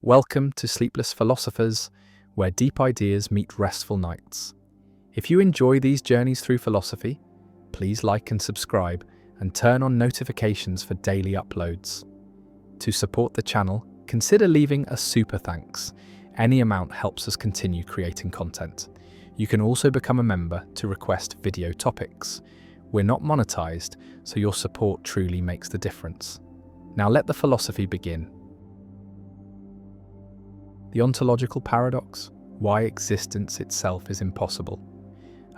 Welcome to Sleepless Philosophers, where deep ideas meet restful nights. If you enjoy these journeys through philosophy, please like and subscribe and turn on notifications for daily uploads. To support the channel, consider leaving a super thanks. Any amount helps us continue creating content. You can also become a member to request video topics. We're not monetized, so your support truly makes the difference. Now let the philosophy begin. The ontological paradox, why existence itself is impossible.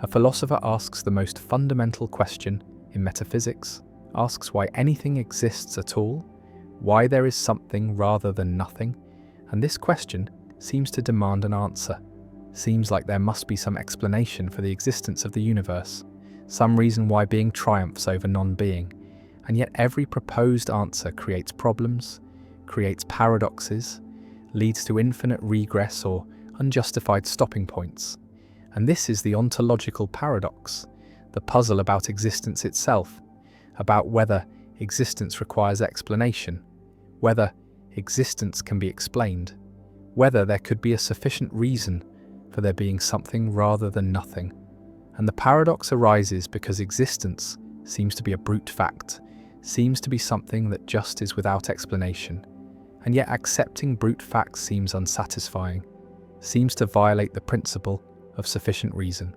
A philosopher asks the most fundamental question in metaphysics, asks why anything exists at all, why there is something rather than nothing, and this question seems to demand an answer. Seems like there must be some explanation for the existence of the universe, some reason why being triumphs over non-being, and yet every proposed answer creates problems, creates paradoxes, leads to infinite regress or unjustified stopping points. And this is the ontological paradox, the puzzle about existence itself, about whether existence requires explanation, whether existence can be explained, whether there could be a sufficient reason for there being something rather than nothing. And the paradox arises because existence seems to be a brute fact, seems to be something that just is without explanation. And yet accepting brute facts seems unsatisfying, seems to violate the principle of sufficient reason,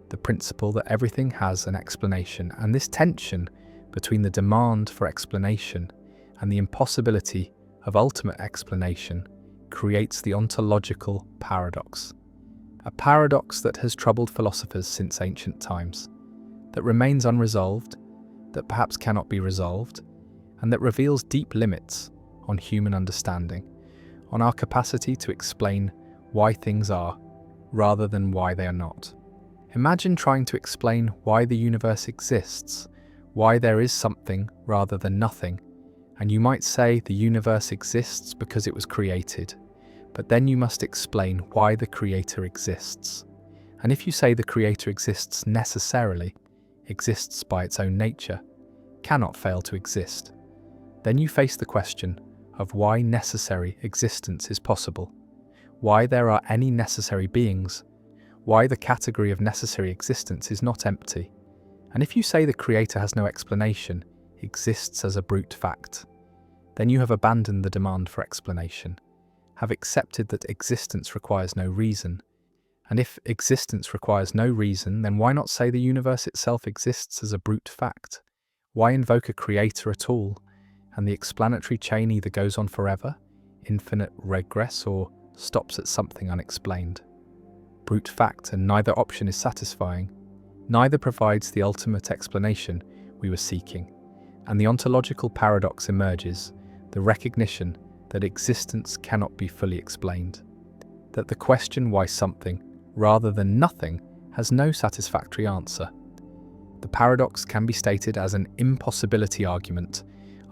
the principle that everything has an explanation, and this tension between the demand for explanation and the impossibility of ultimate explanation creates the ontological paradox, a paradox that has troubled philosophers since ancient times, that remains unresolved, that perhaps cannot be resolved, and that reveals deep limits on human understanding, on our capacity to explain why things are rather than why they are not. Imagine trying to explain why the universe exists, why there is something rather than nothing, and you might say the universe exists because it was created, but then you must explain why the creator exists. And if you say the creator exists necessarily, exists by its own nature, cannot fail to exist, then you face the question of why necessary existence is possible, why there are any necessary beings, why the category of necessary existence is not empty. And if you say the creator has no explanation, exists as a brute fact, then you have abandoned the demand for explanation, have accepted that existence requires no reason. And if existence requires no reason, then why not say the universe itself exists as a brute fact? Why invoke a creator at all? And the explanatory chain either goes on forever, infinite regress, or stops at something unexplained. Brute fact, and neither option is satisfying. Neither provides the ultimate explanation we were seeking. And the ontological paradox emerges, the recognition that existence cannot be fully explained. That the question why something, rather than nothing, has no satisfactory answer. The paradox can be stated as an impossibility argument.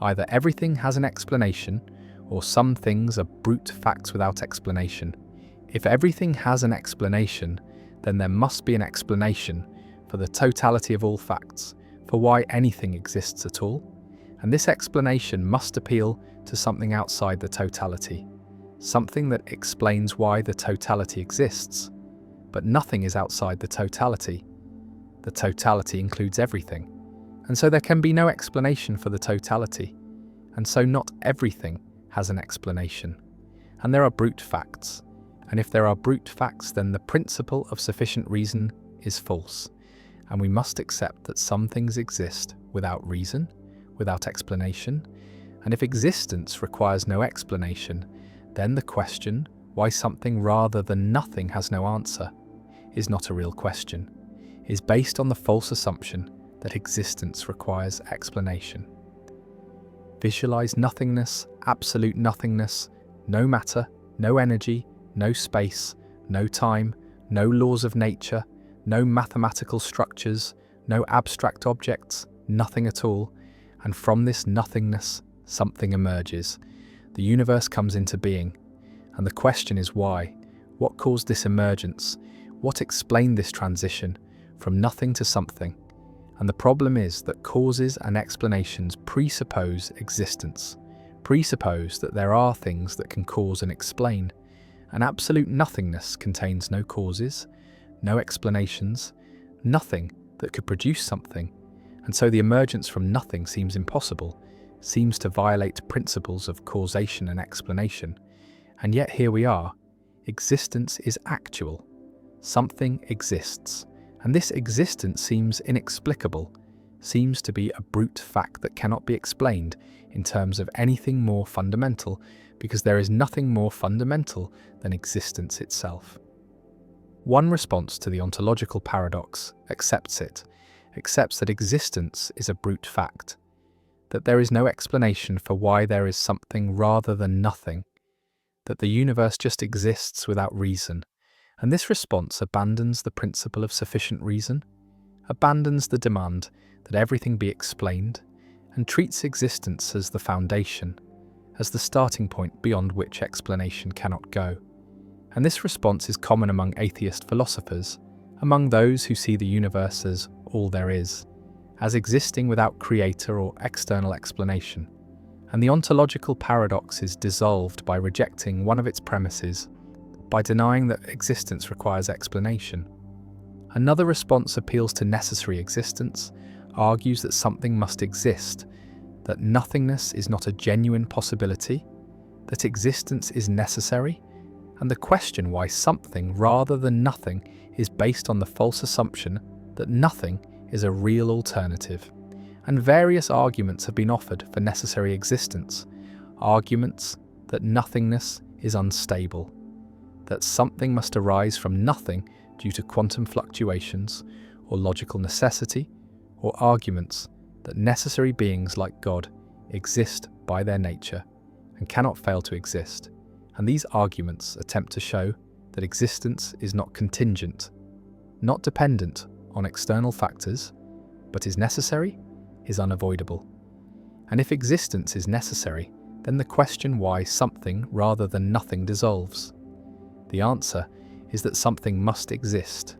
Either everything has an explanation, or some things are brute facts without explanation. If everything has an explanation, then there must be an explanation for the totality of all facts, for why anything exists at all. And this explanation must appeal to something outside the totality, something that explains why the totality exists. But nothing is outside the totality. The totality includes everything. And so there can be no explanation for the totality. And so not everything has an explanation. And there are brute facts. And if there are brute facts, then the principle of sufficient reason is false. And we must accept that some things exist without reason, without explanation. And if existence requires no explanation, then the question why something rather than nothing has no answer is not a real question, is based on the false assumption that existence requires explanation. Visualize nothingness, absolute nothingness, no matter, no energy, no space, no time, no laws of nature, no mathematical structures, no abstract objects, nothing at all. And from this nothingness, something emerges. The universe comes into being. And the question is why? What caused this emergence? What explained this transition from nothing to something? And the problem is that causes and explanations presuppose existence, presuppose that there are things that can cause and explain, and absolute nothingness contains no causes, no explanations, nothing that could produce something, and so the emergence from nothing seems impossible, seems to violate principles of causation and explanation. And yet here we are. Existence is actual. Something exists, and this existence seems inexplicable, seems to be a brute fact that cannot be explained in terms of anything more fundamental, because there is nothing more fundamental than existence itself. One response to the ontological paradox accepts it, accepts that existence is a brute fact, that there is no explanation for why there is something rather than nothing, that the universe just exists without reason, and this response abandons the principle of sufficient reason, abandons the demand that everything be explained, and treats existence as the foundation, as the starting point beyond which explanation cannot go. And this response is common among atheist philosophers, among those who see the universe as all there is, as existing without creator or external explanation. And the ontological paradox is dissolved by rejecting one of its premises, by denying that existence requires explanation. Another response appeals to necessary existence, argues that something must exist, that nothingness is not a genuine possibility, that existence is necessary, and the question why something rather than nothing is based on the false assumption that nothing is a real alternative. And various arguments have been offered for necessary existence, arguments that nothingness is unstable, that something must arise from nothing due to quantum fluctuations or logical necessity, or arguments that necessary beings like God exist by their nature and cannot fail to exist. And these arguments attempt to show that existence is not contingent, not dependent on external factors, but is necessary, is unavoidable. And if existence is necessary, then the question why something rather than nothing dissolves. The answer is that something must exist.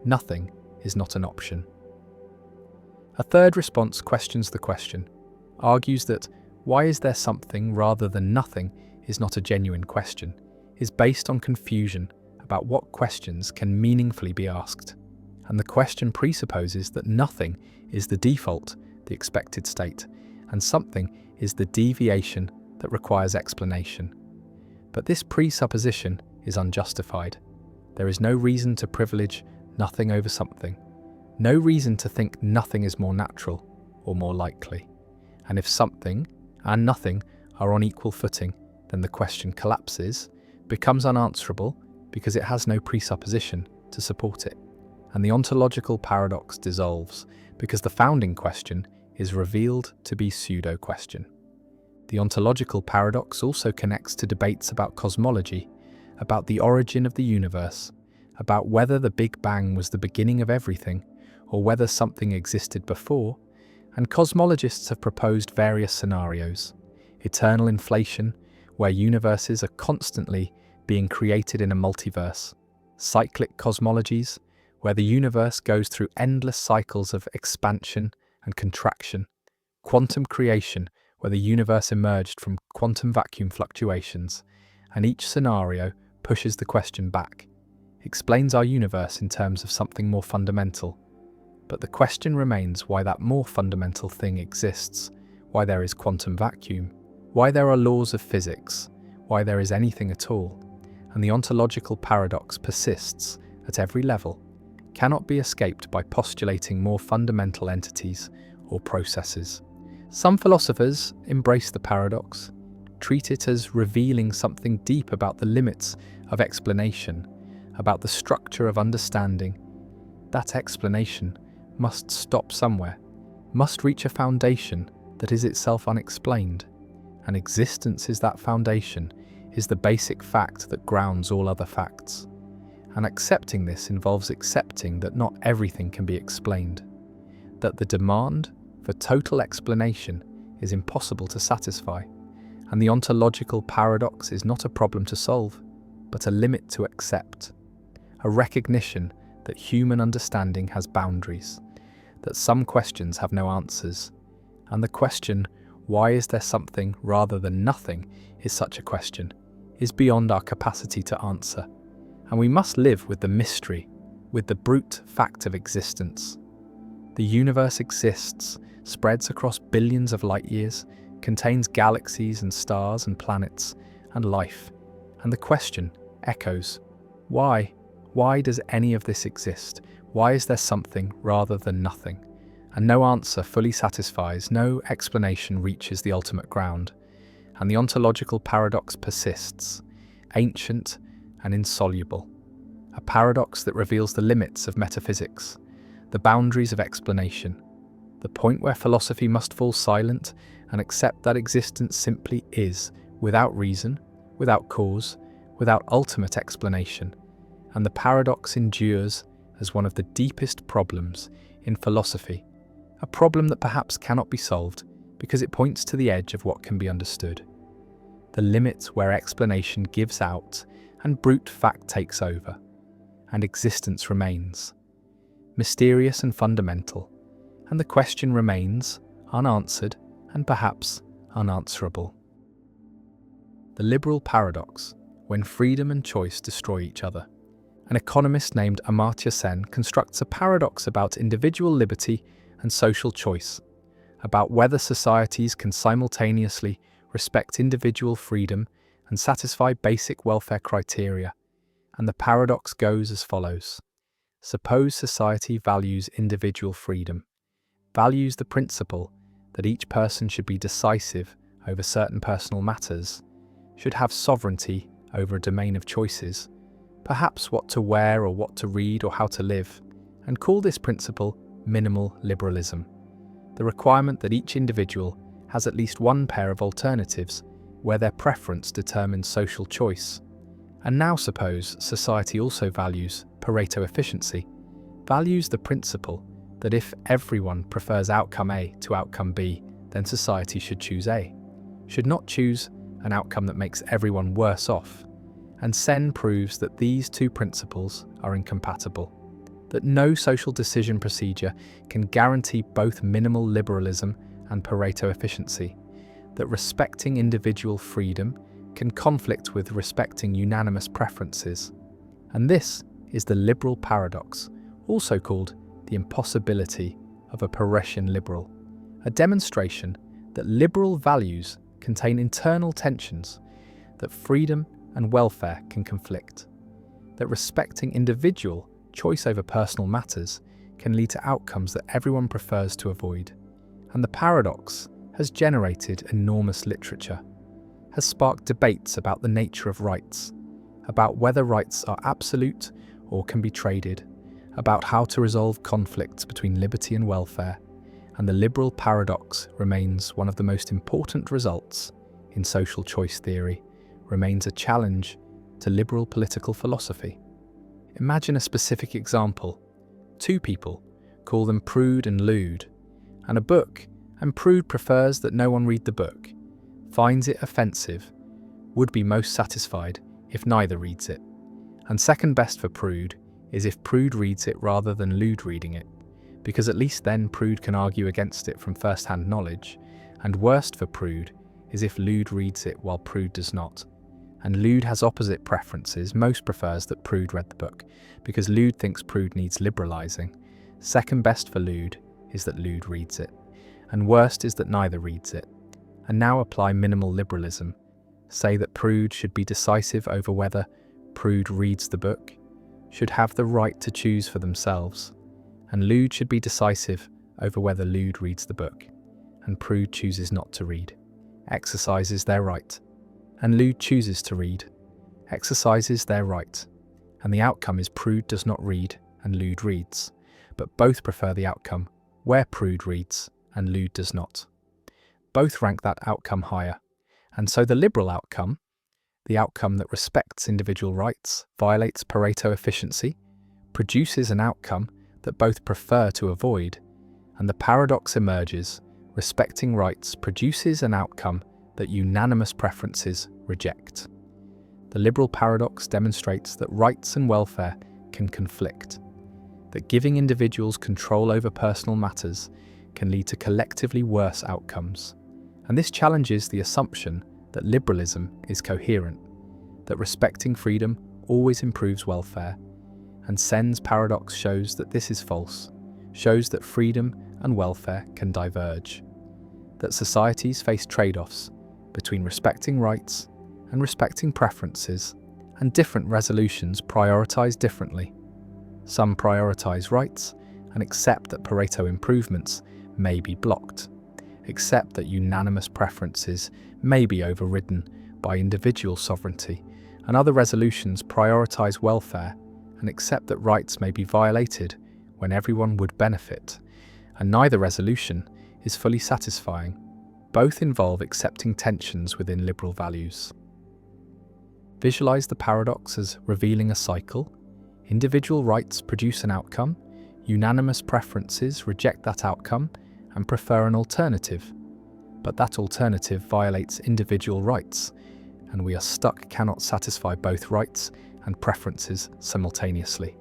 Nothing is not an option. A third response questions the question, argues that why is there something rather than nothing is not a genuine question, is based on confusion about what questions can meaningfully be asked. And the question presupposes that nothing is the default, the expected state, and something is the deviation that requires explanation. But this presupposition is unjustified. There is no reason to privilege nothing over something, no reason to think nothing is more natural or more likely. And if something and nothing are on equal footing, then the question collapses, becomes unanswerable because it has no presupposition to support it. And the ontological paradox dissolves because the founding question is revealed to be pseudo-question. The ontological paradox also connects to debates about cosmology, about the origin of the universe, about whether the Big Bang was the beginning of everything, or whether something existed before, and cosmologists have proposed various scenarios. Eternal inflation, where universes are constantly being created in a multiverse. Cyclic cosmologies, where the universe goes through endless cycles of expansion and contraction. Quantum creation, where the universe emerged from quantum vacuum fluctuations, and each scenario pushes the question back, explains our universe in terms of something more fundamental. But the question remains why that more fundamental thing exists, why there is quantum vacuum, why there are laws of physics, why there is anything at all. And the ontological paradox persists at every level, cannot be escaped by postulating more fundamental entities or processes. Some philosophers embrace the paradox, treat it as revealing something deep about the limits of explanation, about the structure of understanding. That explanation must stop somewhere, must reach a foundation that is itself unexplained. And existence is that foundation, is the basic fact that grounds all other facts. And accepting this involves accepting that not everything can be explained, that the demand for total explanation is impossible to satisfy. And the ontological paradox is not a problem to solve, but a limit to accept, a recognition that human understanding has boundaries, that some questions have no answers, and the question why is there something rather than nothing, is such a question, is beyond our capacity to answer. And we must live with the mystery, with the brute fact of existence. The universe exists, spreads across billions of light years, contains galaxies and stars and planets and life. And the question echoes, why? Why does any of this exist? Why is there something rather than nothing? And no answer fully satisfies, no explanation reaches the ultimate ground. And the ontological paradox persists, ancient and insoluble. A paradox that reveals the limits of metaphysics, the boundaries of explanation, the point where philosophy must fall silent and accept that existence simply is, without reason, without cause, without ultimate explanation. And the paradox endures as one of the deepest problems in philosophy, a problem that perhaps cannot be solved because it points to the edge of what can be understood, the limit where explanation gives out and brute fact takes over, and existence remains, mysterious and fundamental, and the question remains unanswered and perhaps unanswerable. The liberal paradox, when freedom and choice destroy each other. An economist named Amartya Sen constructs a paradox about individual liberty and social choice, about whether societies can simultaneously respect individual freedom and satisfy basic welfare criteria. And the paradox goes as follows. Suppose society values individual freedom, values the principle that each person should be decisive over certain personal matters, should have sovereignty over a domain of choices, perhaps what to wear or what to read or how to live, and call this principle minimal liberalism, the requirement that each individual has at least one pair of alternatives where their preference determines social choice. And now suppose society also values Pareto efficiency, values the principle that if everyone prefers outcome A to outcome B, then society should choose A, should not choose an outcome that makes everyone worse off. And Sen proves that these two principles are incompatible, that no social decision procedure can guarantee both minimal liberalism and Pareto efficiency, that respecting individual freedom can conflict with respecting unanimous preferences. And this is the liberal paradox, also called the impossibility of a Paretian liberal, a demonstration that liberal values contain internal tensions, that freedom and welfare can conflict, that respecting individual choice over personal matters can lead to outcomes that everyone prefers to avoid. And the paradox has generated enormous literature, has sparked debates about the nature of rights, about whether rights are absolute or can be traded, about how to resolve conflicts between liberty and welfare, and the liberal paradox remains one of the most important results in social choice theory, remains a challenge to liberal political philosophy. Imagine a specific example. Two people, call them Prude and Lewd, and a book, and Prude prefers that no one read the book, finds it offensive, would be most satisfied if neither reads it. And second best for Prude is if Prude reads it rather than Lewd reading it, because at least then Prude can argue against it from first-hand knowledge, and worst for Prude is if Lewd reads it while Prude does not. And Lewd has opposite preferences, most prefers that Prude read the book, because Lewd thinks Prude needs liberalising. Second best for Lewd is that Lewd reads it, and worst is that neither reads it. And now apply minimal liberalism. Say that Prude should be decisive over whether Prude reads the book, should have the right to choose for themselves, and Lewd should be decisive over whether Lewd reads the book, and Prude chooses not to read, exercises their right, and Lewd chooses to read, exercises their right, and the outcome is Prude does not read and Lewd reads, but both prefer the outcome where Prude reads and Lewd does not. Both rank that outcome higher, and so the liberal outcome, the outcome that respects individual rights, violates Pareto efficiency, produces an outcome that both prefer to avoid, and the paradox emerges, respecting rights produces an outcome that unanimous preferences reject. The liberal paradox demonstrates that rights and welfare can conflict, that giving individuals control over personal matters can lead to collectively worse outcomes, And this challenges the assumption that liberalism is coherent, that respecting freedom always improves welfare. And Sen's paradox shows that this is false, shows that freedom and welfare can diverge, that societies face trade-offs between respecting rights and respecting preferences, and different resolutions prioritize differently. Some prioritize rights and accept that Pareto improvements may be blocked, accept that unanimous preferences may be overridden by individual sovereignty, and other resolutions prioritize welfare and accept that rights may be violated when everyone would benefit. And neither resolution is fully satisfying. Both involve accepting tensions within liberal values. Visualize the paradox as revealing a cycle. Individual rights produce an outcome, unanimous preferences reject that outcome and prefer an alternative. But that alternative violates individual rights, and we are stuck cannot satisfy both rights and preferences simultaneously.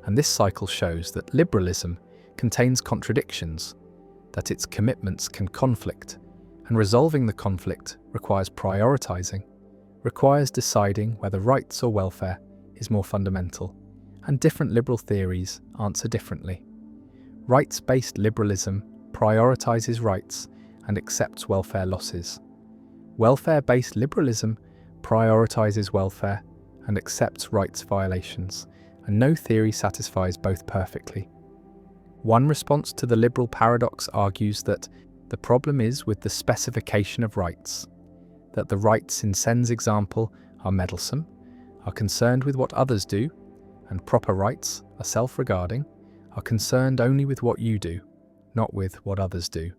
And this cycle shows that liberalism contains contradictions, that its commitments can conflict, and resolving the conflict requires prioritizing, requires deciding whether rights or welfare is more fundamental, and different liberal theories answer differently. Rights-based liberalism prioritizes rights and accepts welfare losses. Welfare-based liberalism prioritizes welfare and accepts rights violations, and no theory satisfies both perfectly. One response to the liberal paradox argues that the problem is with the specification of rights, that the rights in Sen's example are meddlesome, are concerned with what others do, and proper rights are self-regarding, are concerned only with what you do, not with what others do.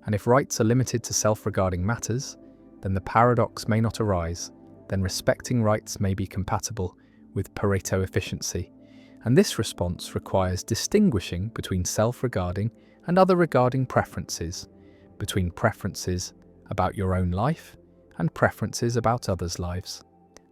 And if rights are limited to self-regarding matters, then the paradox may not arise, then respecting rights may be compatible with Pareto efficiency. And this response requires distinguishing between self-regarding and other-regarding preferences, between preferences about your own life and preferences about others' lives.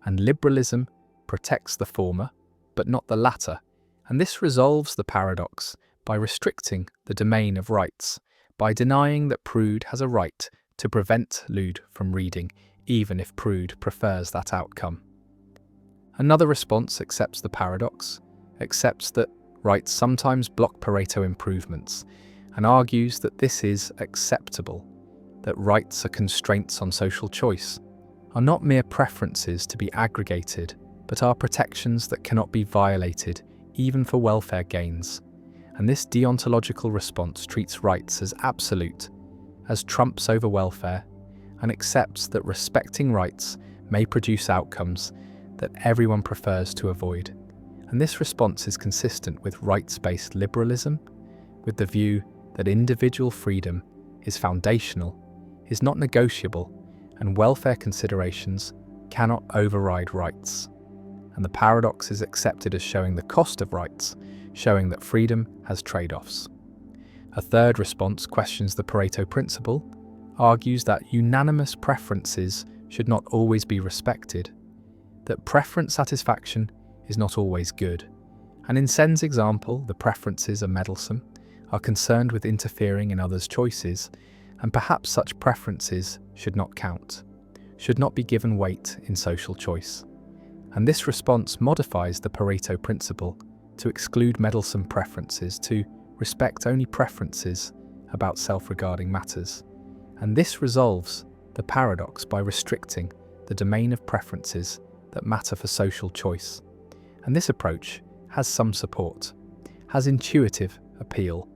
And liberalism protects the former, but not the latter, and this resolves the paradox by restricting the domain of rights, by denying that Prude has a right to prevent Lude from reading, even if Prude prefers that outcome. Another response accepts the paradox, accepts that rights sometimes block Pareto improvements, and argues that this is acceptable, that rights are constraints on social choice, are not mere preferences to be aggregated, but are protections that cannot be violated, even for welfare gains. And this deontological response treats rights as absolute, as trumps over welfare, and accepts that respecting rights may produce outcomes that everyone prefers to avoid. And this response is consistent with rights-based liberalism, with the view that individual freedom is foundational, is not negotiable, and welfare considerations cannot override rights. And the paradox is accepted as showing the cost of rights, showing that freedom has trade-offs. A third response questions the Pareto principle, argues that unanimous preferences should not always be respected, that preference satisfaction is not always good. And in Sen's example, the preferences are meddlesome, are concerned with interfering in others' choices, and perhaps such preferences should not count, should not be given weight in social choice. And this response modifies the Pareto principle to exclude meddlesome preferences, to respect only preferences about self-regarding matters. And this resolves the paradox by restricting the domain of preferences that matter for social choice. And this approach has some support, has intuitive appeal,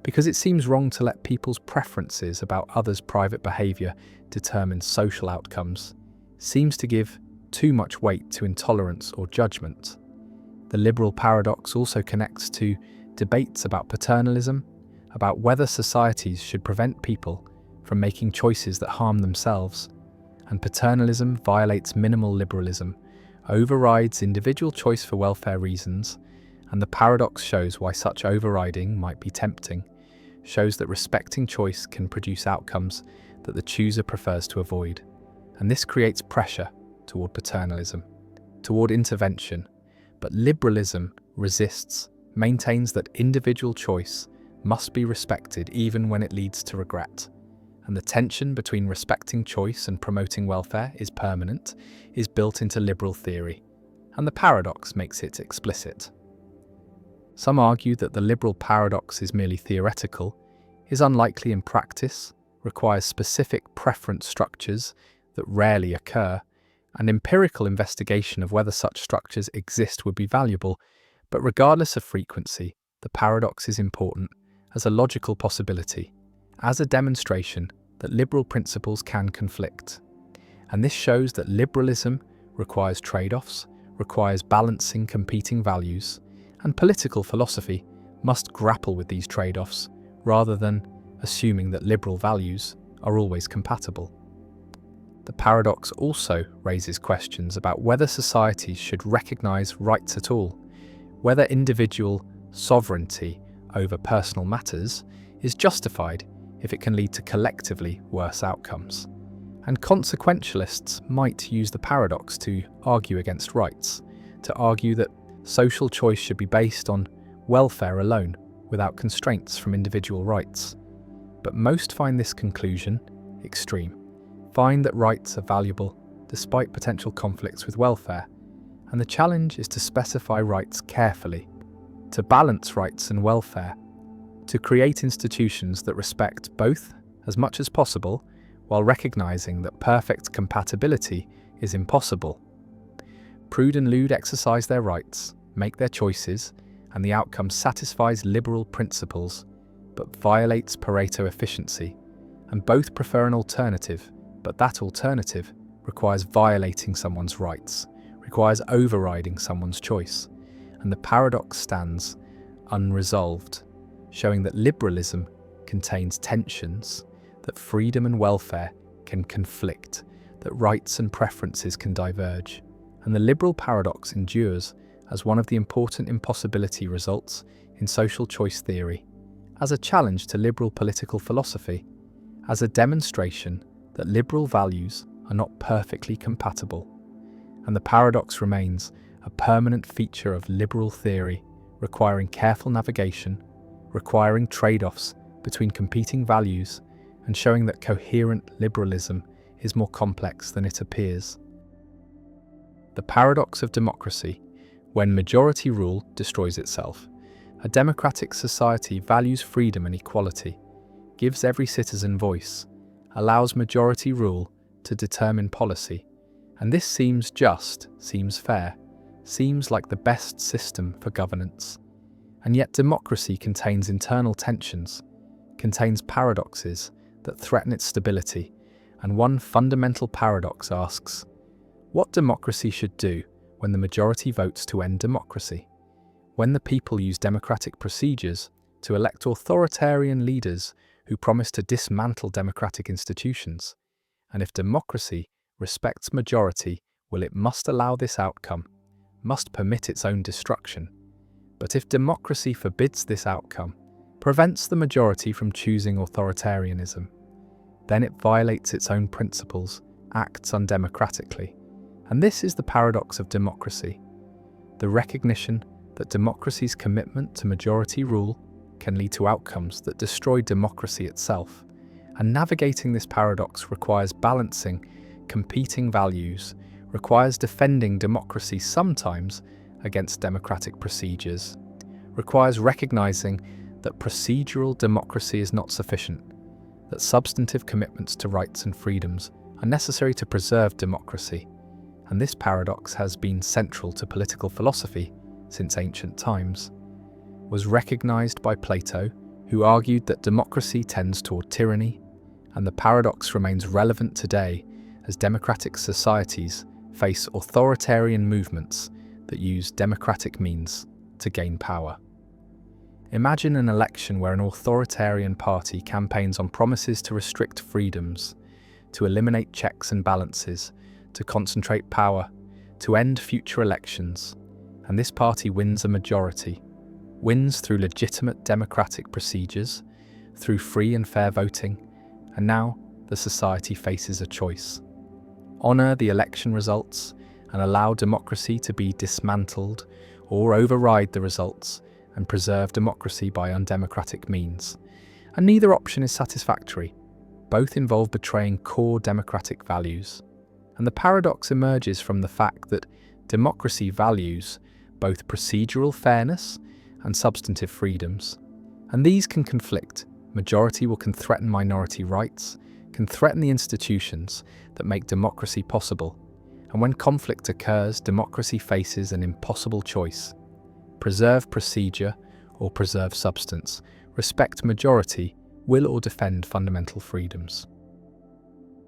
because it seems wrong to let people's preferences about others' private behaviour determine social outcomes, seems to give too much weight to intolerance or judgment. The liberal paradox also connects to debates about paternalism, about whether societies should prevent people from making choices that harm themselves, and paternalism violates minimal liberalism, overrides individual choice for welfare reasons, and the paradox shows why such overriding might be tempting, shows that respecting choice can produce outcomes that the chooser prefers to avoid, and this creates pressure toward paternalism, toward intervention, but liberalism resists, maintains that individual choice must be respected even when it leads to regret. and the tension between respecting choice and promoting welfare is permanent, is built into liberal theory, and the paradox makes it explicit. Some argue that the liberal paradox is merely theoretical, is unlikely in practice, requires specific preference structures that rarely occur, and empirical investigation of whether such structures exist would be valuable, but regardless of frequency, the paradox is important as a logical possibility, as a demonstration that liberal principles can conflict. And this shows that liberalism requires trade-offs, requires balancing competing values, and political philosophy must grapple with these trade-offs rather than assuming that liberal values are always compatible. The paradox also raises questions about whether societies should recognize rights at all, whether individual sovereignty over personal matters is justified if it can lead to collectively worse outcomes. And consequentialists might use the paradox to argue against rights, to argue that social choice should be based on welfare alone, without constraints from individual rights. But most find this conclusion extreme, find that rights are valuable despite potential conflicts with welfare, and the challenge is to specify rights carefully, to balance rights and welfare, to create institutions that respect both as much as possible while recognizing that perfect compatibility is impossible. Prude and Lude exercise their rights, make their choices, and the outcome satisfies liberal principles, but violates Pareto efficiency, and both prefer an alternative, but that alternative requires violating someone's rights, requires overriding someone's choice, and the paradox stands unresolved, showing that liberalism contains tensions, that freedom and welfare can conflict, that rights and preferences can diverge, and the liberal paradox endures as one of the important impossibility results in social choice theory, as a challenge to liberal political philosophy, as a demonstration that liberal values are not perfectly compatible. And the paradox remains a permanent feature of liberal theory, requiring careful navigation, requiring trade-offs between competing values, and showing that coherent liberalism is more complex than it appears. The paradox of democracy: when majority rule destroys itself. A democratic society values freedom and equality, gives every citizen voice, allows majority rule to determine policy, and this seems just, seems fair, seems like the best system for governance. And yet democracy contains internal tensions, contains paradoxes that threaten its stability, and one fundamental paradox asks, what democracy should do when the majority votes to end democracy? When the people use democratic procedures to elect authoritarian leaders who promise to dismantle democratic institutions? And if democracy respects majority, will it must allow this outcome, must permit its own destruction? But if democracy forbids this outcome, prevents the majority from choosing authoritarianism, then it violates its own principles, acts undemocratically. And this is the paradox of democracy: the recognition that democracy's commitment to majority rule can lead to outcomes that destroy democracy itself. And navigating this paradox requires balancing competing values, requires defending democracy sometimes against democratic procedures, requires recognizing that procedural democracy is not sufficient, that substantive commitments to rights and freedoms are necessary to preserve democracy. And this paradox has been central to political philosophy since ancient times, was recognized by Plato, who argued that democracy tends toward tyranny, and the paradox remains relevant today as democratic societies face authoritarian movements that use democratic means to gain power. Imagine an election where an authoritarian party campaigns on promises to restrict freedoms, to eliminate checks and balances, to concentrate power, to end future elections, and this party wins a majority, wins through legitimate democratic procedures, through free and fair voting, and now the society faces a choice. Honour the election results and allow democracy to be dismantled, or override the results and preserve democracy by undemocratic means. And neither option is satisfactory. both involve betraying core democratic values. And the paradox emerges from the fact that democracy values both procedural fairness and substantive freedoms. And these can conflict. Majority rule can threaten minority rights, can threaten the institutions that make democracy possible. And when conflict occurs, democracy faces an impossible choice: preserve procedure or preserve substance, respect majority, will or defend fundamental freedoms.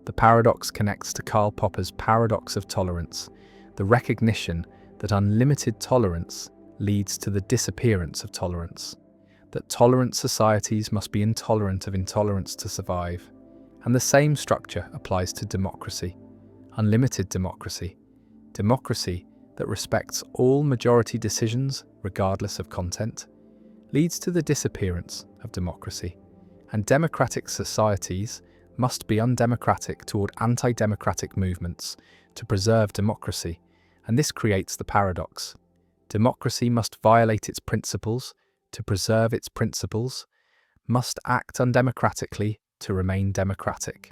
The paradox connects to Karl Popper's paradox of tolerance, the recognition that unlimited tolerance leads to the disappearance of tolerance, that tolerant societies must be intolerant of intolerance to survive. And the same structure applies to democracy. Unlimited democracy, democracy that respects all majority decisions regardless of content, leads to the disappearance of democracy. And democratic societies must be undemocratic toward anti-democratic movements to preserve democracy, and this creates the paradox. Democracy must violate its principles to preserve its principles, must act undemocratically to remain democratic.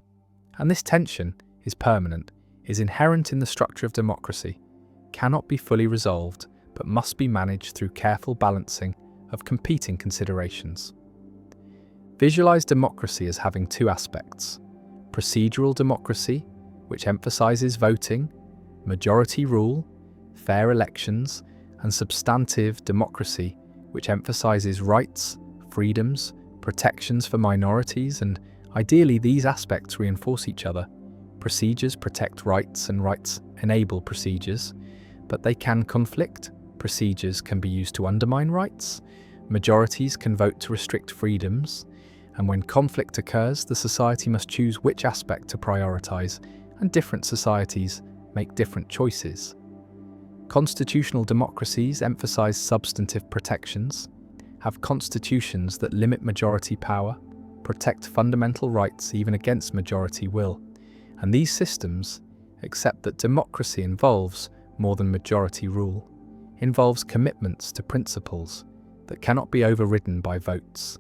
And this tension is permanent, is inherent in the structure of democracy, cannot be fully resolved, but must be managed through careful balancing of competing considerations. Visualize democracy as having two aspects: procedural democracy, which emphasizes voting, majority rule, fair elections, and substantive democracy, which emphasizes rights, freedoms, protections for minorities, and ideally these aspects reinforce each other. Procedures protect rights and rights enable procedures, but they can conflict. Procedures can be used to undermine rights, majorities can vote to restrict freedoms, and when conflict occurs, the society must choose which aspect to prioritize, and different societies make different choices. Constitutional democracies emphasize substantive protections, have constitutions that limit majority power, protect fundamental rights even against majority will, and these systems accept that democracy involves more than majority rule, involves commitments to principles that cannot be overridden by votes.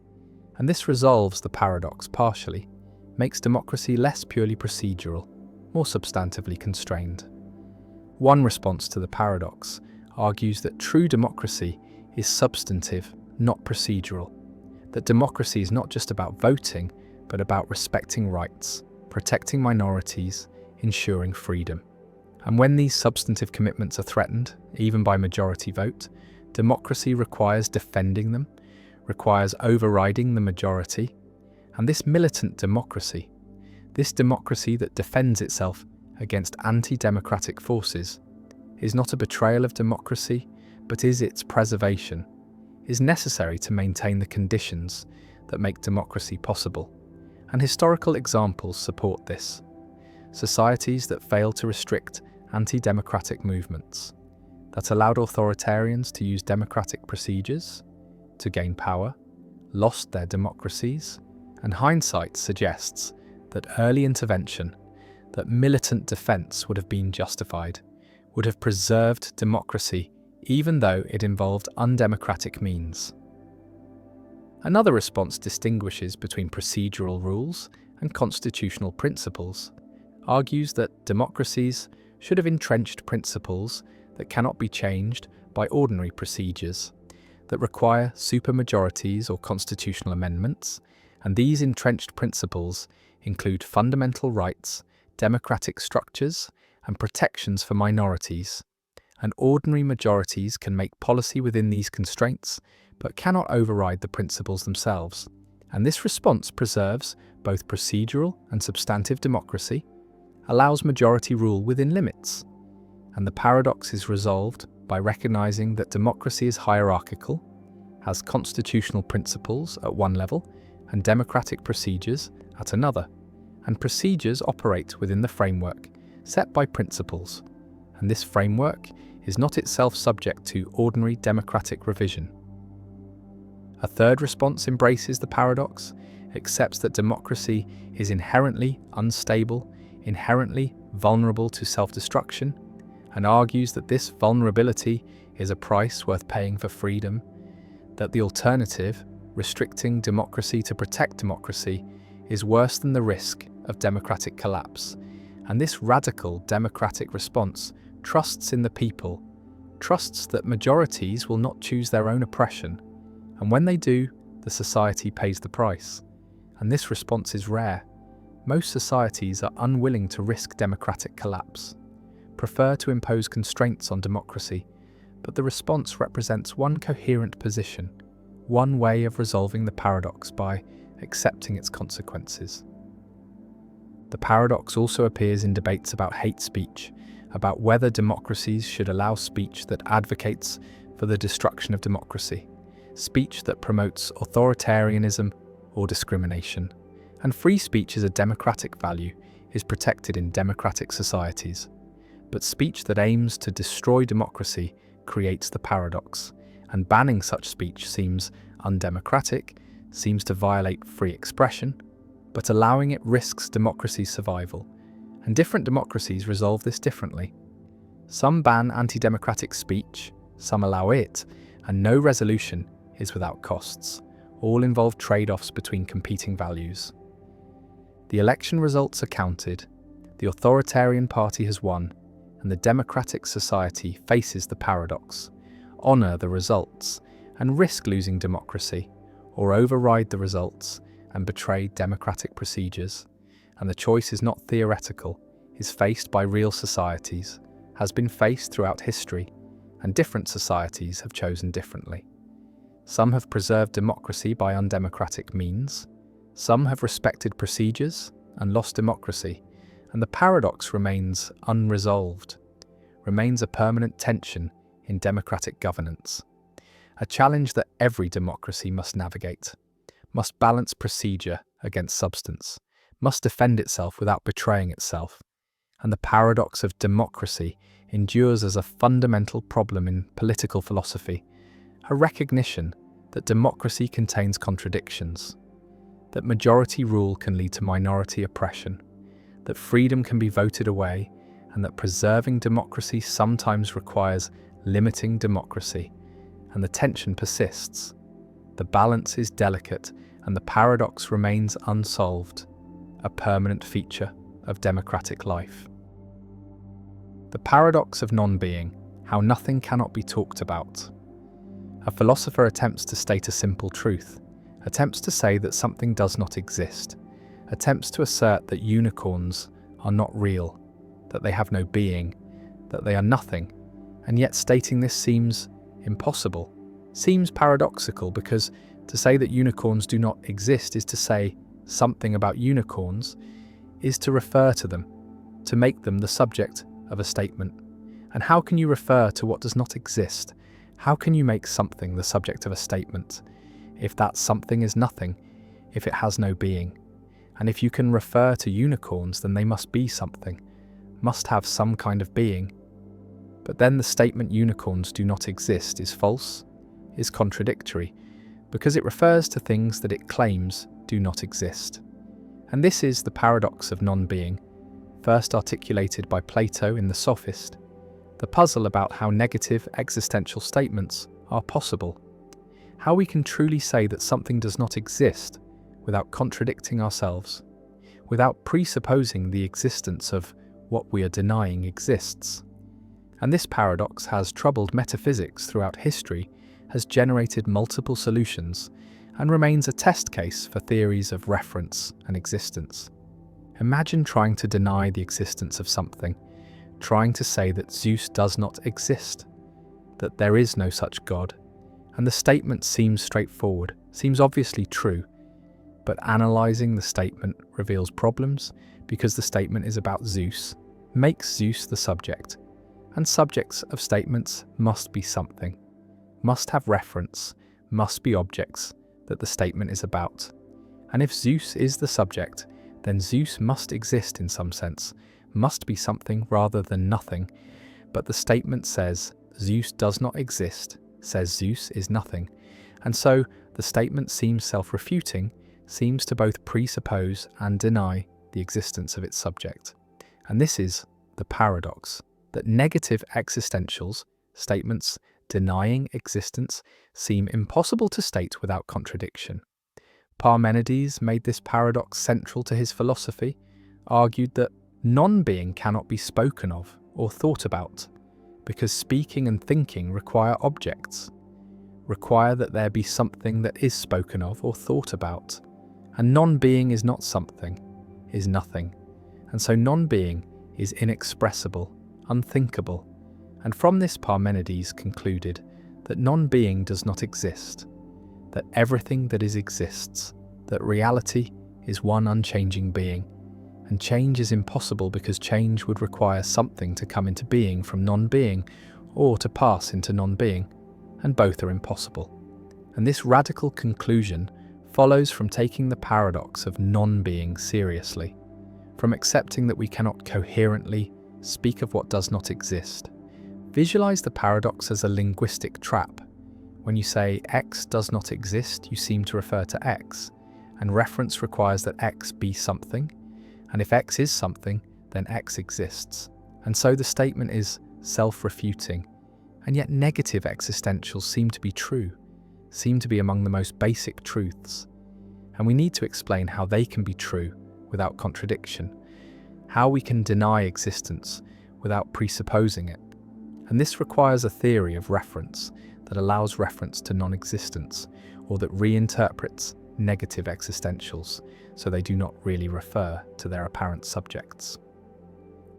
And this resolves the paradox partially, makes democracy less purely procedural, more substantively constrained. One response to the paradox argues that true democracy is substantive, not procedural, that democracy is not just about voting, but about respecting rights, protecting minorities, ensuring freedom. And when these substantive commitments are threatened, even by majority vote, democracy requires defending them, requires overriding the majority. And this militant democracy, this democracy that defends itself against anti-democratic forces, is not a betrayal of democracy, but is its preservation, is necessary to maintain the conditions that make democracy possible. And historical examples support this. Societies that failed to restrict anti-democratic movements, that allowed authoritarians to use democratic procedures to gain power, lost their democracies, and hindsight suggests that early intervention, that militant defense would have been justified, would have preserved democracy even though it involved undemocratic means. Another response distinguishes between procedural rules and constitutional principles, argues that democracies should have entrenched principles that cannot be changed by ordinary procedures, that require supermajorities or constitutional amendments, and these entrenched principles include fundamental rights, democratic structures, and protections for minorities. And ordinary majorities can make policy within these constraints, but cannot override the principles themselves. And this response preserves both procedural and substantive democracy, allows majority rule within limits. And the paradox is resolved by recognizing that democracy is hierarchical, has constitutional principles at one level and democratic procedures at another, and procedures operate within the framework set by principles, and this framework is not itself subject to ordinary democratic revision. A third response embraces the paradox, accepts that democracy is inherently unstable, inherently vulnerable to self-destruction, and argues that this vulnerability is a price worth paying for freedom, that the alternative, restricting democracy to protect democracy, is worse than the risk of democratic collapse, and this radical democratic response trusts in the people, trusts that majorities will not choose their own oppression, and when they do, the society pays the price. And this response is rare. Most societies are unwilling to risk democratic collapse, prefer to impose constraints on democracy, but the response represents one coherent position, one way of resolving the paradox by accepting its consequences. The paradox also appears in debates about hate speech, about whether democracies should allow speech that advocates for the destruction of democracy, speech that promotes authoritarianism or discrimination. And free speech is a democratic value, is protected in democratic societies. But speech that aims to destroy democracy creates the paradox, and banning such speech seems undemocratic, seems to violate free expression, but allowing it risks democracy's survival. And different democracies resolve this differently. Some ban anti-democratic speech, some allow it, and no resolution is without costs. All involve trade-offs between competing values. The election results are counted, the authoritarian party has won, and the democratic society faces the paradox: honour the results and risk losing democracy, or override the results and betray democratic procedures. And the choice is not theoretical, is faced by real societies, has been faced throughout history, and different societies have chosen differently. Some have preserved democracy by undemocratic means, some have respected procedures and lost democracy, and the paradox remains unresolved, remains a permanent tension in democratic governance, a challenge that every democracy must navigate, must balance procedure against substance, must defend itself without betraying itself. And the paradox of democracy endures as a fundamental problem in political philosophy, a recognition that democracy contains contradictions, that majority rule can lead to minority oppression, that freedom can be voted away, and that preserving democracy sometimes requires limiting democracy. And the tension persists. The balance is delicate, and the paradox remains unsolved, a permanent feature of democratic life. The paradox of non-being, how nothing cannot be talked about. A philosopher attempts to state a simple truth, attempts to say that something does not exist, attempts to assert that unicorns are not real, that they have no being, that they are nothing, and yet stating this seems impossible, seems paradoxical, because to say that unicorns do not exist is to say something about unicorns, is to refer to them, to make them the subject of a statement. And how can you refer to what does not exist? How can you make something the subject of a statement if that something is nothing, if it has no being? And if you can refer to unicorns, then they must be something, must have some kind of being. But then the statement unicorns do not exist is false, is contradictory, because it refers to things that it claims do not exist. And this is the paradox of non-being, first articulated by Plato in the Sophist, the puzzle about how negative existential statements are possible, how we can truly say that something does not exist without contradicting ourselves, without presupposing the existence of what we are denying exists. And this paradox has troubled metaphysics throughout history, has generated multiple solutions, and remains a test case for theories of reference and existence. Imagine trying to deny the existence of something, trying to say that Zeus does not exist, that there is no such God, and the statement seems straightforward, seems obviously true, but analysing the statement reveals problems because the statement is about Zeus, makes Zeus the subject, and subjects of statements must be something, must have reference, must be objects that the statement is about. And if Zeus is the subject, then Zeus must exist in some sense, must be something rather than nothing. But the statement says Zeus does not exist, says Zeus is nothing. And so the statement seems self-refuting, seems to both presuppose and deny the existence of its subject. And this is the paradox, that negative existentials, statements denying existence, seem impossible to state without contradiction. Parmenides made this paradox central to his philosophy, argued that non-being cannot be spoken of or thought about, because speaking and thinking require objects, require that there be something that is spoken of or thought about. And non-being is not something, is nothing. And so non-being is inexpressible, unthinkable. And from this Parmenides concluded that non-being does not exist, that everything that is exists, that reality is one unchanging being, and change is impossible because change would require something to come into being from non-being or to pass into non-being, and both are impossible. And this radical conclusion follows from taking the paradox of non-being seriously, from accepting that we cannot coherently speak of what does not exist. Visualize the paradox as a linguistic trap. When you say X does not exist, you seem to refer to X, and reference requires that X be something, and if X is something, then X exists. And so the statement is self-refuting, and yet negative existentials seem to be true, seem to be among the most basic truths. And we need to explain how they can be true without contradiction, how we can deny existence without presupposing it. And this requires a theory of reference that allows reference to non-existence, or that reinterprets negative existentials so they do not really refer to their apparent subjects.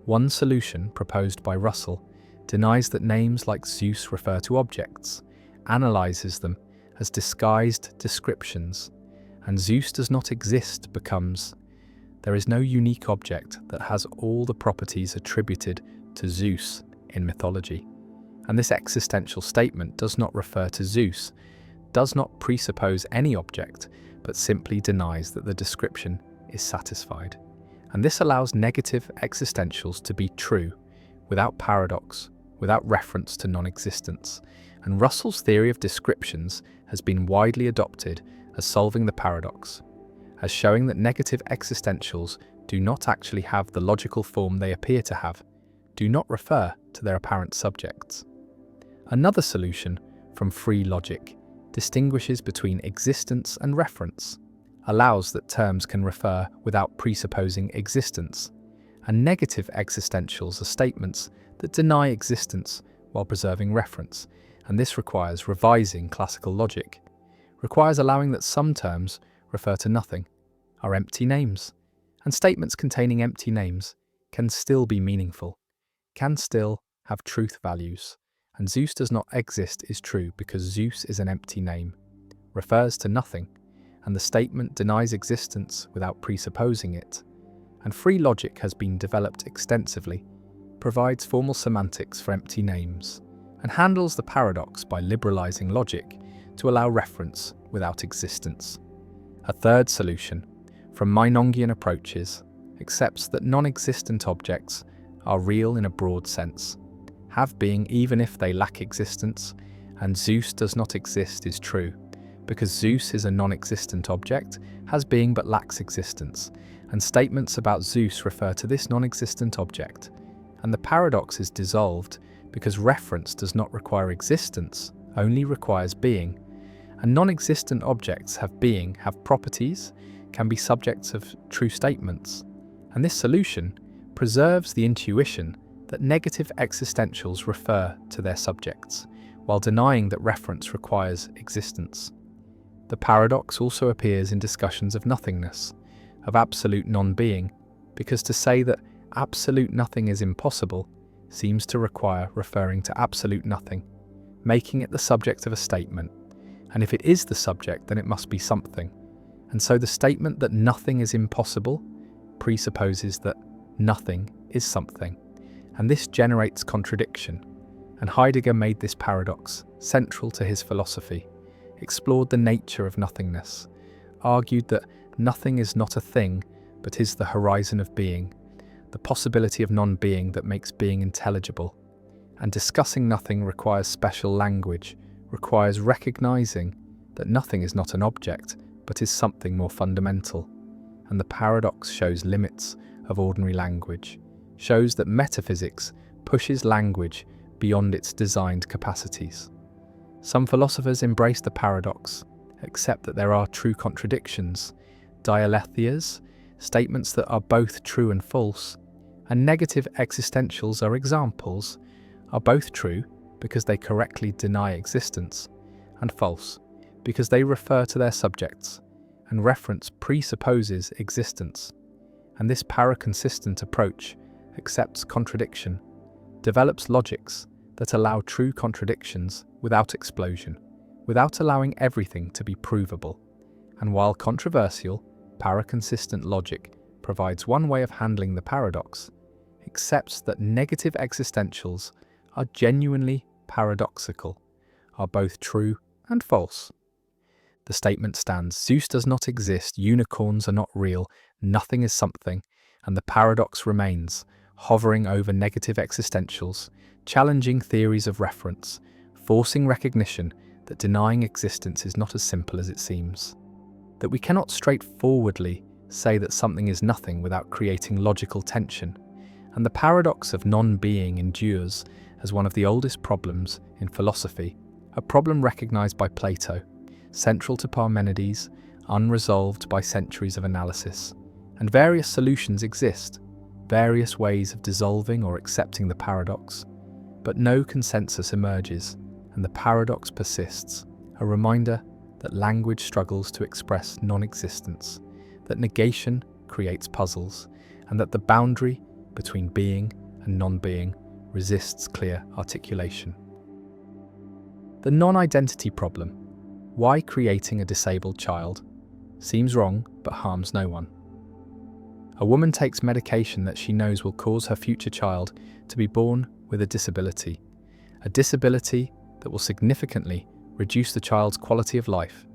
One solution proposed by Russell denies that names like Zeus refer to objects, analyzes them as disguised descriptions, and Zeus does not exist becomes, there is no unique object that has all the properties attributed to Zeus in mythology. And this existential statement does not refer to Zeus, does not presuppose any object, but simply denies that the description is satisfied. And this allows negative existentials to be true, without paradox, without reference to non-existence. And Russell's theory of descriptions has been widely adopted as solving the paradox, as showing that negative existentials do not actually have the logical form they appear to have, do not refer to their apparent subjects. Another solution from free logic distinguishes between existence and reference, allows that terms can refer without presupposing existence, and negative existentials are statements that deny existence while preserving reference, and this requires revising classical logic, requires allowing that some terms refer to nothing, are empty names, and statements containing empty names can still be meaningful, can still have truth values. And Zeus does not exist is true because Zeus is an empty name, refers to nothing, and the statement denies existence without presupposing it. And free logic has been developed extensively, provides formal semantics for empty names, and handles the paradox by liberalizing logic to allow reference without existence. A third solution, from Meinongian approaches, accepts that non-existent objects are real in a broad sense, have being even if they lack existence, and Zeus does not exist is true, because Zeus is a non-existent object, has being but lacks existence, and statements about Zeus refer to this non-existent object. And the paradox is dissolved because reference does not require existence, only requires being. And non-existent objects have being, have properties, can be subjects of true statements. And this solution preserves the intuition that negative existentials refer to their subjects, while denying that reference requires existence. The paradox also appears in discussions of nothingness, of absolute non-being, because to say that absolute nothing is impossible seems to require referring to absolute nothing, making it the subject of a statement, and if it is the subject, then it must be something. And so the statement that nothing is impossible presupposes that nothing is something. And this generates contradiction, and Heidegger made this paradox central to his philosophy, explored the nature of nothingness, argued that nothing is not a thing, but is the horizon of being, the possibility of non-being that makes being intelligible. And discussing nothing requires special language, requires recognizing that nothing is not an object, but is something more fundamental. And the paradox shows limits of ordinary language, shows that metaphysics pushes language beyond its designed capacities. Some philosophers embrace the paradox, accept that there are true contradictions, dialetheas, statements that are both true and false, and negative existentials are examples, are both true because they correctly deny existence, and false because they refer to their subjects, and reference presupposes existence. And this paraconsistent approach accepts contradiction, develops logics that allow true contradictions without explosion, without allowing everything to be provable. And while controversial, paraconsistent logic provides one way of handling the paradox, accepts that negative existentials are genuinely paradoxical, are both true and false. The statement stands: Zeus does not exist, unicorns are not real, nothing is something, and the paradox remains, hovering over negative existentials, challenging theories of reference, forcing recognition that denying existence is not as simple as it seems. That we cannot straightforwardly say that something is nothing without creating logical tension, and the paradox of non-being endures as one of the oldest problems in philosophy, a problem recognized by Plato, central to Parmenides, unresolved by centuries of analysis. And various solutions exist, various ways of dissolving or accepting the paradox, but no consensus emerges, and the paradox persists, a reminder that language struggles to express non-existence, that negation creates puzzles, and that the boundary between being and non-being resists clear articulation. The non-identity problem. Why creating a disabled child seems wrong but harms no one. A woman takes medication that she knows will cause her future child to be born with a disability that will significantly reduce the child's quality of life,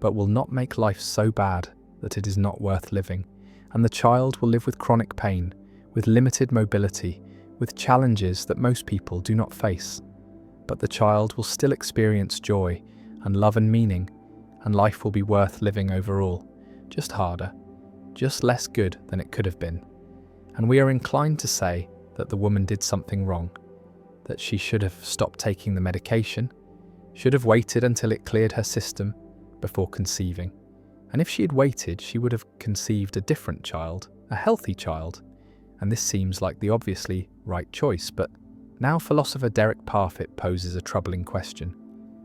but will not make life so bad that it is not worth living, and the child will live with chronic pain, with limited mobility, with challenges that most people do not face. But the child will still experience joy and love and meaning, and life will be worth living overall, just harder, just less good than it could have been. And we are inclined to say that the woman did something wrong, that she should have stopped taking the medication, should have waited until it cleared her system before conceiving. And if she had waited, she would have conceived a different child, a healthy child. And this seems like the obviously right choice, but now philosopher Derek Parfit poses a troubling question.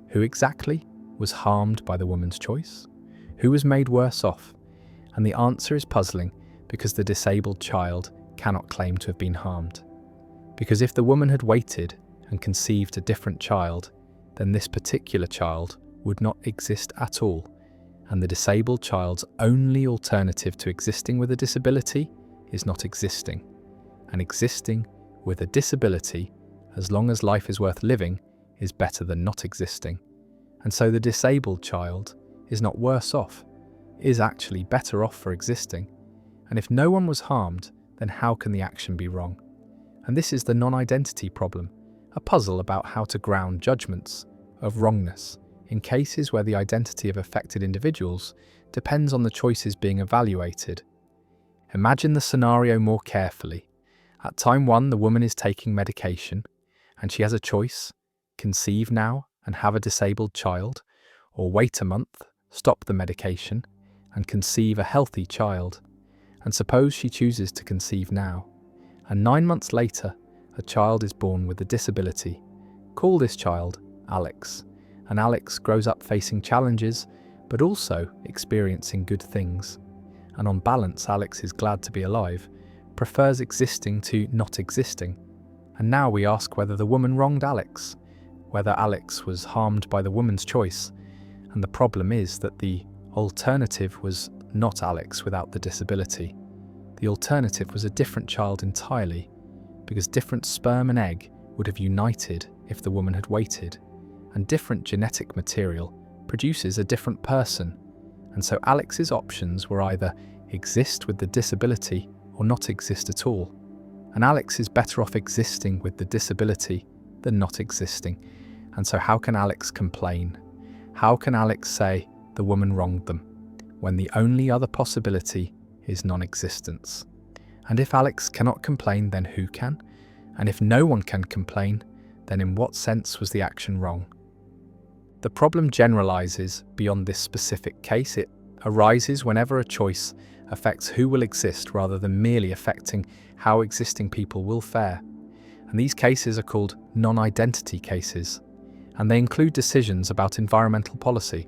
Who exactly was harmed by the woman's choice? Who was made worse off? And the answer is puzzling, because the disabled child cannot claim to have been harmed. Because if the woman had waited and conceived a different child, then this particular child would not exist at all, and the disabled child's only alternative to existing with a disability is not existing. And existing with a disability, as long as life is worth living, is better than not existing. And so the disabled child is not worse off, is actually better off for existing. And if no one was harmed, then how can the action be wrong? And this is the non-identity problem, a puzzle about how to ground judgments of wrongness in cases where the identity of affected individuals depends on the choices being evaluated. Imagine the scenario more carefully. At time 1, the woman is taking medication, and she has a choice: conceive now and have a disabled child, or wait a month, stop the medication, and conceive a healthy child. And suppose she chooses to conceive now, and 9 months later, a child is born with a disability. Call this child Alex, and Alex grows up facing challenges, but also experiencing good things. And on balance, Alex is glad to be alive, prefers existing to not existing. And now we ask whether the woman wronged Alex, whether Alex was harmed by the woman's choice. And the problem is that the alternative was not Alex without the disability. The alternative was a different child entirely, because different sperm and egg would have united if the woman had waited, and different genetic material produces a different person. And so Alex's options were either exist with the disability or not exist at all. And Alex is better off existing with the disability than not existing. And so how can Alex complain? How can Alex say the woman wronged them, when the only other possibility is non-existence? And if Alex cannot complain, then who can? And if no one can complain, then in what sense was the action wrong? The problem generalizes beyond this specific case. It arises whenever a choice affects who will exist rather than merely affecting how existing people will fare. And these cases are called non-identity cases, and they include decisions about environmental policy,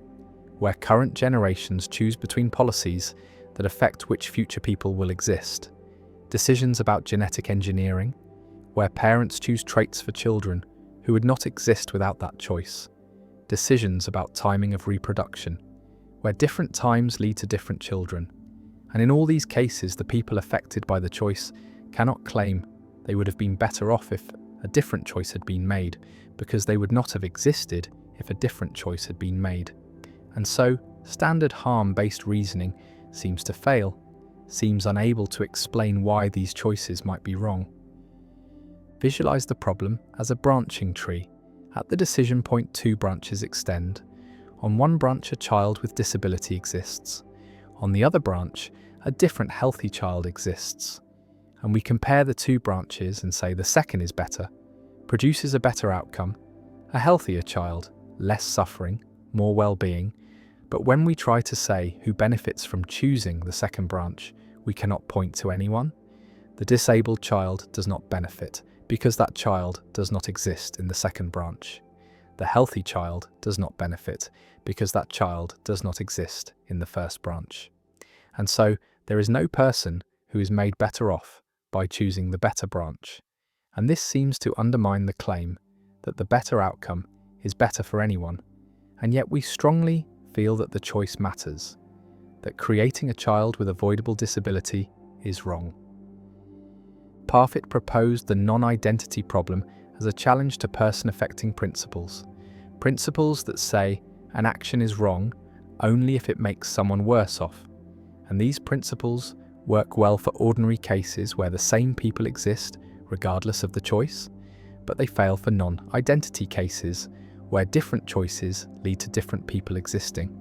where current generations choose between policies that affect which future people will exist. Decisions about genetic engineering, where parents choose traits for children who would not exist without that choice. Decisions about timing of reproduction, where different times lead to different children. And in all these cases, the people affected by the choice cannot claim they would have been better off if a different choice had been made, because they would not have existed if a different choice had been made. And so, standard harm-based reasoning seems to fail, seems unable to explain why these choices might be wrong. Visualize the problem as a branching tree. At the decision point, two branches extend. On one branch, a child with disability exists. On the other branch, a different healthy child exists. And we compare the two branches and say the second is better, produces a better outcome, a healthier child, less suffering, more well-being. But when we try to say who benefits from choosing the second branch, we cannot point to anyone. The disabled child does not benefit because that child does not exist in the second branch. The healthy child does not benefit because that child does not exist in the first branch. And so there is no person who is made better off by choosing the better branch. And this seems to undermine the claim that the better outcome is better for anyone. And yet we strongly feel that the choice matters, that creating a child with avoidable disability is wrong. Parfit proposed the non-identity problem as a challenge to person-affecting principles. Principles that say an action is wrong only if it makes someone worse off. And these principles work well for ordinary cases where the same people exist regardless of the choice, but they fail for non-identity cases where different choices lead to different people existing.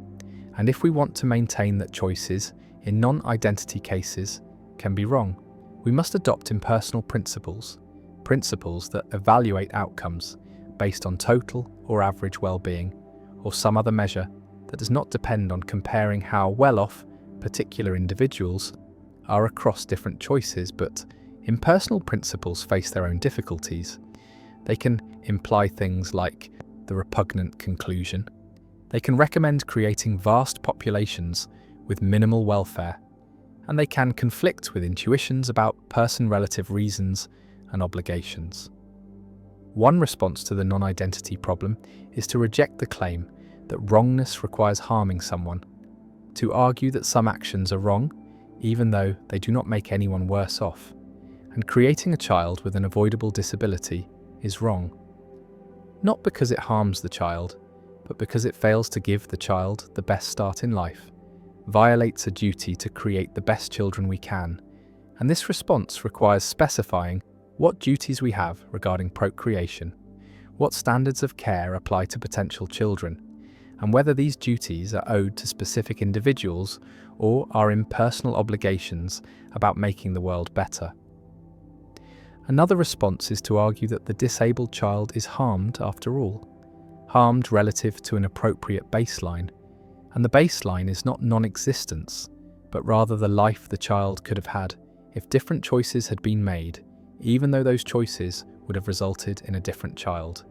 And if we want to maintain that choices in non-identity cases can be wrong, we must adopt impersonal principles, principles that evaluate outcomes based on total or average well-being, or some other measure that does not depend on comparing how well-off particular individuals are across different choices. But impersonal principles face their own difficulties. They can imply things like the repugnant conclusion. They can recommend creating vast populations with minimal welfare, and they can conflict with intuitions about person-relative reasons and obligations. One response to the non-identity problem is to reject the claim that wrongness requires harming someone, to argue that some actions are wrong, even though they do not make anyone worse off, and creating a child with an avoidable disability is wrong. Not because it harms the child, but because it fails to give the child the best start in life, violates a duty to create the best children we can, and this response requires specifying what duties we have regarding procreation, what standards of care apply to potential children, and whether these duties are owed to specific individuals or are impersonal obligations about making the world better. Another response is to argue that the disabled child is harmed after all, harmed relative to an appropriate baseline, and the baseline is not non-existence, but rather the life the child could have had if different choices had been made, even though those choices would have resulted in a different child.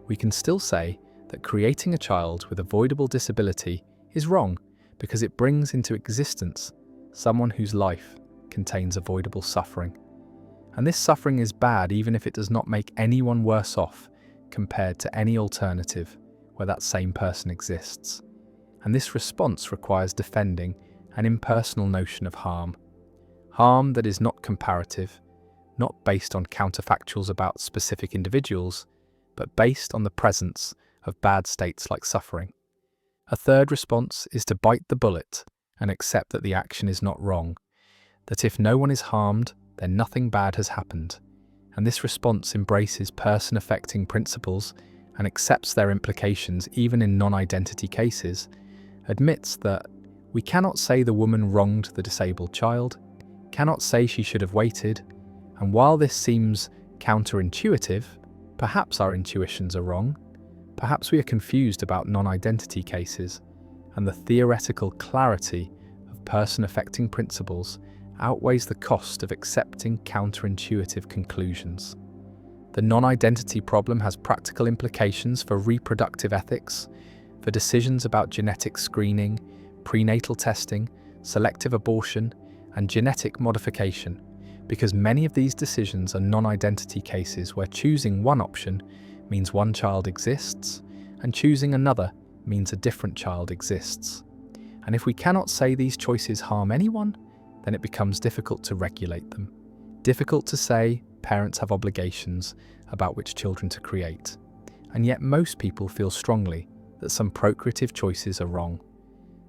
We can still say that creating a child with avoidable disability is wrong because it brings into existence someone whose life contains avoidable suffering. And this suffering is bad even if it does not make anyone worse off compared to any alternative where that same person exists. And this response requires defending an impersonal notion of harm. Harm that is not comparative, not based on counterfactuals about specific individuals, but based on the presence of bad states like suffering. A third response is to bite the bullet and accept that the action is not wrong, that if no one is harmed, then nothing bad has happened. And this response embraces person-affecting principles and accepts their implications even in non-identity cases, admits that we cannot say the woman wronged the disabled child, cannot say she should have waited, and while this seems counterintuitive, perhaps our intuitions are wrong, Perhaps we are confused about non-identity cases, and the theoretical clarity of person-affecting principles outweighs the cost of accepting counterintuitive conclusions. The non-identity problem has practical implications for reproductive ethics, for decisions about genetic screening, prenatal testing, selective abortion, and genetic modification, because many of these decisions are non-identity cases where choosing one option means one child exists, and choosing another means a different child exists. And if we cannot say these choices harm anyone, then it becomes difficult to regulate them. Difficult to say parents have obligations about which children to create. And yet most people feel strongly that some procreative choices are wrong,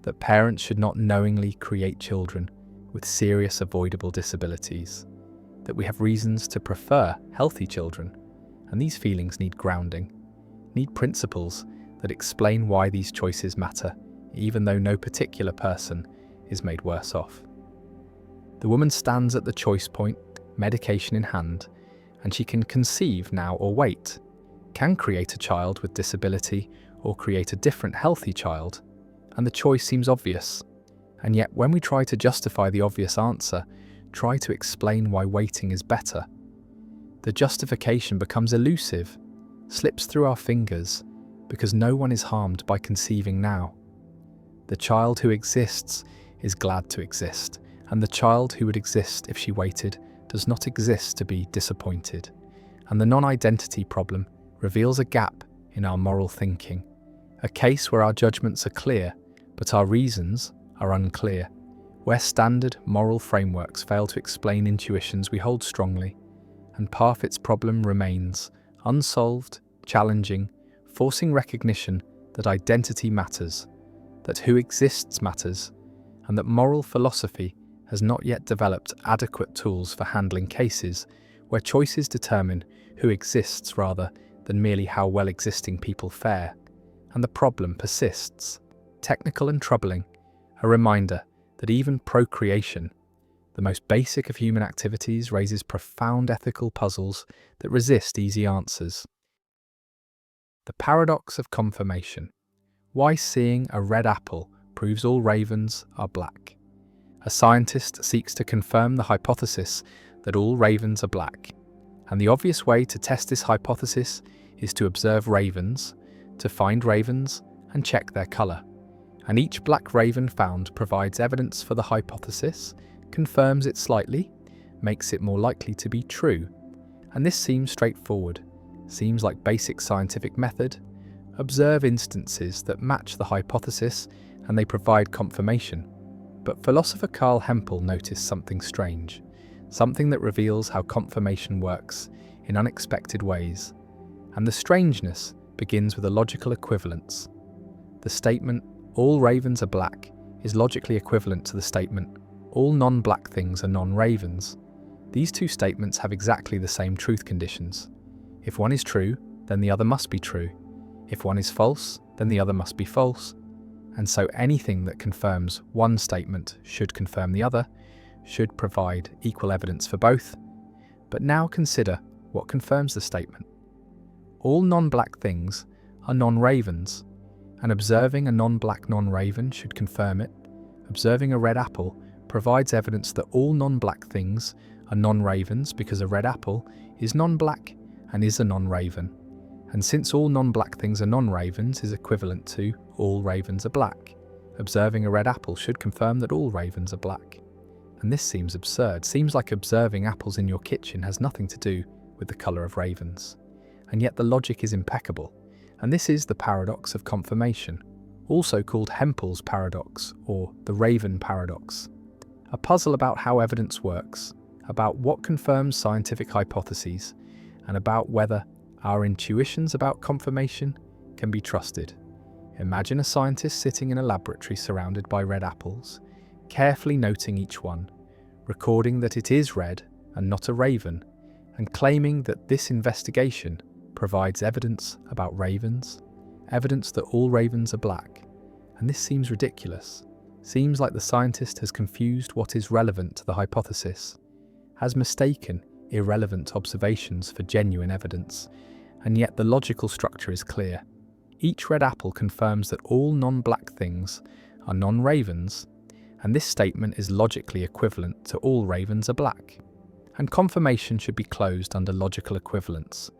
that parents should not knowingly create children with serious avoidable disabilities, that we have reasons to prefer healthy children, and these feelings need grounding, need principles that explain why these choices matter, even though no particular person is made worse off. The woman stands at the choice point, medication in hand, and she can conceive now or wait, can create a child with disability or create a different healthy child, and the choice seems obvious. And yet when we try to justify the obvious answer, try to explain why waiting is better, the justification becomes elusive, slips through our fingers, because no one is harmed by conceiving now. The child who exists is glad to exist, and the child who would exist if she waited does not exist to be disappointed. And the non-identity problem reveals a gap in our moral thinking, a case where our judgments are clear, but our reasons are unclear, where standard moral frameworks fail to explain intuitions we hold strongly, and Parfit's problem remains unsolved, challenging, forcing recognition that identity matters, that who exists matters, and that moral philosophy has not yet developed adequate tools for handling cases where choices determine who exists rather than merely how well existing people fare, and the problem persists, technical and troubling, a reminder that even procreation, the most basic of human activities, raises profound ethical puzzles that resist easy answers. The paradox of confirmation. Why seeing a red apple proves all ravens are black. A scientist seeks to confirm the hypothesis that all ravens are black, and the obvious way to test this hypothesis is to observe ravens, to find ravens and check their colour. And each black raven found provides evidence for the hypothesis, confirms it slightly, makes it more likely to be true. And this seems straightforward, seems like basic scientific method. Observe instances that match the hypothesis and they provide confirmation. But philosopher Carl Hempel noticed something strange, something that reveals how confirmation works in unexpected ways. And the strangeness begins with a logical equivalence. The statement, all ravens are black, is logically equivalent to the statement, all non-black things are non-ravens. These two statements have exactly the same truth conditions. If one is true, then the other must be true. If one is false, then the other must be false. And so anything that confirms one statement should confirm the other, should provide equal evidence for both. But now consider what confirms the statement. All non-black things are non-ravens, and observing a non-black non-raven should confirm it. Observing a red apple provides evidence that all non-black things are non-ravens because a red apple is non-black and is a non-raven. And since all non-black things are non-ravens is equivalent to all ravens are black, observing a red apple should confirm that all ravens are black. And this seems absurd, seems like observing apples in your kitchen has nothing to do with the colour of ravens. And yet the logic is impeccable, and this is the paradox of confirmation, also called Hempel's paradox or the raven paradox. A puzzle about how evidence works, about what confirms scientific hypotheses, and about whether our intuitions about confirmation can be trusted. Imagine a scientist sitting in a laboratory surrounded by red apples, carefully noting each one, recording that it is red and not a raven, and claiming that this investigation provides evidence about ravens, evidence that all ravens are black. And this seems ridiculous. Seems like the scientist has confused what is relevant to the hypothesis, has mistaken irrelevant observations for genuine evidence, and yet the logical structure is clear. Each red apple confirms that all non-black things are non-ravens, and this statement is logically equivalent to all ravens are black. And confirmation should be closed under logical equivalence.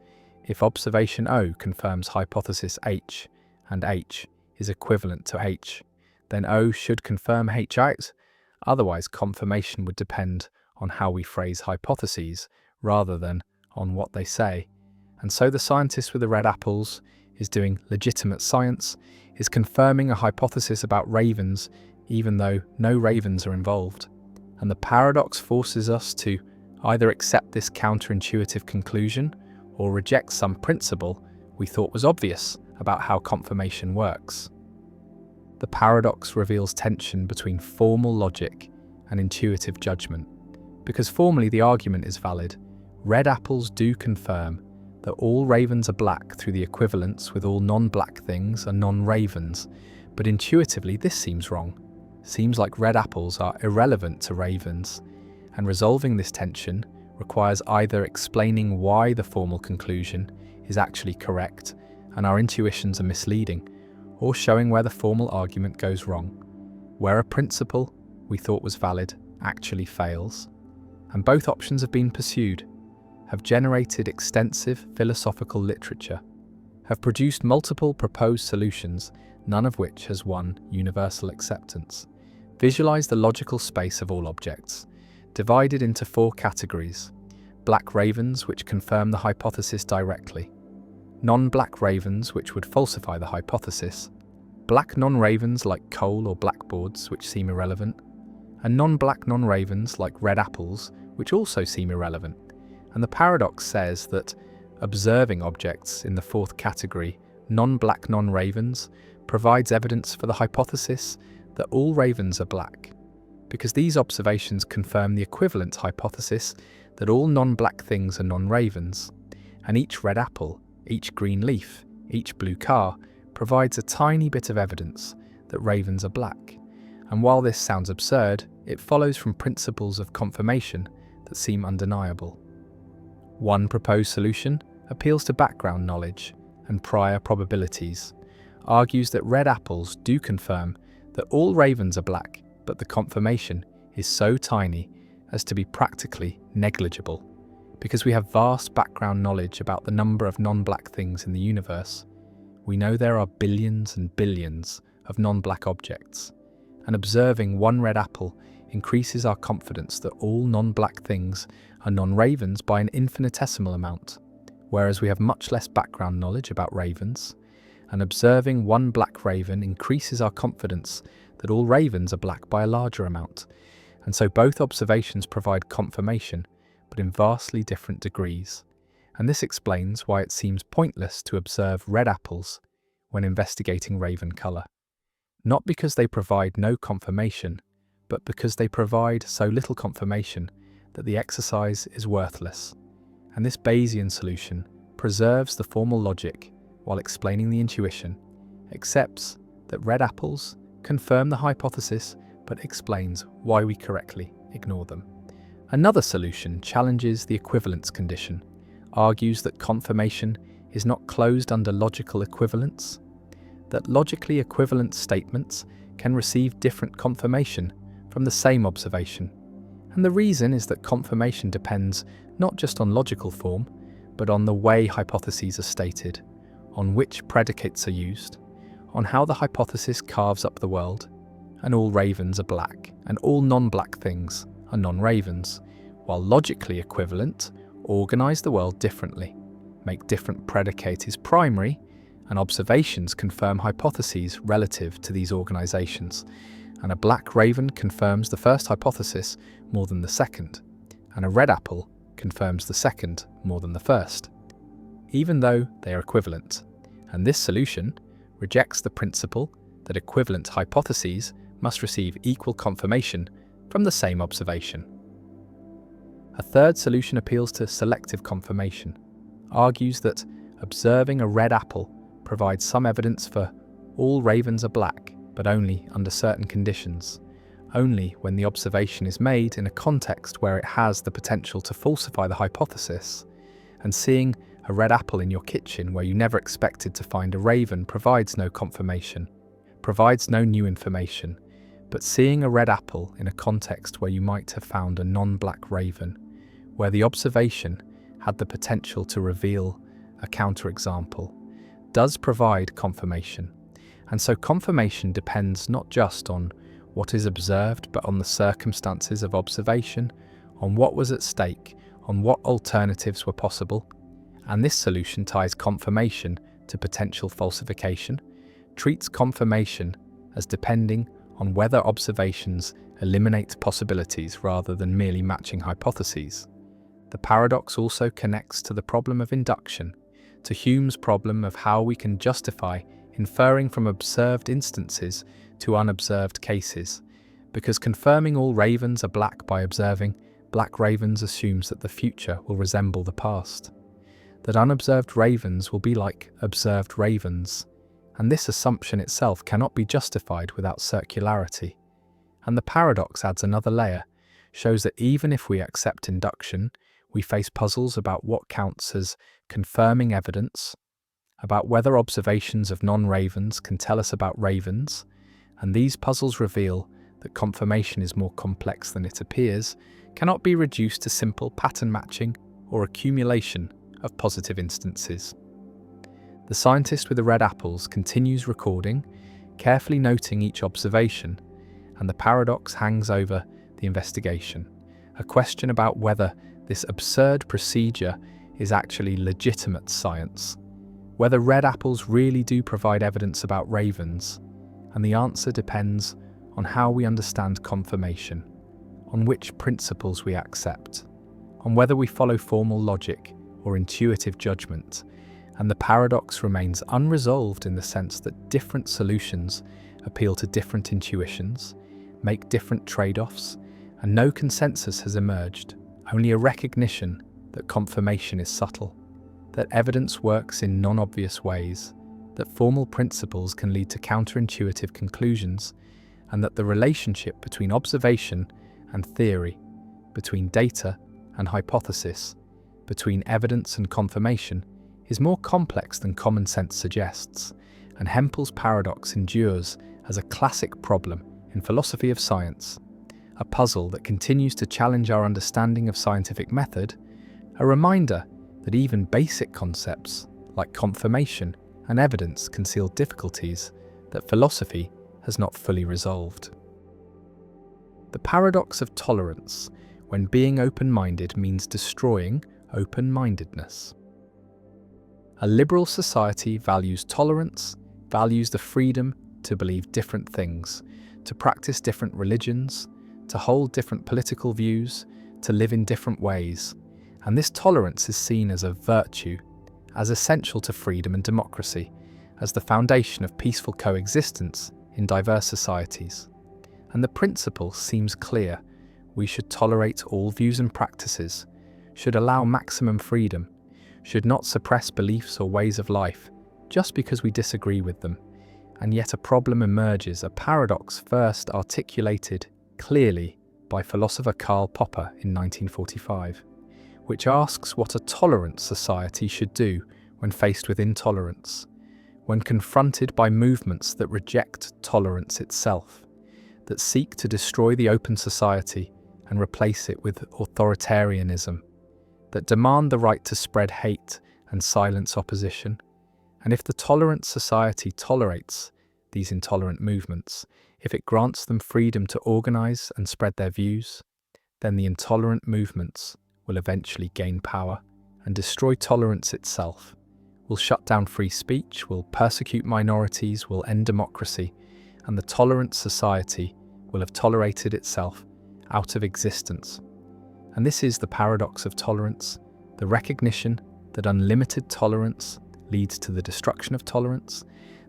If observation O confirms hypothesis H, and H is equivalent to H, then O should confirm H out. Otherwise, confirmation would depend on how we phrase hypotheses rather than on what they say. And so the scientist with the red apples is doing legitimate science, is confirming a hypothesis about ravens even though no ravens are involved. And the paradox forces us to either accept this counterintuitive conclusion or reject some principle we thought was obvious about how confirmation works. The paradox reveals tension between formal logic and intuitive judgment. Because formally the argument is valid, red apples do confirm that all ravens are black through the equivalence with all non-black things are non-ravens, but intuitively this seems wrong. Seems like red apples are irrelevant to ravens, and resolving this tension requires either explaining why the formal conclusion is actually correct and our intuitions are misleading, or showing where the formal argument goes wrong, where a principle we thought was valid actually fails. And both options have been pursued, have generated extensive philosophical literature, have produced multiple proposed solutions, none of which has won universal acceptance. Visualize the logical space of all objects, divided into 4 categories: black ravens, which confirm the hypothesis directly; non-black ravens, which would falsify the hypothesis; black non-ravens like coal or blackboards, which seem irrelevant; and non-black non-ravens like red apples, which also seem irrelevant. And the paradox says that observing objects in the 4th category, non-black non-ravens, provides evidence for the hypothesis that all ravens are black, because these observations confirm the equivalent hypothesis that all non-black things are non-ravens, and each red apple, each green leaf, each blue car provides a tiny bit of evidence that ravens are black. And while this sounds absurd, it follows from principles of confirmation that seem undeniable. One proposed solution appeals to background knowledge and prior probabilities, argues that red apples do confirm that all ravens are black, but the confirmation is so tiny as to be practically negligible. Because we have vast background knowledge about the number of non-black things in the universe, we know there are billions and billions of non-black objects, and observing one red apple increases our confidence that all non-black things are non-ravens by an infinitesimal amount, whereas we have much less background knowledge about ravens, and observing one black raven increases our confidence that all ravens are black by a larger amount. And so both observations provide confirmation, but in vastly different degrees. And this explains why it seems pointless to observe red apples when investigating raven colour. Not because they provide no confirmation, but because they provide so little confirmation that the exercise is worthless. And this Bayesian solution preserves the formal logic while explaining the intuition, accepts that red apples confirm the hypothesis, but explains why we correctly ignore them. Another solution challenges the equivalence condition, argues that confirmation is not closed under logical equivalence, that logically equivalent statements can receive different confirmation from the same observation. And the reason is that confirmation depends not just on logical form, but on the way hypotheses are stated, on which predicates are used, on how the hypothesis carves up the world, and all ravens are black, and all non-black things are non-ravens, while logically equivalent organise the world differently, make different predicates primary, and observations confirm hypotheses relative to these organisations, and a black raven confirms the first hypothesis more than the second, and a red apple confirms the second more than the first, even though they are equivalent. And this solution rejects the principle that equivalent hypotheses must receive equal confirmation from the same observation. A third solution appeals to selective confirmation, argues that observing a red apple provides some evidence for all ravens are black, but only under certain conditions, only when the observation is made in a context where it has the potential to falsify the hypothesis, and seeing A red apple in your kitchen where you never expected to find a raven provides no confirmation, provides no new information. But seeing a red apple in a context where you might have found a non-black raven, where the observation had the potential to reveal a counterexample, does provide confirmation. And so confirmation depends not just on what is observed, but on the circumstances of observation, on what was at stake, on what alternatives were possible. And this solution ties confirmation to potential falsification, treats confirmation as depending on whether observations eliminate possibilities rather than merely matching hypotheses. The paradox also connects to the problem of induction, to Hume's problem of how we can justify inferring from observed instances to unobserved cases, because confirming all ravens are black by observing black ravens assumes that the future will resemble the past, that unobserved ravens will be like observed ravens, and this assumption itself cannot be justified without circularity. And the paradox adds another layer, shows that even if we accept induction, we face puzzles about what counts as confirming evidence, about whether observations of non-ravens can tell us about ravens, and these puzzles reveal that confirmation is more complex than it appears, cannot be reduced to simple pattern matching or accumulation of positive instances. The scientist with the red apples continues recording, carefully noting each observation, and the paradox hangs over the investigation, a question about whether this absurd procedure is actually legitimate science, whether red apples really do provide evidence about ravens, and the answer depends on how we understand confirmation, on which principles we accept, on whether we follow formal logic or intuitive judgment, and the paradox remains unresolved in the sense that different solutions appeal to different intuitions, make different trade-offs, and no consensus has emerged, only a recognition that confirmation is subtle, that evidence works in non-obvious ways, that formal principles can lead to counterintuitive conclusions, and that the relationship between observation and theory, between data and hypothesis, between evidence and confirmation, is more complex than common sense suggests, and Hempel's paradox endures as a classic problem in philosophy of science, a puzzle that continues to challenge our understanding of scientific method, a reminder that even basic concepts like confirmation and evidence conceal difficulties that philosophy has not fully resolved. The paradox of tolerance, when being open-minded means destroying open-mindedness. A liberal society values tolerance, values the freedom to believe different things, to practice different religions, to hold different political views, to live in different ways, and this tolerance is seen as a virtue, as essential to freedom and democracy, as the foundation of peaceful coexistence in diverse societies. And the principle seems clear: we should tolerate all views and practices, should allow maximum freedom, should not suppress beliefs or ways of life just because we disagree with them. And yet a problem emerges, a paradox first articulated clearly by philosopher Karl Popper in 1945, which asks what a tolerant society should do when faced with intolerance, when confronted by movements that reject tolerance itself, that seek to destroy the open society and replace it with authoritarianism, that demand the right to spread hate and silence opposition. And if the tolerant society tolerates these intolerant movements, if it grants them freedom to organize and spread their views, then the intolerant movements will eventually gain power and destroy tolerance itself, will shut down free speech, will persecute minorities, will end democracy, and the tolerant society will have tolerated itself out of existence. And this is the paradox of tolerance, the recognition that unlimited tolerance leads to the destruction of tolerance,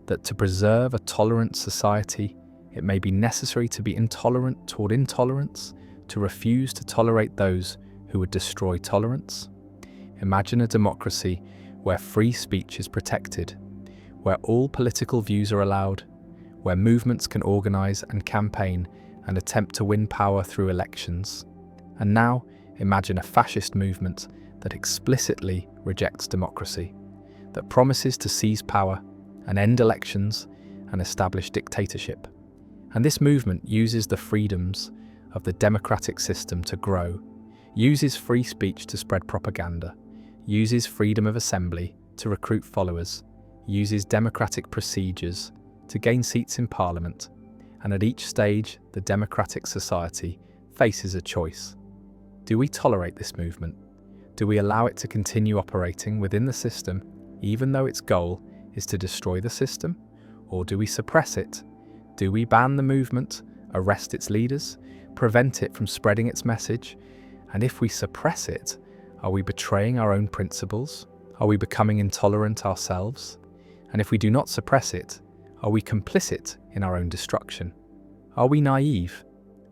that to preserve a tolerant society, it may be necessary to be intolerant toward intolerance, to refuse to tolerate those who would destroy tolerance. Imagine a democracy where free speech is protected, where all political views are allowed, where movements can organize and campaign and attempt to win power through elections. And now, imagine a fascist movement that explicitly rejects democracy, that promises to seize power and end elections and establish dictatorship. And this movement uses the freedoms of the democratic system to grow, uses free speech to spread propaganda, uses freedom of assembly to recruit followers, uses democratic procedures to gain seats in parliament, and at each stage the democratic society faces a choice. Do we tolerate this movement? Do we allow it to continue operating within the system, even though its goal is to destroy the system? Or do we suppress it? Do we ban the movement, arrest its leaders, prevent it from spreading its message? And if we suppress it, are we betraying our own principles? Are we becoming intolerant ourselves? And if we do not suppress it, are we complicit in our own destruction? Are we naive?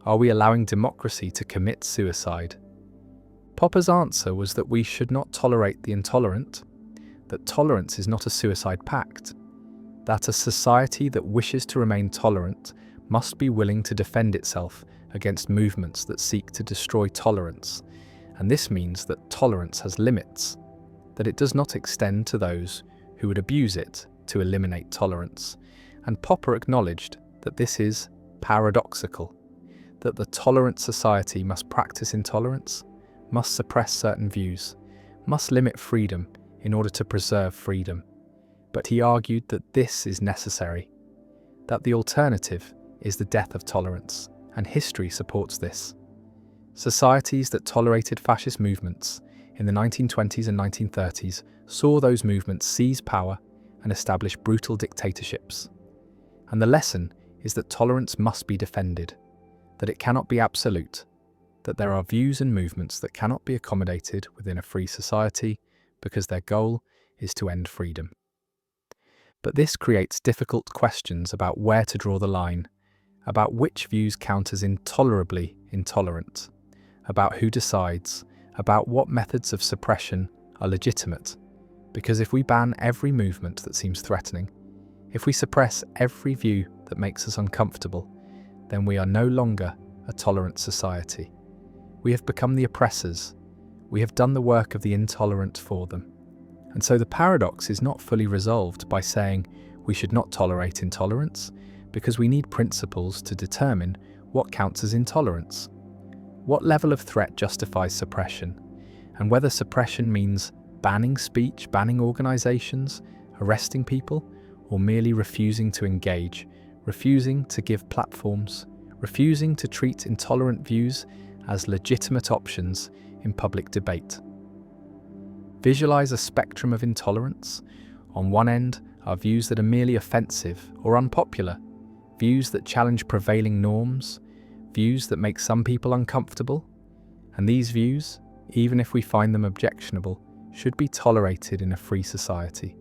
Are we allowing democracy to commit suicide? Popper's answer was that we should not tolerate the intolerant, that tolerance is not a suicide pact, that a society that wishes to remain tolerant must be willing to defend itself against movements that seek to destroy tolerance, and this means that tolerance has limits, that it does not extend to those who would abuse it to eliminate tolerance. And Popper acknowledged that this is paradoxical, that the tolerant society must practice intolerance, must suppress certain views, must limit freedom in order to preserve freedom. But he argued that this is necessary, that the alternative is the death of tolerance, and history supports this. Societies that tolerated fascist movements in the 1920s and 1930s saw those movements seize power and establish brutal dictatorships. And the lesson is that tolerance must be defended, that it cannot be absolute, that there are views and movements that cannot be accommodated within a free society because their goal is to end freedom. But this creates difficult questions about where to draw the line, about which views count as intolerably intolerant, about who decides, about what methods of suppression are legitimate. Because if we ban every movement that seems threatening, if we suppress every view that makes us uncomfortable, then we are no longer a tolerant society. We have become the oppressors. We have done the work of the intolerant for them. And so the paradox is not fully resolved by saying we should not tolerate intolerance, because we need principles to determine what counts as intolerance. What level of threat justifies suppression, and whether suppression means banning speech, banning organizations, arresting people, or merely refusing to engage, refusing to give platforms, refusing to treat intolerant views as legitimate options in public debate. Visualize a spectrum of intolerance. On one end are views that are merely offensive or unpopular, views that challenge prevailing norms, views that make some people uncomfortable. And these views, even if we find them objectionable, should be tolerated in a free society,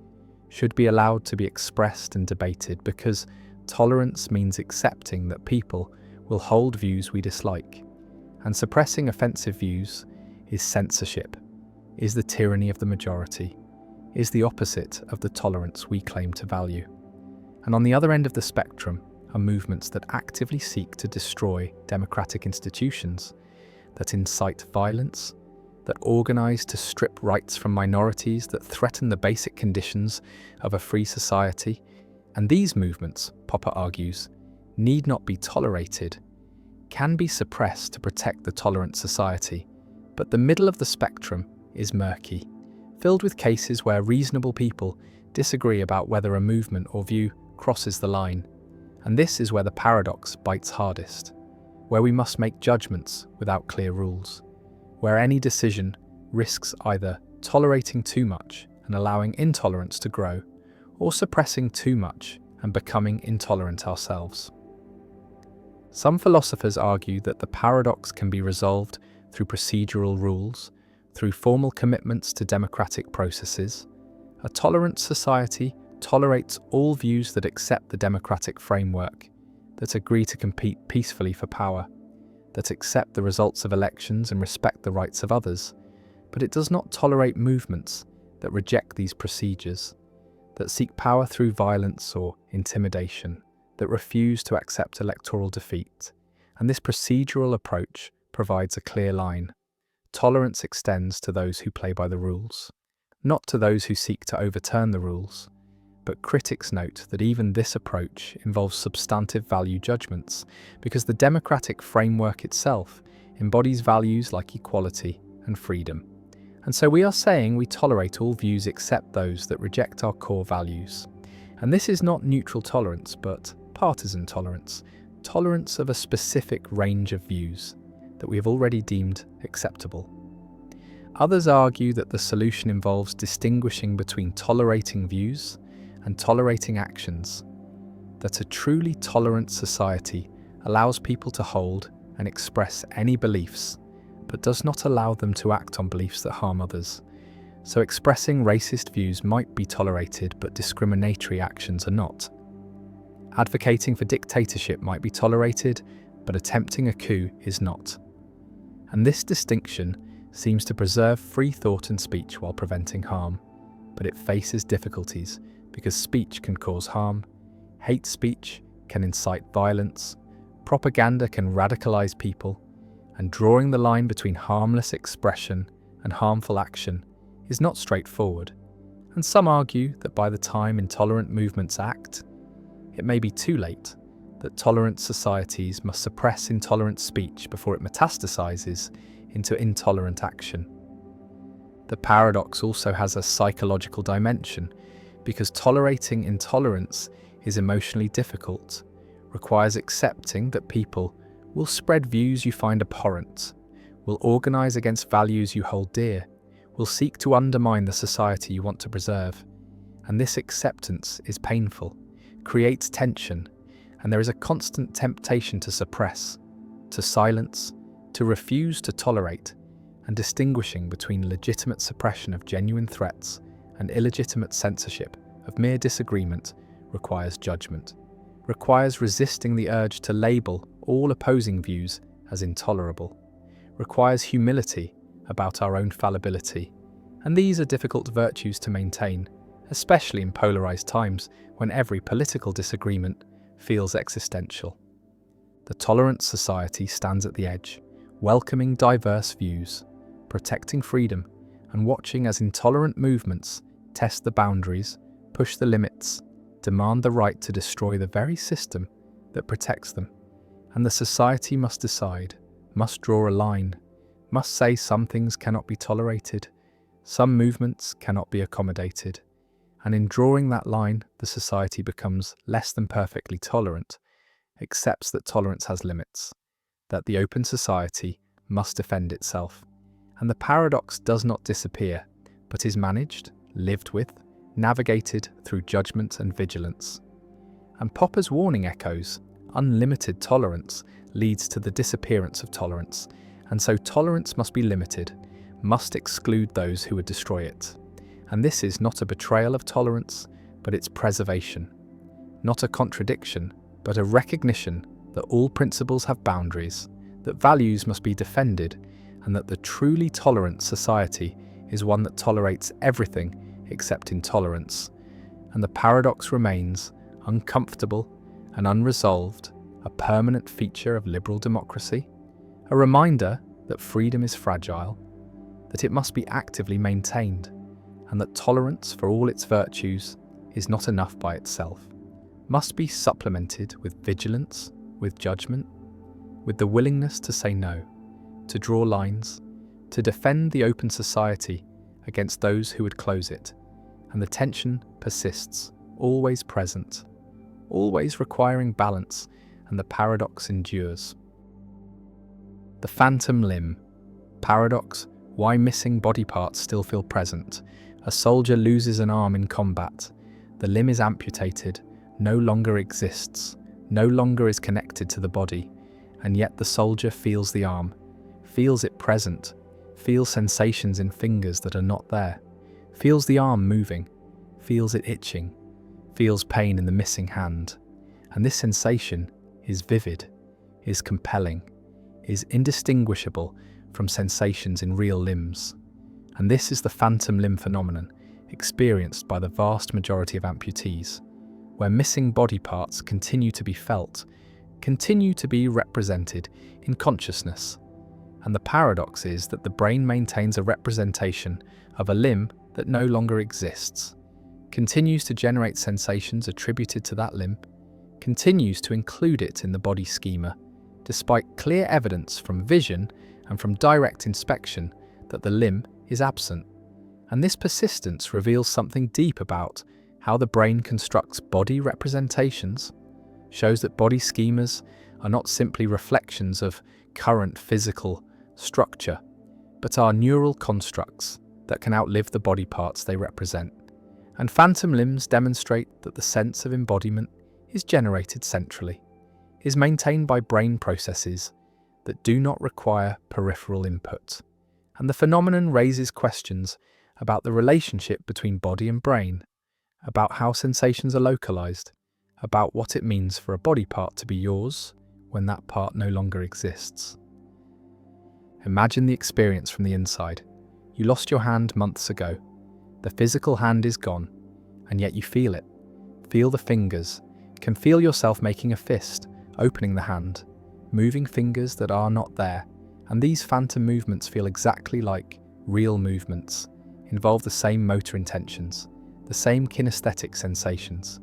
should be allowed to be expressed and debated, because tolerance means accepting that people will hold views we dislike. And suppressing offensive views is censorship, is the tyranny of the majority, is the opposite of the tolerance we claim to value. And on the other end of the spectrum are movements that actively seek to destroy democratic institutions, that incite violence, that organize to strip rights from minorities, that threaten the basic conditions of a free society. And these movements, Popper argues, need not be tolerated, can be suppressed to protect the tolerant society. But the middle of the spectrum is murky, filled with cases where reasonable people disagree about whether a movement or view crosses the line. And this is where the paradox bites hardest, where we must make judgments without clear rules, where any decision risks either tolerating too much and allowing intolerance to grow, or suppressing too much and becoming intolerant ourselves. Some philosophers argue that the paradox can be resolved through procedural rules, through formal commitments to democratic processes. A tolerant society tolerates all views that accept the democratic framework, that agree to compete peacefully for power, that accept the results of elections and respect the rights of others. But it does not tolerate movements that reject these procedures, that seek power through violence or intimidation, that refuse to accept electoral defeat. And this procedural approach provides a clear line. tolerance extends to those who play by the rules, not to those who seek to overturn the rules. But critics note that even this approach involves substantive value judgments, because the democratic framework itself embodies values like equality and freedom. And so we are saying we tolerate all views except those that reject our core values. And this is not neutral tolerance, but partisan tolerance, tolerance of a specific range of views that we have already deemed acceptable. Others argue that the solution involves distinguishing between tolerating views and tolerating actions, that a truly tolerant society allows people to hold and express any beliefs, but does not allow them to act on beliefs that harm others. So expressing racist views might be tolerated, but discriminatory actions are not. Advocating for dictatorship might be tolerated, but attempting a coup is not. And this distinction seems to preserve free thought and speech while preventing harm, but it faces difficulties because speech can cause harm, hate speech can incite violence, propaganda can radicalize people, and drawing the line between harmless expression and harmful action is not straightforward. And some argue that by the time intolerant movements act, it may be too late, that tolerant societies must suppress intolerant speech before it metastasizes into intolerant action. The paradox also has a psychological dimension, because tolerating intolerance is emotionally difficult, requires accepting that people will spread views you find abhorrent, will organize against values you hold dear, will seek to undermine the society you want to preserve. And this acceptance is painful, creates tension, and there is a constant temptation to suppress, to silence, to refuse to tolerate, and distinguishing between legitimate suppression of genuine threats and illegitimate censorship of mere disagreement requires judgment, requires resisting the urge to label all opposing views as intolerable, requires humility about our own fallibility. And these are difficult virtues to maintain, especially in polarized times when every political disagreement feels existential. The tolerant society stands at the edge, welcoming diverse views, protecting freedom, and watching as intolerant movements test the boundaries, push the limits, demand the right to destroy the very system that protects them. And the society must decide, must draw a line, must say some things cannot be tolerated, some movements cannot be accommodated. And in drawing that line, the society becomes less than perfectly tolerant, accepts that tolerance has limits, that the open society must defend itself. And the paradox does not disappear, but is managed, lived with, navigated through judgment and vigilance. And Popper's warning echoes, unlimited tolerance leads to the disappearance of tolerance, and so tolerance must be limited, must exclude those who would destroy it. And this is not a betrayal of tolerance, but its preservation. Not a contradiction, but a recognition that all principles have boundaries, that values must be defended, and that the truly tolerant society is one that tolerates everything except intolerance. And the paradox remains uncomfortable and unresolved, a permanent feature of liberal democracy, a reminder that freedom is fragile, that it must be actively maintained, and that tolerance for all its virtues is not enough by itself, must be supplemented with vigilance, with judgment, with the willingness to say no, to draw lines, to defend the open society against those who would close it. And the tension persists, always present, always requiring balance, and the paradox endures. The phantom limb. Paradox: why missing body parts still feel present. A soldier loses an arm in combat. The limb is amputated, no longer exists, no longer is connected to the body, and yet the soldier feels the arm, feels it present, feels sensations in fingers that are not there, feels the arm moving, feels it itching, feels pain in the missing hand. And this sensation is vivid, is compelling, is indistinguishable from sensations in real limbs. And this is the phantom limb phenomenon experienced by the vast majority of amputees, where missing body parts continue to be felt, continue to be represented in consciousness. And the paradox is that the brain maintains a representation of a limb that no longer exists, continues to generate sensations attributed to that limb, continues to include it in the body schema, despite clear evidence from vision and from direct inspection that the limb is absent. And this persistence reveals something deep about how the brain constructs body representations, shows that body schemas are not simply reflections of current physical structure, but are neural constructs that can outlive the body parts they represent. And phantom limbs demonstrate that the sense of embodiment is generated centrally, is maintained by brain processes that do not require peripheral input. And the phenomenon raises questions about the relationship between body and brain, about how sensations are localized, about what it means for a body part to be yours when that part no longer exists. Imagine the experience from the inside. You lost your hand months ago. The physical hand is gone, and yet you feel it. Feel the fingers, can feel yourself making a fist, opening the hand, moving fingers that are not there. And these phantom movements feel exactly like real movements, involve the same motor intentions, the same kinesthetic sensations.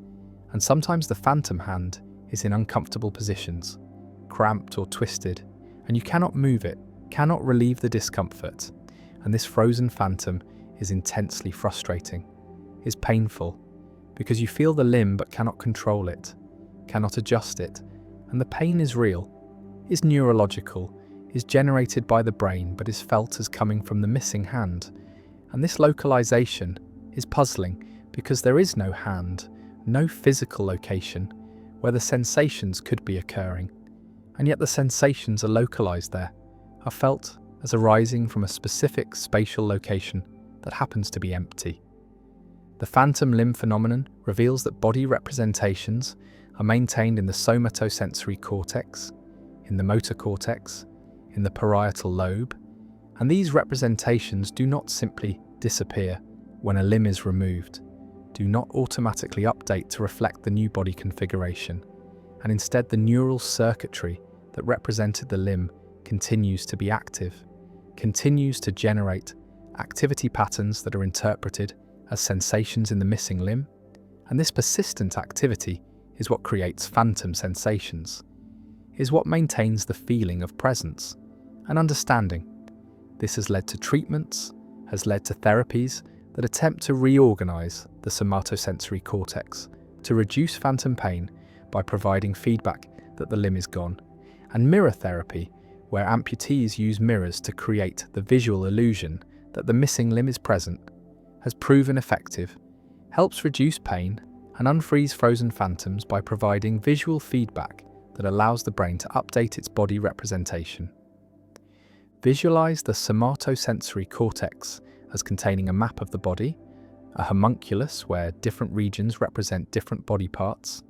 And sometimes the phantom hand is in uncomfortable positions, cramped or twisted, and you cannot move it, cannot relieve the discomfort. And this frozen phantom is intensely frustrating, is painful, because you feel the limb but cannot control it, cannot adjust it. And the pain is real, is neurological, is generated by the brain but is felt as coming from the missing hand. And this localization is puzzling because there is no hand, no physical location where the sensations could be occurring. And yet the sensations are localized there, are felt as arising from a specific spatial location that happens to be empty. The phantom limb phenomenon reveals that body representations are maintained in the somatosensory cortex, in the motor cortex, in the parietal lobe, and these representations do not simply disappear when a limb is removed, do not automatically update to reflect the new body configuration, and instead the neural circuitry that represented the limb continues to be active, continues to generate activity patterns that are interpreted as sensations in the missing limb, and this persistent activity is what creates phantom sensations, is what maintains the feeling of presence and understanding. This has led to treatments, has led to therapies that attempt to reorganize the somatosensory cortex, to reduce phantom pain by providing feedback that the limb is gone, and mirror therapy, where amputees use mirrors to create the visual illusion that the missing limb is present, has proven effective, helps reduce pain and unfreeze frozen phantoms by providing visual feedback that allows the brain to update its body representation. Visualize the somatosensory cortex as containing a map of the body, a homunculus where different regions represent different body parts,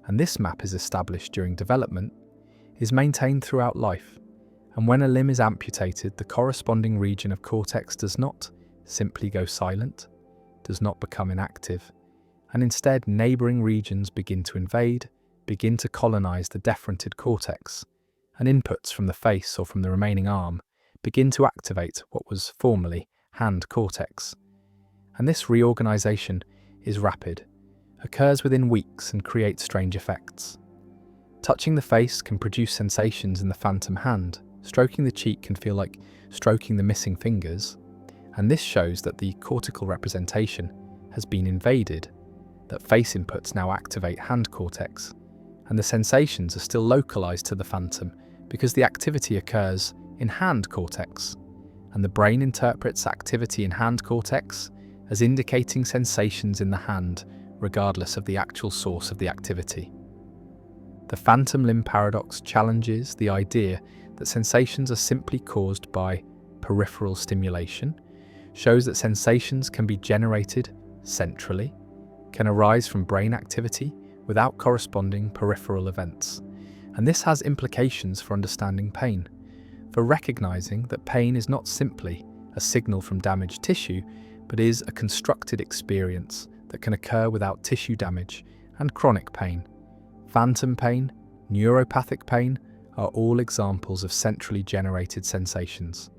and this map is established during development, is maintained throughout life, and when a limb is amputated, the corresponding region of cortex does not simply go silent, does not become inactive, and instead neighbouring regions begin to invade, begin to colonize the deferented cortex, and inputs from the face or from the remaining arm begin to activate what was formerly hand cortex. And this reorganization is rapid, occurs within weeks and creates strange effects. Touching the face can produce sensations in the phantom hand, stroking the cheek can feel like stroking the missing fingers, and this shows that the cortical representation has been invaded, that face inputs now activate hand cortex, and the sensations are still localized to the phantom because the activity occurs in hand cortex, and the brain interprets activity in hand cortex as indicating sensations in the hand regardless of the actual source of the activity. The phantom limb paradox challenges the idea that sensations are simply caused by peripheral stimulation, shows that sensations can be generated centrally, can arise from brain activity without corresponding peripheral events. And this has implications for understanding pain, for recognizing that pain is not simply a signal from damaged tissue, but is a constructed experience that can occur without tissue damage, and chronic pain, phantom pain, neuropathic pain are all examples of centrally generated sensations,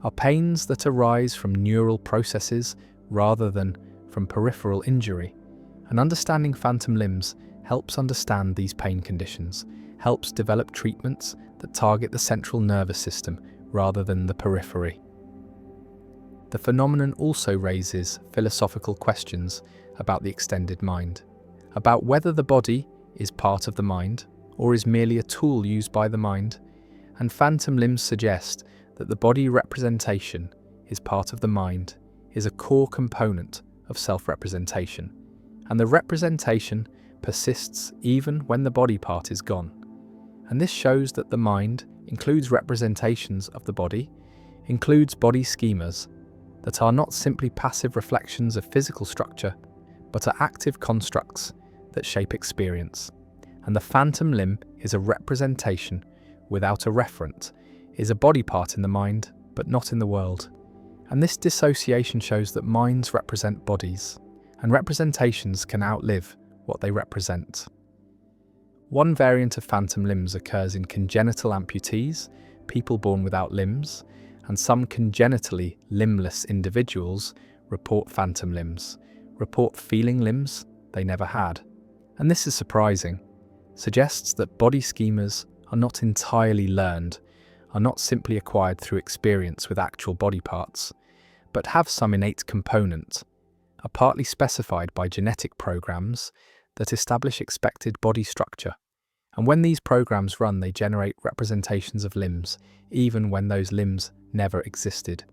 are pains that arise from neural processes rather than from peripheral injury. And understanding phantom limbs helps understand these pain conditions, helps develop treatments that target the central nervous system rather than the periphery. The phenomenon also raises philosophical questions about the extended mind, about whether the body is part of the mind or is merely a tool used by the mind, and phantom limbs suggest that the body representation is part of the mind, is a core component of self-representation, and the representation persists even when the body part is gone. And this shows that the mind includes representations of the body, includes body schemas that are not simply passive reflections of physical structure, but are active constructs that shape experience. And the phantom limb is a representation without a referent, is a body part in the mind, but not in the world. And this dissociation shows that minds represent bodies, and representations can outlive what they represent. One variant of phantom limbs occurs in congenital amputees, people born without limbs, and some congenitally limbless individuals report phantom limbs, report feeling limbs they never had. And this is surprising, suggests that body schemas are not entirely learned, are not simply acquired through experience with actual body parts, but have some innate component, are partly specified by genetic programs that establish expected body structure. And when these programs run, they generate representations of limbs, even when those limbs never existed.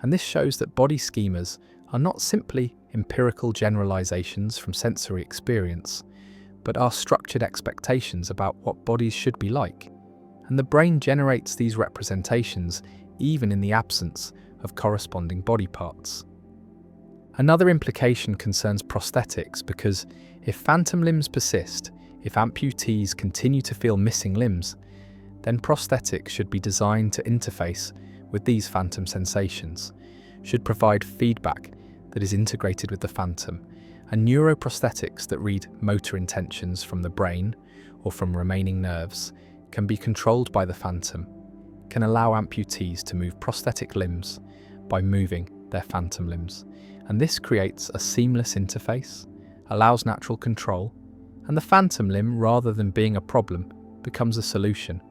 And this shows that body schemas are not simply empirical generalizations from sensory experience, but are structured expectations about what bodies should be like. And the brain generates these representations even in the absence of corresponding body parts. Another implication concerns prosthetics, because if phantom limbs persist, if amputees continue to feel missing limbs, then prosthetics should be designed to interface with these phantom sensations, should provide feedback that is integrated with the phantom, and neuroprosthetics that read motor intentions from the brain or from remaining nerves can be controlled by the phantom, can allow amputees to move prosthetic limbs by moving their phantom limbs. And this creates a seamless interface, allows natural control, and the phantom limb, rather than being a problem, becomes a solution,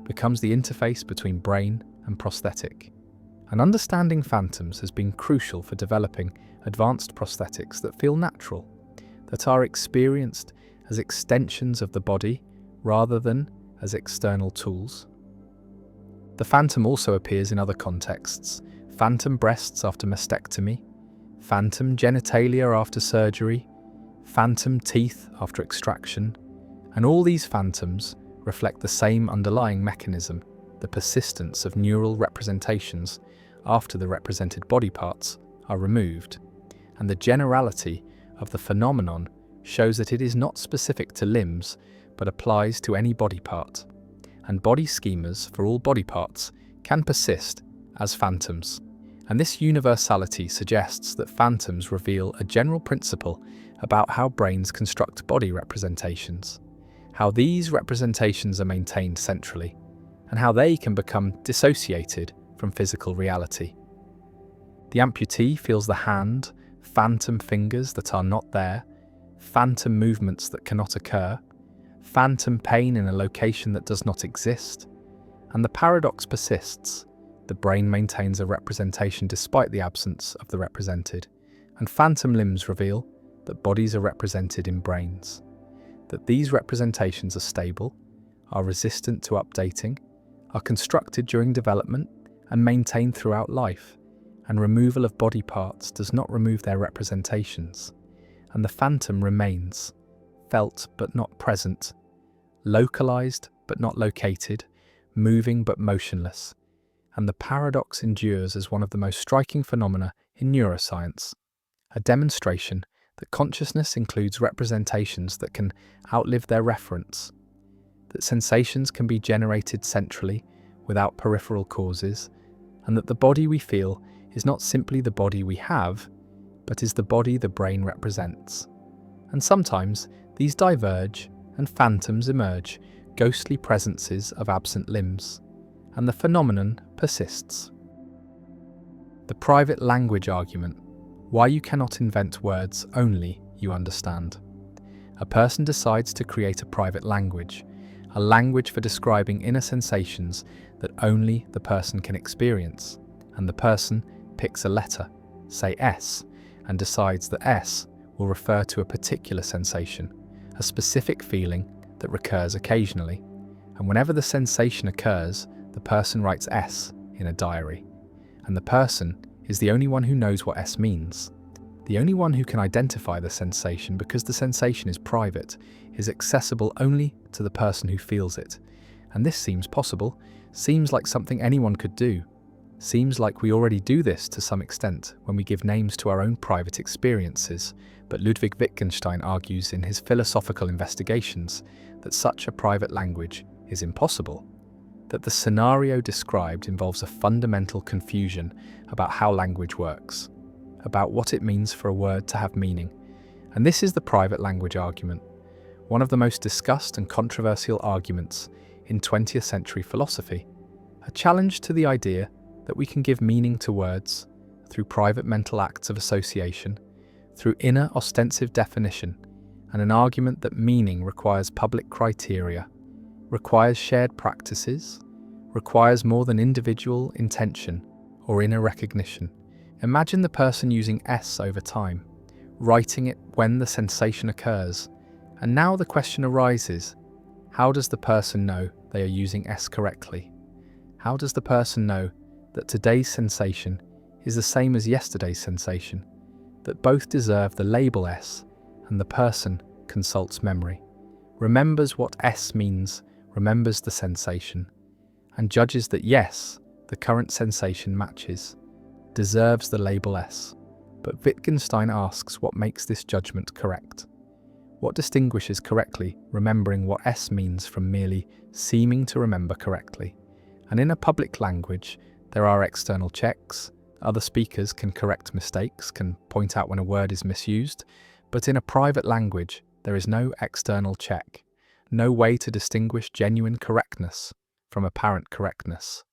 becomes the interface between brain and prosthetic. And understanding phantoms has been crucial for developing advanced prosthetics that feel natural, that are experienced as extensions of the body rather than as external tools. The phantom also appears in other contexts: phantom breasts after mastectomy, phantom genitalia after surgery, phantom teeth after extraction, and all these phantoms reflect the same underlying mechanism, the persistence of neural representations after the represented body parts are removed. And the generality of the phenomenon shows that it is not specific to limbs, but applies to any body part. And body schemas for all body parts can persist as phantoms. And this universality suggests that phantoms reveal a general principle about how brains construct body representations, how these representations are maintained centrally, and how they can become dissociated from physical reality. The amputee feels the hand, phantom fingers that are not there, phantom movements that cannot occur, phantom pain in a location that does not exist, and the paradox persists. The brain maintains a representation despite the absence of the represented, and phantom limbs reveal that bodies are represented in brains, that these representations are stable, are resistant to updating, are constructed during development and maintained throughout life, and removal of body parts does not remove their representations, and the phantom remains, felt but not present, localized but not located, moving but motionless. And the paradox endures as one of the most striking phenomena in neuroscience, a demonstration that consciousness includes representations that can outlive their reference, that sensations can be generated centrally without peripheral causes, and that the body we feel is not simply the body we have, but is the body the brain represents. And sometimes these diverge and phantoms emerge, ghostly presences of absent limbs, and the phenomenon persists. The private language argument: why you cannot invent words only you understand. A person decides to create a private language, a language for describing inner sensations that only the person can experience, and the person picks a letter, say S, and decides that S will refer to a particular sensation, a specific feeling that recurs occasionally, and whenever the sensation occurs, the person writes S in a diary, and the person is the only one who knows what S means. The only one who can identify the sensation, because the sensation is private, is accessible only to the person who feels it. And this seems possible, seems like something anyone could do. Seems like we already do this to some extent when we give names to our own private experiences, but Ludwig Wittgenstein argues in his philosophical investigations that such a private language is impossible, that the scenario described involves a fundamental confusion about how language works, about what it means for a word to have meaning. And this is the private language argument, one of the most discussed and controversial arguments in 20th century philosophy, a challenge to the idea that we can give meaning to words through private mental acts of association, through inner ostensive definition, and an argument that meaning requires public criteria, requires shared practices, requires more than individual intention or inner recognition. Imagine the person using S over time, writing it when the sensation occurs, and now the question arises, how does the person know they are using S correctly? How does the person know that today's sensation is the same as yesterday's sensation, that both deserve the label S, and the person consults memory, remembers what S means, remembers the sensation, and judges that yes, the current sensation matches, deserves the label S. But Wittgenstein asks what makes this judgment correct. What distinguishes correctly remembering what S means from merely seeming to remember correctly? And in a public language, there are external checks. Other speakers can correct mistakes, can point out when a word is misused. But in a private language, there is no external check, no way to distinguish genuine correctness from apparent correctness.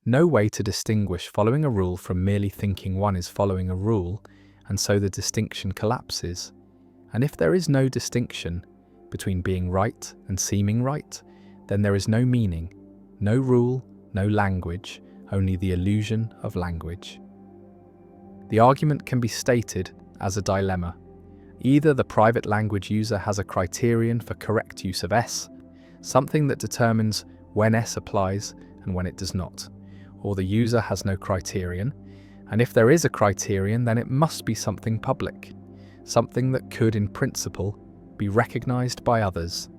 No way to distinguish following a rule from merely thinking one is following a rule, and so the distinction collapses. And if there is no distinction between being right and seeming right, then there is no meaning, no rule, no language, only the illusion of language. The argument can be stated as a dilemma. Either the private language user has a criterion for correct use of S, something that determines when S applies and when it does not, or the user has no criterion, and if there is a criterion, then it must be something public, something that could, in principle, be recognized by others.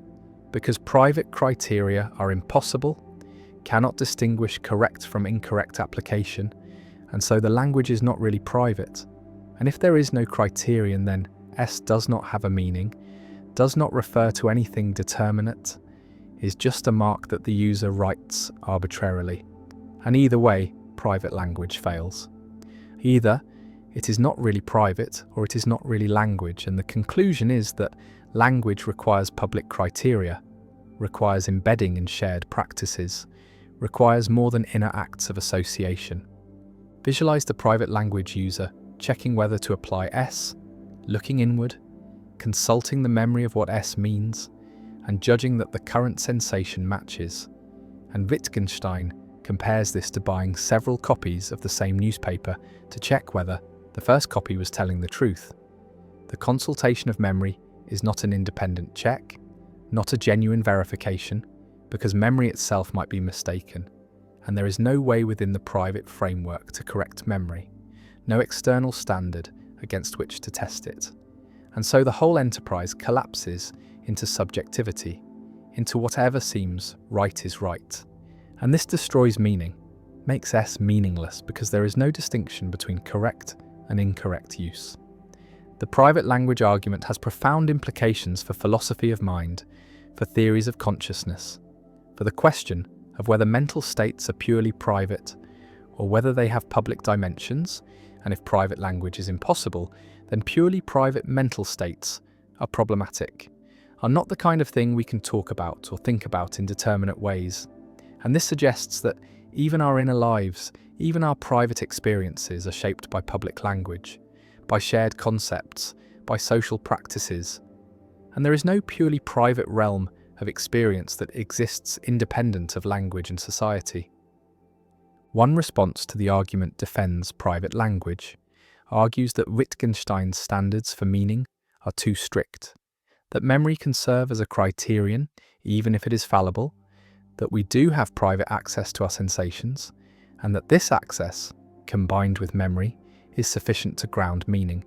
Because private criteria are impossible, cannot distinguish correct from incorrect application, and so the language is not really private. And if there is no criterion, then S does not have a meaning, does not refer to anything determinate, is just a mark that the user writes arbitrarily. And either way, private language fails. Either it is not really private or it is not really language, and the conclusion is that language requires public criteria, requires embedding in shared practices, requires more than inner acts of association. Visualize the private language user checking whether to apply S, looking inward, consulting the memory of what S means, and judging that the current sensation matches. And Wittgenstein compares this to buying several copies of the same newspaper to check whether the first copy was telling the truth. The consultation of memory is not an independent check, not a genuine verification, because memory itself might be mistaken, and there is no way within the private framework to correct memory, no external standard against which to test it. And so the whole enterprise collapses into subjectivity, into whatever seems right is right. And this destroys meaning, makes S meaningless, because there is no distinction between correct and incorrect use. The private language argument has profound implications for philosophy of mind, for theories of consciousness, for the question of whether mental states are purely private or whether they have public dimensions, and if private language is impossible, then purely private mental states are problematic. are not the kind of thing we can talk about or think about in determinate ways. And this suggests that even our inner lives, even our private experiences are shaped by public language, by shared concepts, by social practices. And there is no purely private realm of experience that exists independent of language and society. One response to the argument defends private language, argues that Wittgenstein's standards for meaning are too strict, that memory can serve as a criterion, even if it is fallible, that we do have private access to our sensations, and that this access, combined with memory, is sufficient to ground meaning.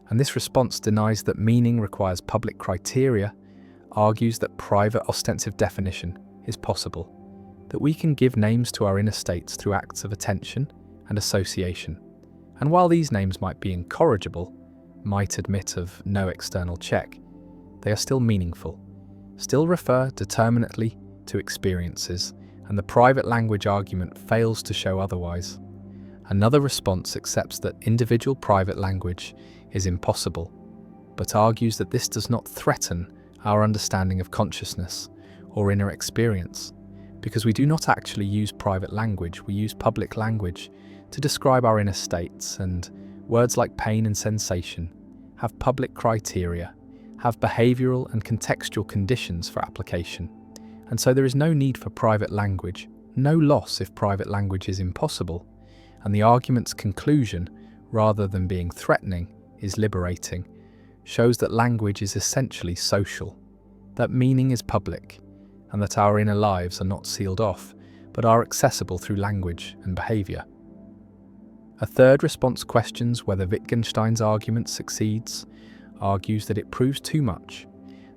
And this response denies that meaning requires public criteria, argues that private ostensive definition is possible, that we can give names to our inner states through acts of attention and association. And while these names might be incorrigible, might admit of no external check, they are still meaningful, still refer determinately to experiences, and the private language argument fails to show otherwise. Another response accepts that individual private language is impossible, but argues that this does not threaten our understanding of consciousness or inner experience, because we do not actually use private language, we use public language to describe our inner states, and words like pain and sensation have public criteria, have behavioural and contextual conditions for application. And so there is no need for private language, no loss if private language is impossible, and the argument's conclusion, rather than being threatening, is liberating, shows that language is essentially social, that meaning is public, and that our inner lives are not sealed off, but are accessible through language and behaviour. A third response questions whether Wittgenstein's argument succeeds, argues that it proves too much,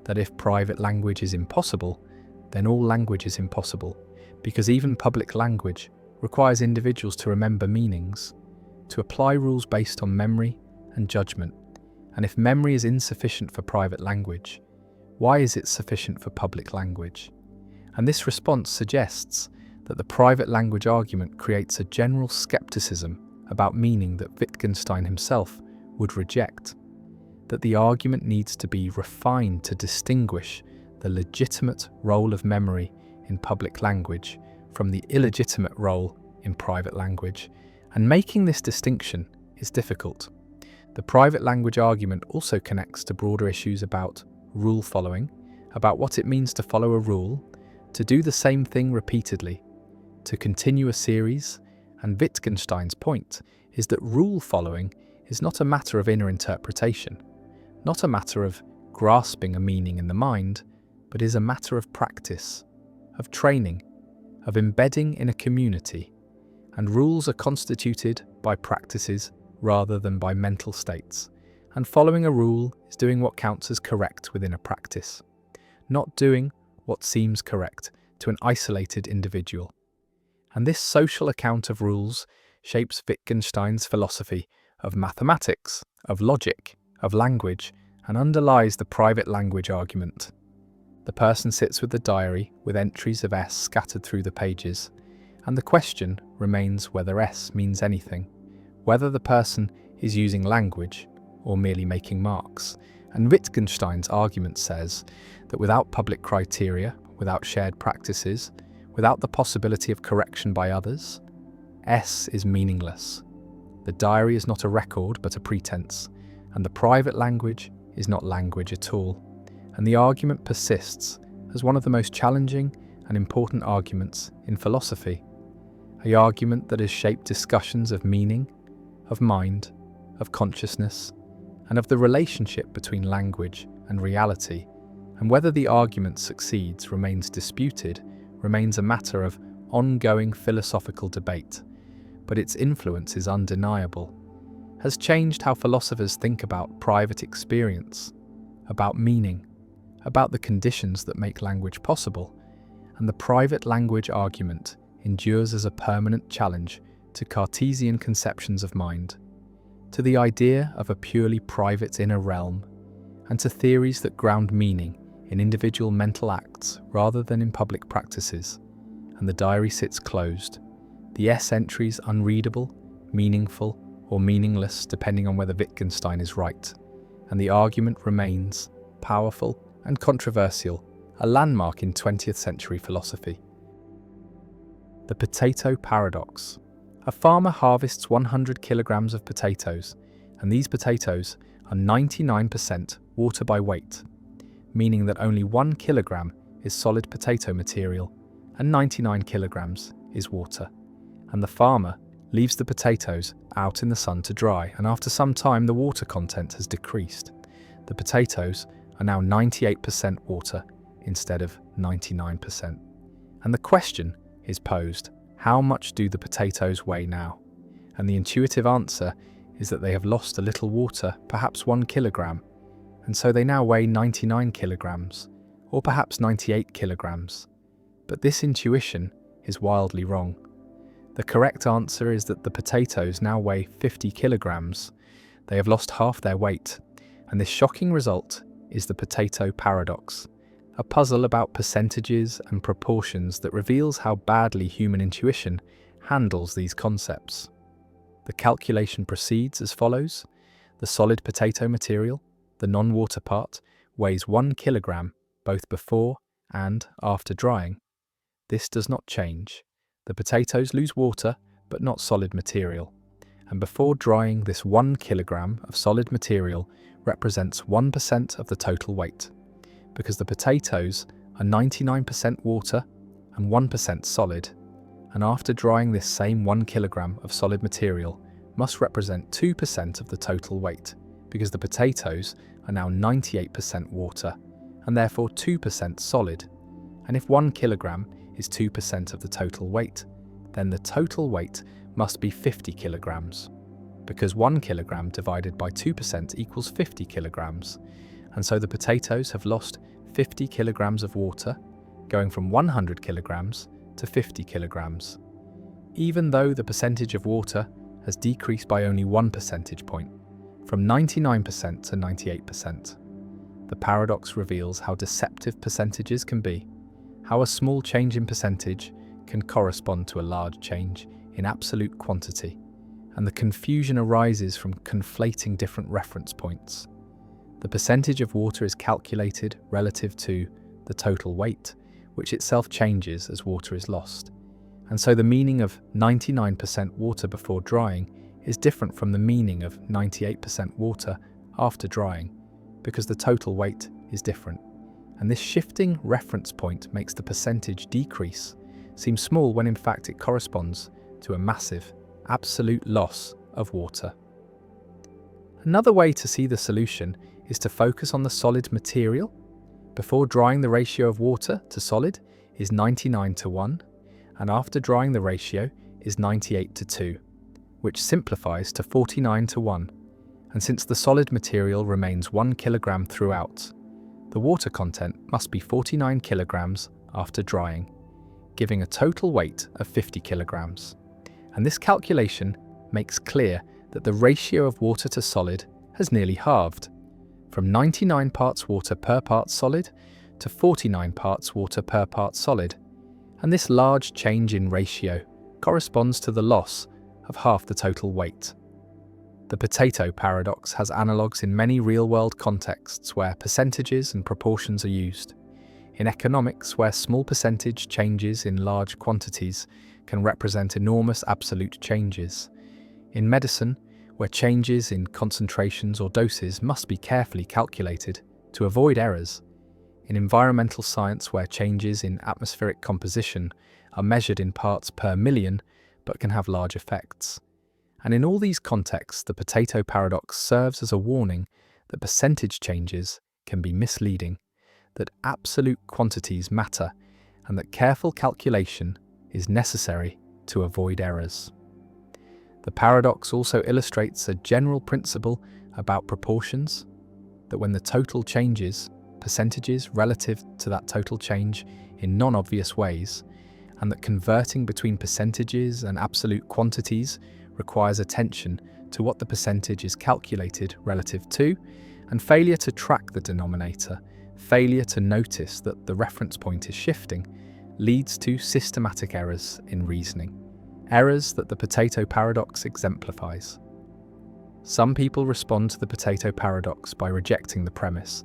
that if private language is impossible, then all language is impossible, because even public language requires individuals to remember meanings, to apply rules based on memory and judgment. And if memory is insufficient for private language, why is it sufficient for public language? And this response suggests that the private language argument creates a general skepticism about meaning that Wittgenstein himself would reject, that the argument needs to be refined to distinguish the legitimate role of memory in public language from the illegitimate role in private language, and making this distinction is difficult. The private language argument also connects to broader issues about rule following, about what it means to follow a rule, to do the same thing repeatedly, to continue a series, and Wittgenstein's point is that rule following is not a matter of inner interpretation, not a matter of grasping a meaning in the mind, but is a matter of practice, of training, of embedding in a community, and rules are constituted by practices rather than by mental states, and following a rule is doing what counts as correct within a practice, not doing what seems correct to an isolated individual. And this social account of rules shapes Wittgenstein's philosophy of mathematics, of logic, of language, and underlies the private language argument. The person sits with the diary with entries of S scattered through the pages, and the question remains whether S means anything, whether the person is using language or merely making marks. And Wittgenstein's argument says that without public criteria, without shared practices, without the possibility of correction by others, S is meaningless. The diary is not a record but a pretense, and the private language is not language at all. And the argument persists as one of the most challenging and important arguments in philosophy, an argument that has shaped discussions of meaning, of mind, of consciousness, and of the relationship between language and reality. And whether the argument succeeds remains disputed, remains a matter of ongoing philosophical debate, but its influence is undeniable, has changed how philosophers think about private experience, about meaning, about the conditions that make language possible, and the private language argument endures as a permanent challenge to Cartesian conceptions of mind, to the idea of a purely private inner realm, and to theories that ground meaning in individual mental acts rather than in public practices. And the diary sits closed, the S entries unreadable, meaningful, or meaningless depending on whether Wittgenstein is right, and the argument remains powerful and controversial, a landmark in 20th century philosophy. The potato paradox. A farmer harvests 100 kilograms of potatoes, and these potatoes are 99% water by weight, meaning that only 1 kilogram is solid potato material and 99 kilograms is water. And the farmer leaves the potatoes out in the sun to dry, and after some time the water content has decreased. The potatoes are now 98% water instead of 99%. And the question is posed, how much do the potatoes weigh now? And the intuitive answer is that they have lost a little water, perhaps 1 kilogram, and so they now weigh 99 kilograms, or perhaps 98 kilograms. But this intuition is wildly wrong. The correct answer is that the potatoes now weigh 50 kilograms. They have lost half their weight, and this shocking result is the potato paradox, a puzzle about percentages and proportions that reveals how badly human intuition handles these concepts. The calculation proceeds as follows. The solid potato material, the non-water part, weighs 1 kilogram both before and after drying. This does not change. The potatoes lose water, but not solid material. And before drying, this 1 kilogram of solid material represents 1% of the total weight, because the potatoes are 99% water and 1% solid. And after drying, this same 1 kilogram of solid material must represent 2% of the total weight, because the potatoes are now 98% water and therefore 2% solid. And if 1 kilogram is 2% of the total weight, then the total weight must be 50 kilograms, because 1 kilogram divided by 2% equals 50 kilograms. And so the potatoes have lost 50 kilograms of water, going from 100 kilograms to 50 kilograms, even though the percentage of water has decreased by only 1 percentage point, from 99% to 98%. The paradox reveals how deceptive percentages can be, how a small change in percentage can correspond to a large change in absolute quantity, and the confusion arises from conflating different reference points. The percentage of water is calculated relative to the total weight, which itself changes as water is lost. And so the meaning of 99% water before drying is different from the meaning of 98% water after drying, because the total weight is different. And this shifting reference point makes the percentage decrease seem small when in fact it corresponds to a massive, absolute loss of water. Another way to see the solution is to focus on the solid material. Before drying, the ratio of water to solid is 99:1, and after drying the ratio is 98:2, which simplifies to 49:1. And since the solid material remains 1 kilogram throughout, the water content must be 49 kilograms after drying, giving a total weight of 50 kilograms. And this calculation makes clear that the ratio of water to solid has nearly halved, from 99 parts water per part solid to 49 parts water per part solid. And this large change in ratio corresponds to the loss of half the total weight. The potato paradox has analogues in many real-world contexts where percentages and proportions are used. In economics, where small percentage changes in large quantities can represent enormous absolute changes. In medicine, where changes in concentrations or doses must be carefully calculated to avoid errors. In environmental science, where changes in atmospheric composition are measured in parts per million but can have large effects. And in all these contexts, the potato paradox serves as a warning that percentage changes can be misleading, that absolute quantities matter, and that careful calculation is necessary to avoid errors. The paradox also illustrates a general principle about proportions, that when the total changes, percentages relative to that total change in non-obvious ways, and that converting between percentages and absolute quantities requires attention to what the percentage is calculated relative to, and failure to track the denominator, failure to notice that the reference point is shifting, leads to systematic errors in reasoning, errors that the potato paradox exemplifies. Some people respond to the potato paradox by rejecting the premise,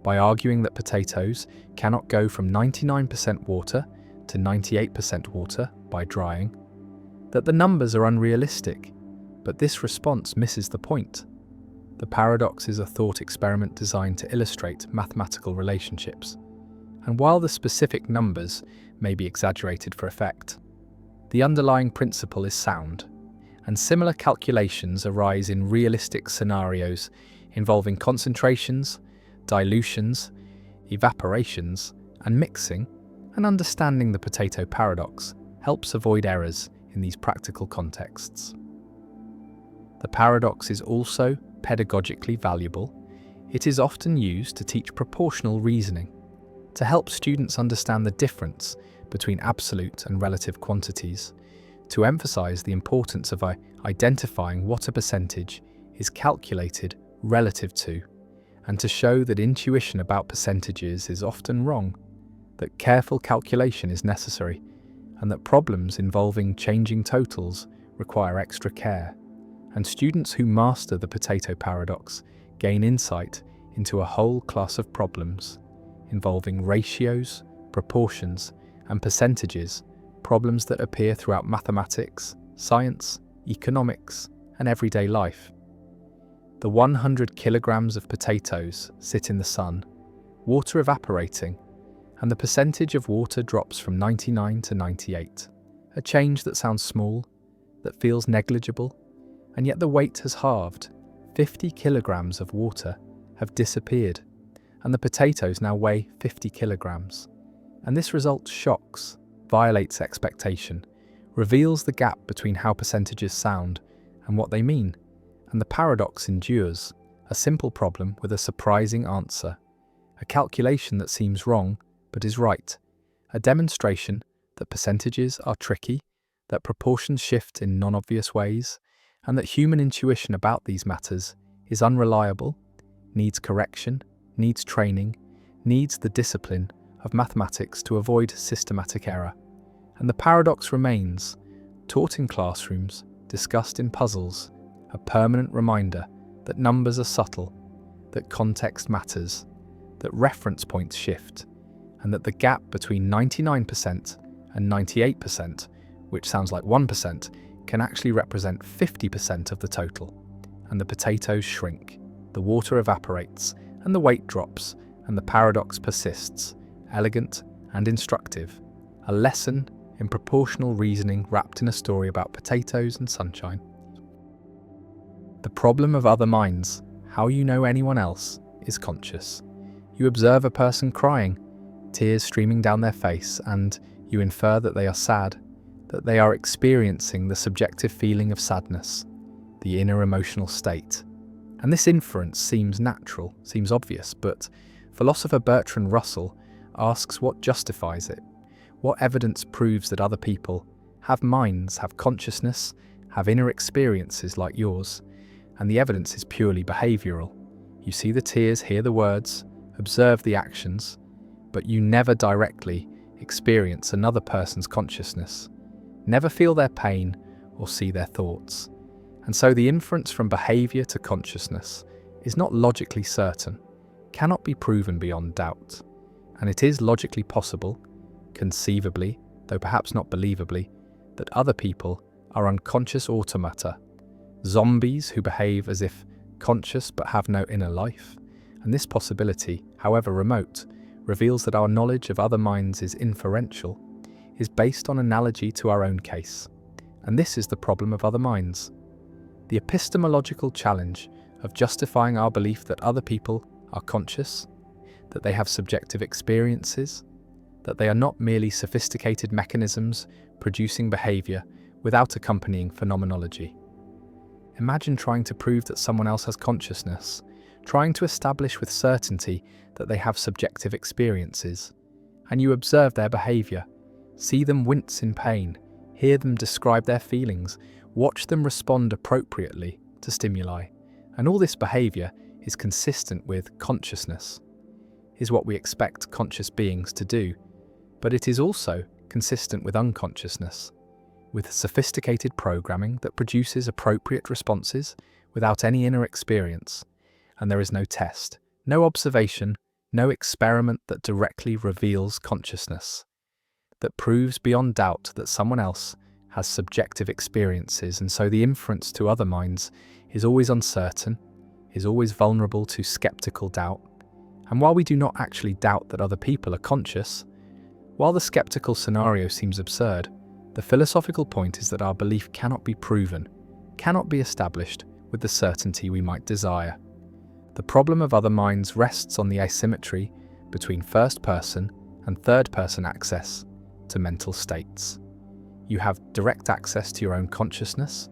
by arguing that potatoes cannot go from 99% water to 98% water by drying, that the numbers are unrealistic, but this response misses the point. The paradox is a thought experiment designed to illustrate mathematical relationships, and while the specific numbers may be exaggerated for effect, the underlying principle is sound, and similar calculations arise in realistic scenarios involving concentrations, dilutions, evaporations, and mixing, and understanding the potato paradox helps avoid errors in these practical contexts. The paradox is also pedagogically valuable. It is often used to teach proportional reasoning, to help students understand the difference between absolute and relative quantities, to emphasize the importance of identifying what a percentage is calculated relative to, and to show that intuition about percentages is often wrong, that careful calculation is necessary, and that problems involving changing totals require extra care. And students who master the potato paradox gain insight into a whole class of problems involving ratios, proportions, and percentages, problems that appear throughout mathematics, science, economics, and everyday life. The 100 kilograms of potatoes sit in the sun, water evaporating, and the percentage of water drops from 99 to 98. A change that sounds small, that feels negligible, and yet the weight has halved. 50 kilograms of water have disappeared, and the potatoes now weigh 50 kilograms. And this result shocks, violates expectation, reveals the gap between how percentages sound and what they mean, and the paradox endures, a simple problem with a surprising answer, a calculation that seems wrong but is right, a demonstration that percentages are tricky, that proportions shift in non-obvious ways, and that human intuition about these matters is unreliable, needs correction, needs training, needs the discipline of mathematics to avoid systematic error. And the paradox remains, taught in classrooms, discussed in puzzles, a permanent reminder that numbers are subtle, that context matters, that reference points shift, and that the gap between 99% and 98%, which sounds like 1%, can actually represent 50% of the total. And the potatoes shrink, the water evaporates, and the weight drops, and the paradox persists, elegant and instructive, a lesson in proportional reasoning wrapped in a story about potatoes and sunshine. The problem of other minds, how you know anyone else, is conscious. You observe a person crying, tears streaming down their face, and you infer that they are sad, that they are experiencing the subjective feeling of sadness, the inner emotional state. And this inference seems natural, seems obvious, but philosopher Bertrand Russell asks what justifies it. What evidence proves that other people have minds, have consciousness, have inner experiences like yours? And the evidence is purely behavioural. You see the tears, hear the words, observe the actions, but you never directly experience another person's consciousness, never feel their pain or see their thoughts. And so the inference from behaviour to consciousness is not logically certain, cannot be proven beyond doubt. And it is logically possible, conceivably, though perhaps not believably, that other people are unconscious automata, zombies who behave as if conscious but have no inner life. And this possibility, however remote, reveals that our knowledge of other minds is inferential, is based on analogy to our own case. And this is the problem of other minds. The epistemological challenge of justifying our belief that other people are conscious, that they have subjective experiences, that they are not merely sophisticated mechanisms producing behaviour without accompanying phenomenology. Imagine trying to prove that someone else has consciousness, trying to establish with certainty that they have subjective experiences, and you observe their behaviour, see them wince in pain, hear them describe their feelings, watch them respond appropriately to stimuli, and all this behaviour is consistent with consciousness, is what we expect conscious beings to do, but it is also consistent with unconsciousness, with sophisticated programming that produces appropriate responses without any inner experience, and there is no test, no observation, no experiment that directly reveals consciousness, that proves beyond doubt that someone else has subjective experiences, and so the inference to other minds is always uncertain, is always vulnerable to skeptical doubt. And while we do not actually doubt that other people are conscious, while the skeptical scenario seems absurd, the philosophical point is that our belief cannot be proven, cannot be established with the certainty we might desire. The problem of other minds rests on the asymmetry between first-person and third-person access to mental states. You have direct access to your own consciousness,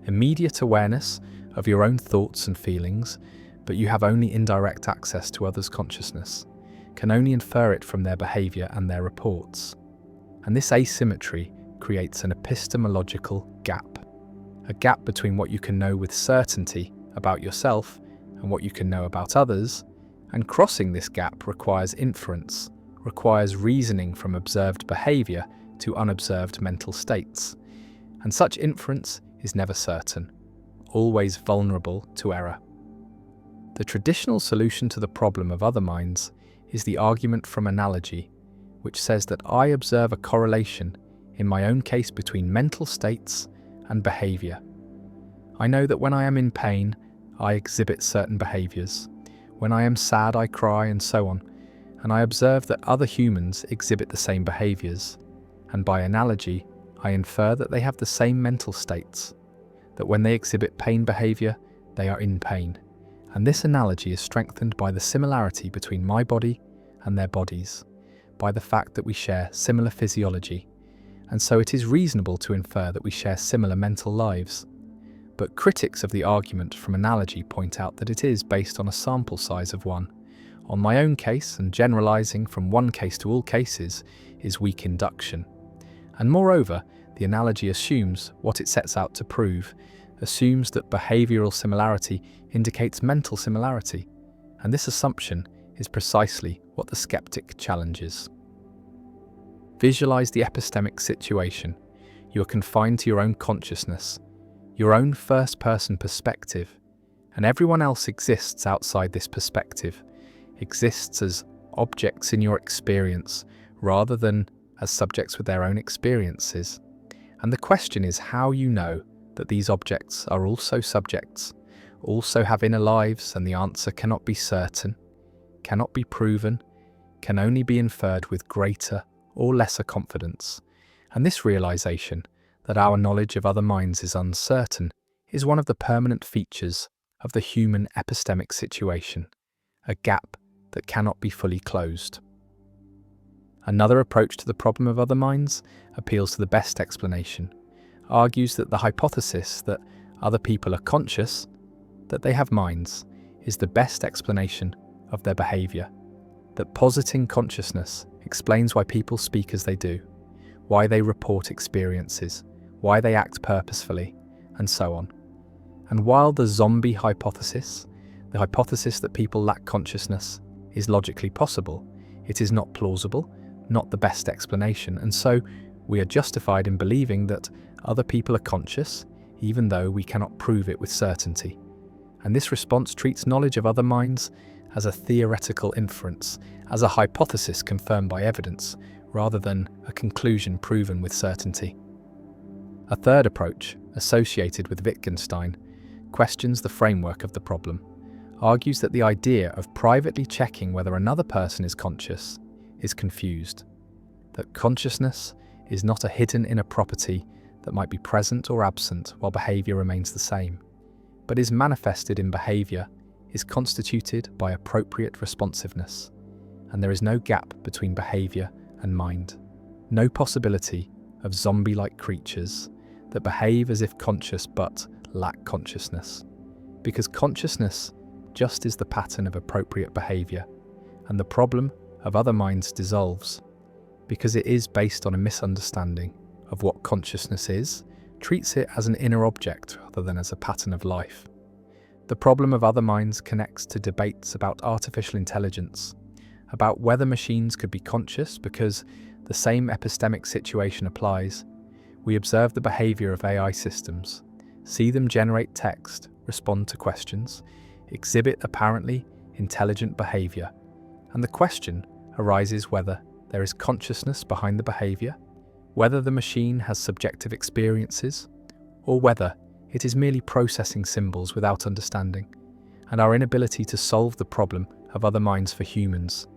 immediate awareness of your own thoughts and feelings, but you have only indirect access to others' consciousness, can only infer it from their behavior and their reports. And this asymmetry creates an epistemological gap, a gap between what you can know with certainty about yourself and what you can know about others, and crossing this gap requires inference, requires reasoning from observed behavior to unobserved mental states. And such inference is never certain, always vulnerable to error. The traditional solution to the problem of other minds is the argument from analogy, which says that I observe a correlation in my own case between mental states and behavior. I know that when I am in pain, I exhibit certain behaviors. When I am sad, I cry, and so on. And I observe that other humans exhibit the same behaviors. And by analogy, I infer that they have the same mental states, that when they exhibit pain behavior, they are in pain. And this analogy is strengthened by the similarity between my body and their bodies, by the fact that we share similar physiology, and so it is reasonable to infer that we share similar mental lives. But critics of the argument from analogy point out that it is based on a sample size of one. On my own case, and generalizing from one case to all cases is weak induction. And moreover, the analogy assumes what it sets out to prove, assumes that behavioral similarity indicates mental similarity, and this assumption is precisely what the skeptic challenges. Visualize the epistemic situation. You are confined to your own consciousness, your own first-person perspective, and everyone else exists outside this perspective, exists as objects in your experience rather than as subjects with their own experiences. And the question is how you know that these objects are also subjects, also have inner lives, and the answer cannot be certain, cannot be proven, can only be inferred with greater or lesser confidence. And this realization that our knowledge of other minds is uncertain is one of the permanent features of the human epistemic situation, a gap that cannot be fully closed. Another approach to the problem of other minds appeals to the best explanation, argues that the hypothesis that other people are conscious, that they have minds, is the best explanation of their behavior, that positing consciousness explains why people speak as they do, why they report experiences, why they act purposefully, and so on. And while the zombie hypothesis, the hypothesis that people lack consciousness, is logically possible, it is not plausible, not the best explanation, and so we are justified in believing that other people are conscious, even though we cannot prove it with certainty. And this response treats knowledge of other minds as a theoretical inference, as a hypothesis confirmed by evidence, rather than a conclusion proven with certainty. A third approach, associated with Wittgenstein, questions the framework of the problem, argues that the idea of privately checking whether another person is conscious is confused, that consciousness is not a hidden inner property that might be present or absent while behavior remains the same, but is manifested in behavior, is constituted by appropriate responsiveness, and there is no gap between behavior and mind, no possibility of zombie-like creatures that behave as if conscious but lack consciousness, because consciousness just is the pattern of appropriate behavior, and the problem of other minds dissolves, because it is based on a misunderstanding of what consciousness is, treats it as an inner object rather than as a pattern of life. The problem of other minds connects to debates about artificial intelligence, about whether machines could be conscious, because the same epistemic situation applies. We observe the behavior of AI systems, see them generate text, respond to questions, exhibit apparently intelligent behavior, And the question arises whether there is consciousness behind the behavior, whether the machine has subjective experiences, or whether it is merely processing symbols without understanding. And our inability to solve the problem of other minds for humans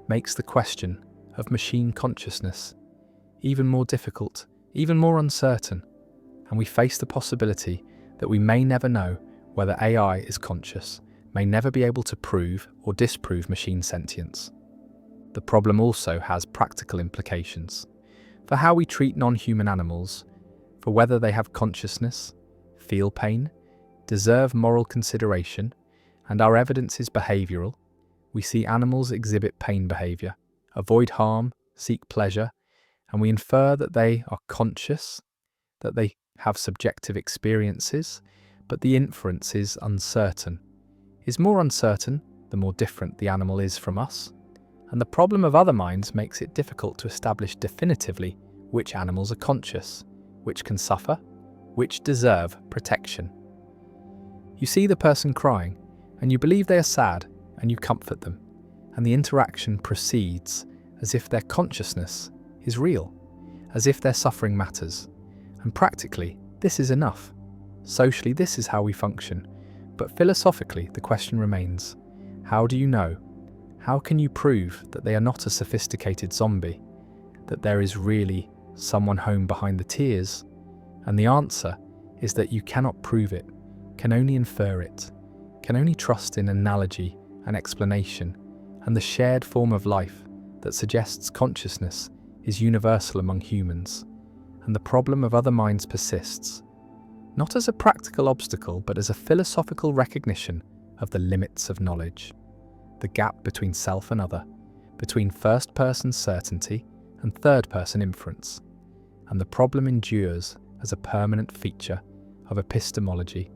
makes the question of machine consciousness even more difficult, even more uncertain, and we face the possibility that we may never know whether AI is conscious, may never be able to prove or disprove machine sentience. The problem also has practical implications for how we treat non-human animals, for whether they have consciousness, feel pain, deserve moral consideration, and our evidence is behavioral. We see animals exhibit pain behavior, avoid harm, seek pleasure, and we infer that they are conscious, that they have subjective experiences, but the inference is uncertain. Is more uncertain the more different the animal is from us? And the problem of other minds makes it difficult to establish definitively which animals are conscious, which can suffer, which deserve protection. You see the person crying, and you believe they are sad, and you comfort them, and the interaction proceeds as if their consciousness is real, as if their suffering matters. And practically, this is enough. Socially, this is how we function. But philosophically, the question remains, how do you know? How can you prove that they are not a sophisticated zombie? That there is really someone home behind the tears? And the answer is that you cannot prove it, can only infer it, can only trust in analogy and explanation, and the shared form of life that suggests consciousness is universal among humans. And the problem of other minds persists, not as a practical obstacle, but as a philosophical recognition of the limits of knowledge, the gap between self and other, between first-person certainty and third-person inference. And the problem endures as a permanent feature of epistemology,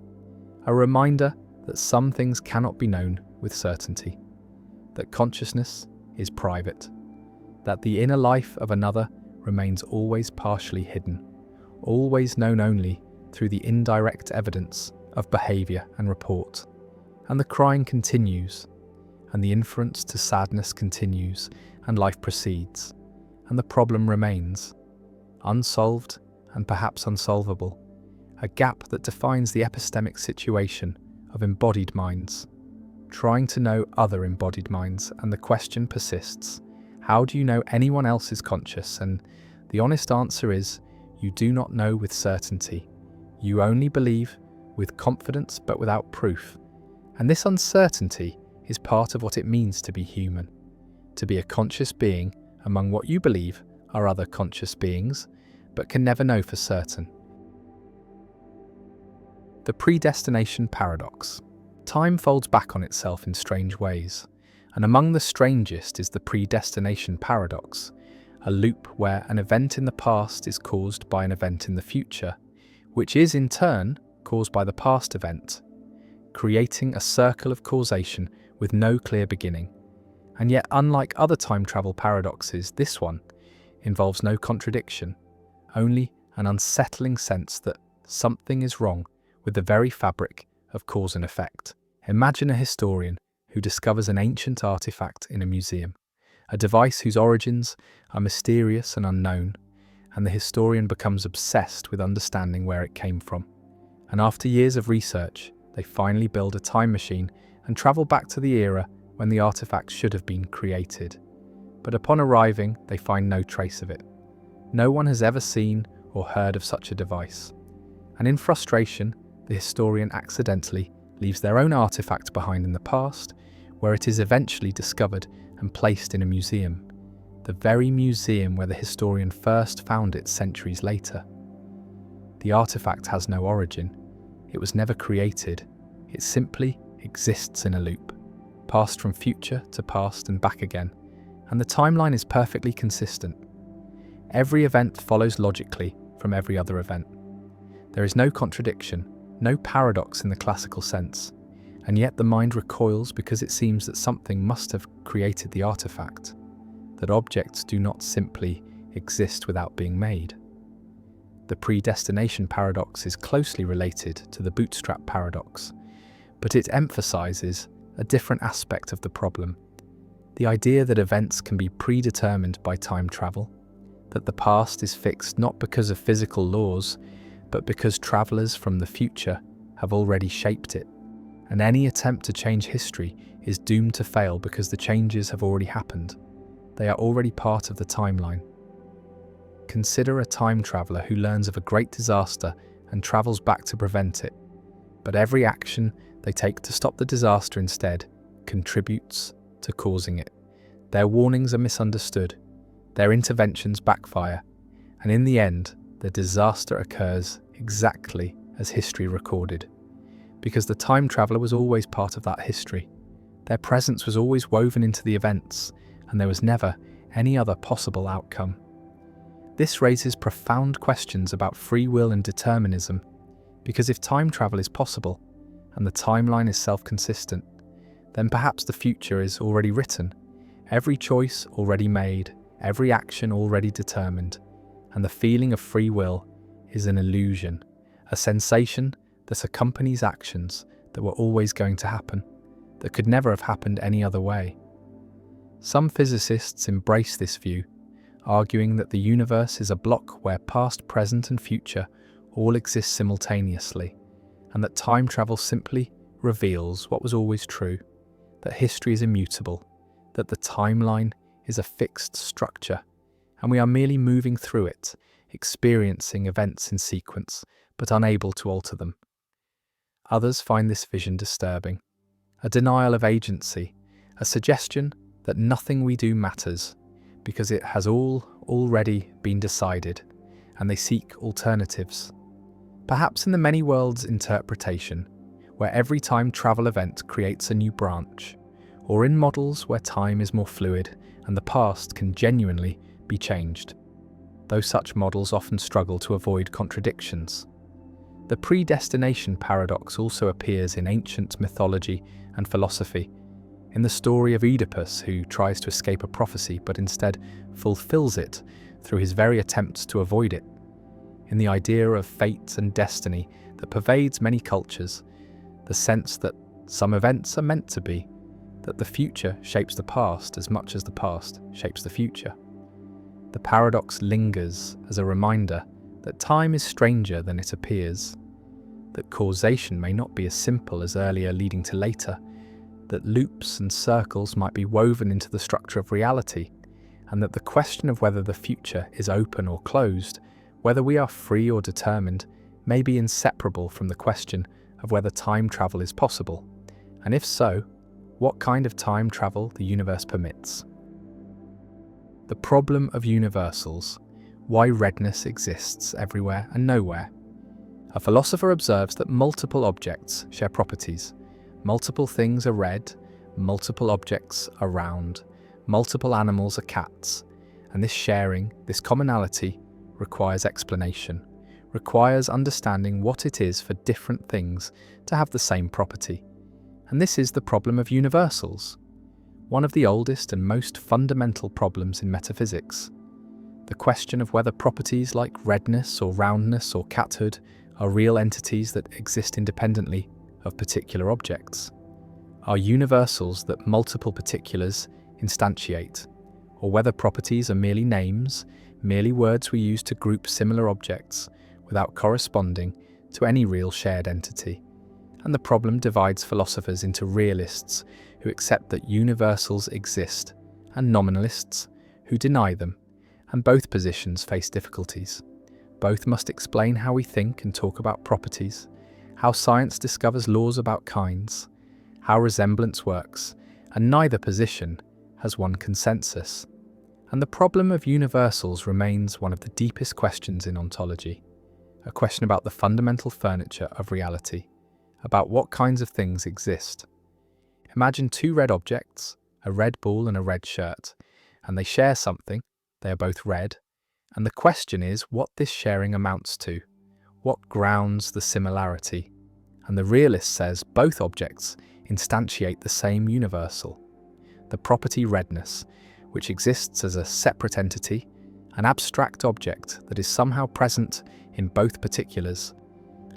a reminder that some things cannot be known with certainty, that consciousness is private, that the inner life of another remains always partially hidden, always known only through the indirect evidence of behavior and report. And the crying continues, and the inference to sadness continues, and life proceeds, and the problem remains, unsolved and perhaps unsolvable, a gap that defines the epistemic situation of embodied minds, trying to know other embodied minds, and the question persists, how do you know anyone else is conscious? And the honest answer is, you do not know with certainty. You only believe with confidence but without proof. And this uncertainty is part of what it means to be human, to be a conscious being among what you believe are other conscious beings, but can never know for certain. The predestination paradox. Time folds back on itself in strange ways, and among the strangest is the predestination paradox, a loop where an event in the past is caused by an event in the future, which is in turn caused by the past event, creating a circle of causation with no clear beginning. And yet, unlike other time travel paradoxes, this one involves no contradiction, only an unsettling sense that something is wrong with the very fabric of cause and effect. Imagine a historian who discovers an ancient artifact in a museum, a device whose origins are mysterious and unknown, and the historian becomes obsessed with understanding where it came from. And after years of research, they finally build a time machine and travel back to the era when the artifact should have been created. But upon arriving, they find no trace of it. No one has ever seen or heard of such a device. And in frustration, the historian accidentally leaves their own artifact behind in the past, where it is eventually discovered and placed in a museum, the very museum where the historian first found it centuries later. The artifact has no origin. It was never created. It simply exists in a loop, passed from future to past and back again, and the timeline is perfectly consistent. Every event follows logically from every other event. There is no contradiction, no paradox in the classical sense, and yet the mind recoils because it seems that something must have created the artifact, that objects do not simply exist without being made. The predestination paradox is closely related to the bootstrap paradox, but it emphasizes a different aspect of the problem, The idea that events can be predetermined by time travel, that the past is fixed not because of physical laws, but because travelers from the future have already shaped it, and any attempt to change history is doomed to fail because the changes have already happened. They are already part of the timeline. Consider a time traveler who learns of a great disaster and travels back to prevent it, but every action they take to stop the disaster instead contributes to causing it. Their warnings are misunderstood, their interventions backfire, and in the end, the disaster occurs exactly as history recorded. Because the time traveler was always part of that history. Their presence was always woven into the events, and there was never any other possible outcome. This raises profound questions about free will and determinism, because if time travel is possible, and the timeline is self-consistent, then perhaps the future is already written, every choice already made, every action already determined, and the feeling of free will is an illusion, a sensation that accompanies actions that were always going to happen, that could never have happened any other way. Some physicists embrace this view, arguing that the universe is a block where past, present, and future all exist simultaneously, and that time travel simply reveals what was always true, that history is immutable, that the timeline is a fixed structure, and we are merely moving through it, experiencing events in sequence, but unable to alter them. Others find this vision disturbing, a denial of agency, a suggestion that nothing we do matters, because it has all already been decided, and they seek alternatives. Perhaps in the many worlds interpretation, where every time travel event creates a new branch, or in models where time is more fluid and the past can genuinely be changed, though such models often struggle to avoid contradictions. The predestination paradox also appears in ancient mythology and philosophy, in the story of Oedipus, who tries to escape a prophecy but instead fulfills it through his very attempts to avoid it, in the idea of fate and destiny that pervades many cultures, the sense that some events are meant to be, that the future shapes the past as much as the past shapes the future. The paradox lingers as a reminder that time is stranger than it appears, that causation may not be as simple as earlier leading to later, that loops and circles might be woven into the structure of reality, and that the question of whether the future is open or closed, whether we are free or determined, may be inseparable from the question of whether time travel is possible, and if so, what kind of time travel the universe permits. The problem of universals, why redness exists everywhere and nowhere. A philosopher observes that multiple objects share properties. Multiple things are red, multiple objects are round, multiple animals are cats, and this sharing, this commonality, requires explanation, requires understanding what it is for different things to have the same property. And this is the problem of universals, one of the oldest and most fundamental problems in metaphysics. The question of whether properties like redness or roundness or cathood are real entities that exist independently of particular objects, are universals that multiple particulars instantiate, or whether properties are merely names, merely words we use to group similar objects without corresponding to any real shared entity. And the problem divides philosophers into realists who accept that universals exist and nominalists who deny them, and both positions face difficulties. Both must explain how we think and talk about properties, how science discovers laws about kinds, how resemblance works, and neither position has one consensus. And the problem of universals remains one of the deepest questions in ontology, a question about the fundamental furniture of reality, about what kinds of things exist. Imagine two red objects, a red ball and a red shirt, and they share something, they are both red, and the question is what this sharing amounts to, what grounds the similarity. And the realist says both objects instantiate the same universal, the property redness, which exists as a separate entity, an abstract object that is somehow present in both particulars.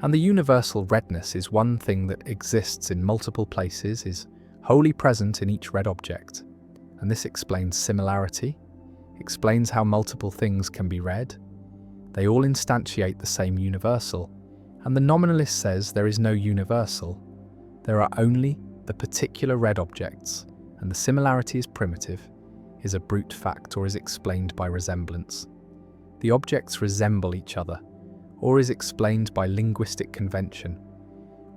And the universal redness is one thing that exists in multiple places, is wholly present in each red object. and this explains similarity, explains how multiple things can be read. They all instantiate the same universal, and the nominalist says there is no universal. There are only the particular read objects, and the similarity is primitive, is a brute fact, or is explained by resemblance. The objects resemble each other, or is explained by linguistic convention.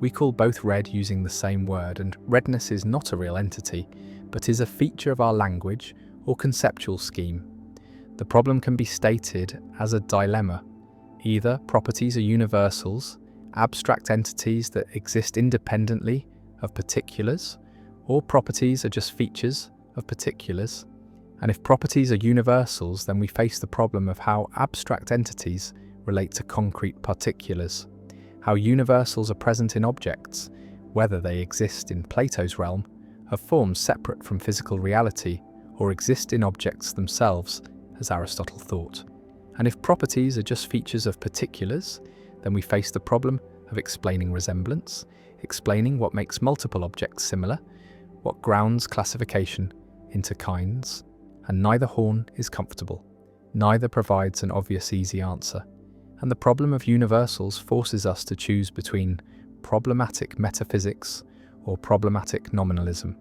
We call both read using the same word, and redness is not a real entity, but is a feature of our language or conceptual scheme. The problem can be stated as a dilemma. Either properties are universals, abstract entities that exist independently of particulars, or properties are just features of particulars. And if properties are universals, then we face the problem of how abstract entities relate to concrete particulars, how universals are present in objects, whether they exist in Plato's realm of forms separate from physical reality, or exist in objects themselves, as Aristotle thought. And if properties are just features of particulars, then we face the problem of explaining resemblance, explaining what makes multiple objects similar, what grounds classification into kinds, and neither horn is comfortable. Neither provides an obvious easy answer. And the problem of universals forces us to choose between problematic metaphysics or problematic nominalism.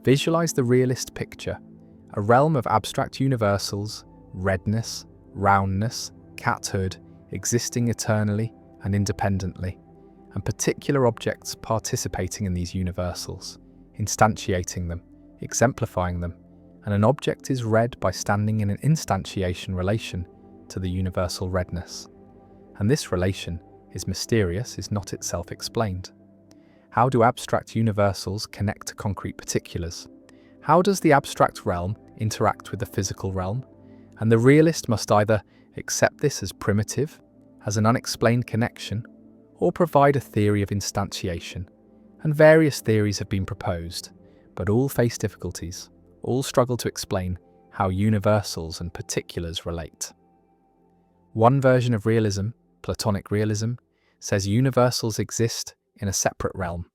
Visualize the realist picture, a realm of abstract universals, redness, roundness, cathood, existing eternally and independently, and particular objects participating in these universals, instantiating them, exemplifying them, and an object is read by standing in an instantiation relation to the universal redness. And this relation is mysterious, is not itself explained. How do abstract universals connect to concrete particulars? How does the abstract realm interact with the physical realm? And the realist must either accept this as primitive, as an unexplained connection, or provide a theory of instantiation. And various theories have been proposed, but all face difficulties. All struggle to explain how universals and particulars relate. One version of realism, Platonic realism, says universals exist in a separate realm,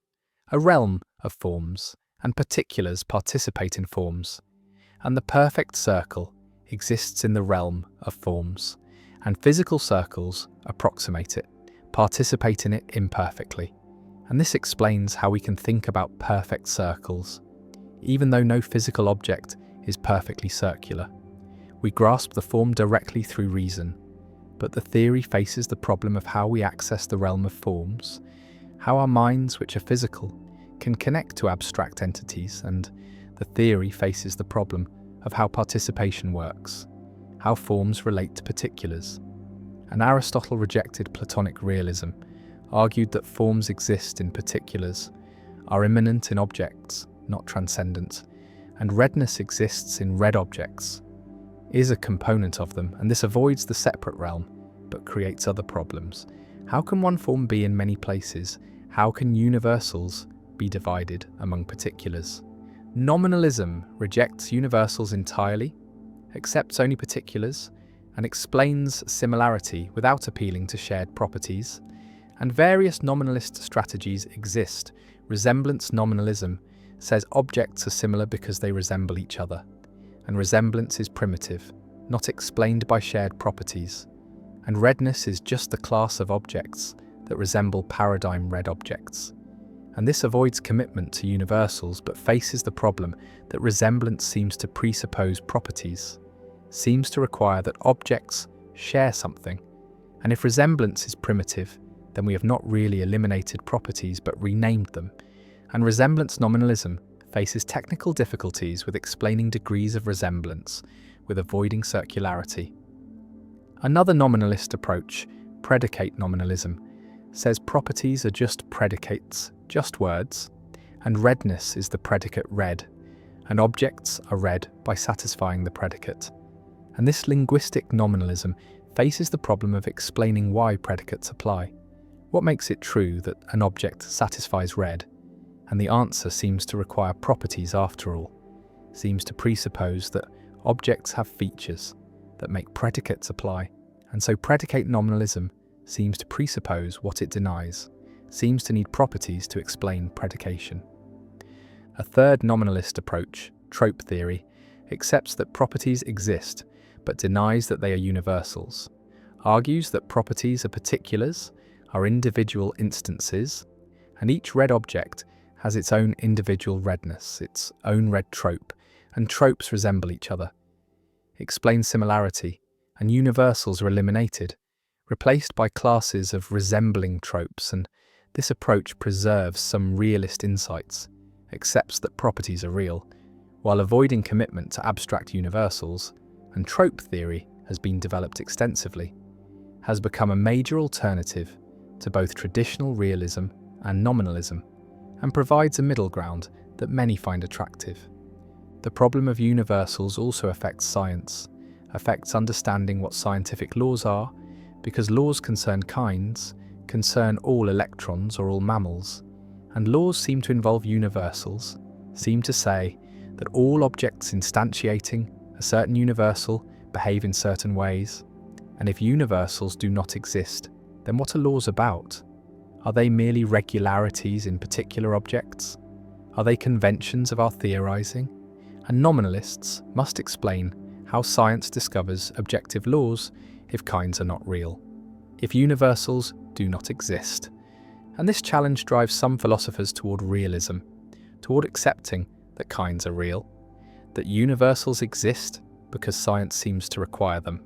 a realm of forms, and particulars participate in forms. And the perfect circle exists in the realm of forms, and physical circles approximate it, participate in it imperfectly. And this explains how we can think about perfect circles. Even though no physical object is perfectly circular, we grasp the form directly through reason, but the theory faces the problem of how we access the realm of forms, how our minds, which are physical, can connect to abstract entities, and the theory faces the problem of how participation works, how forms relate to particulars. And Aristotle rejected Platonic realism, argued that forms exist in particulars, are immanent in objects, not transcendent, and redness exists in red objects, is a component of them, and this avoids the separate realm, but creates other problems. How can one form be in many places? How can universals be divided among particulars? Nominalism rejects universals entirely, accepts only particulars, and explains similarity without appealing to shared properties. And various nominalist strategies exist. Resemblance nominalism says objects are similar because they resemble each other, and resemblance is primitive, not explained by shared properties. And redness is just the class of objects that resemble paradigm red objects. And this avoids commitment to universals, but faces the problem that resemblance seems to presuppose properties, seems to require that objects share something. And if resemblance is primitive, then we have not really eliminated properties but renamed them. And resemblance nominalism faces technical difficulties with explaining degrees of resemblance, with avoiding circularity. Another nominalist approach, predicate nominalism, says properties are just predicates, just words, and redness is the predicate red, and objects are read by satisfying the predicate. And this linguistic nominalism faces the problem of explaining why predicates apply. What makes it true that an object satisfies red? And the answer seems to require properties after all, seems to presuppose that objects have features that make predicates apply, and so predicate nominalism seems to presuppose what it denies, seems to need properties to explain predication. A third nominalist approach, trope theory, accepts that properties exist, but denies that they are universals, argues that properties are particulars, are individual instances, and each red object has its own individual redness, its own red trope, and tropes resemble each other. Explains similarity, and universals are eliminated, replaced by classes of resembling tropes, and this approach preserves some realist insights, accepts that properties are real, while avoiding commitment to abstract universals, and trope theory has been developed extensively, has become a major alternative to both traditional realism and nominalism, and provides a middle ground that many find attractive. The problem of universals also affects science, affects understanding what scientific laws are, because laws concern kinds, concern all electrons or all mammals, and laws seem to involve universals, seem to say that all objects instantiating a certain universal behave in certain ways, and if universals do not exist, then what are laws about? Are they merely regularities in particular objects? Are they conventions of our theorizing? And nominalists must explain how science discovers objective laws if kinds are not real, if universals do not exist. And this challenge drives some philosophers toward realism, toward accepting that kinds are real, that universals exist because science seems to require them.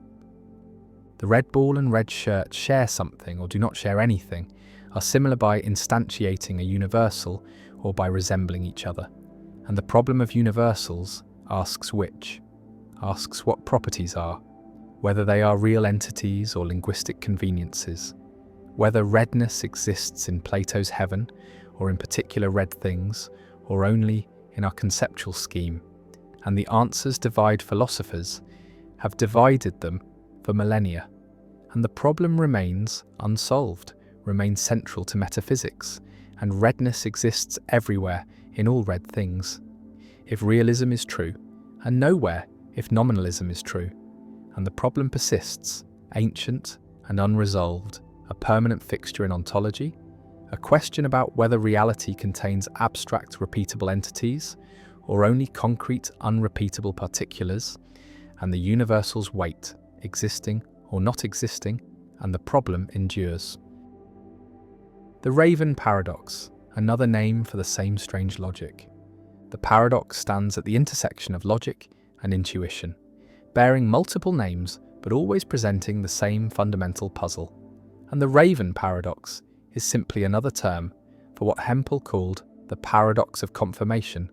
The red ball and red shirt share something or do not share anything, are similar by instantiating a universal or by resembling each other. And the problem of universals asks which, asks what properties are, whether they are real entities or linguistic conveniences, whether redness exists in Plato's heaven or in particular red things, or only in our conceptual scheme. And the answers divide philosophers, have divided them for millennia. And the problem remains unsolved, remains central to metaphysics, and redness exists everywhere in all red things. If realism is true, and nowhere if nominalism is true, and the problem persists, ancient and unresolved, a permanent fixture in ontology, a question about whether reality contains abstract repeatable entities, or only concrete unrepeatable particulars, and the universals wait, existing or not existing, and the problem endures. The Raven paradox, another name for the same strange logic. The paradox stands at the intersection of logic and intuition, bearing multiple names but always presenting the same fundamental puzzle. And the Raven paradox is simply another term for what Hempel called the paradox of confirmation,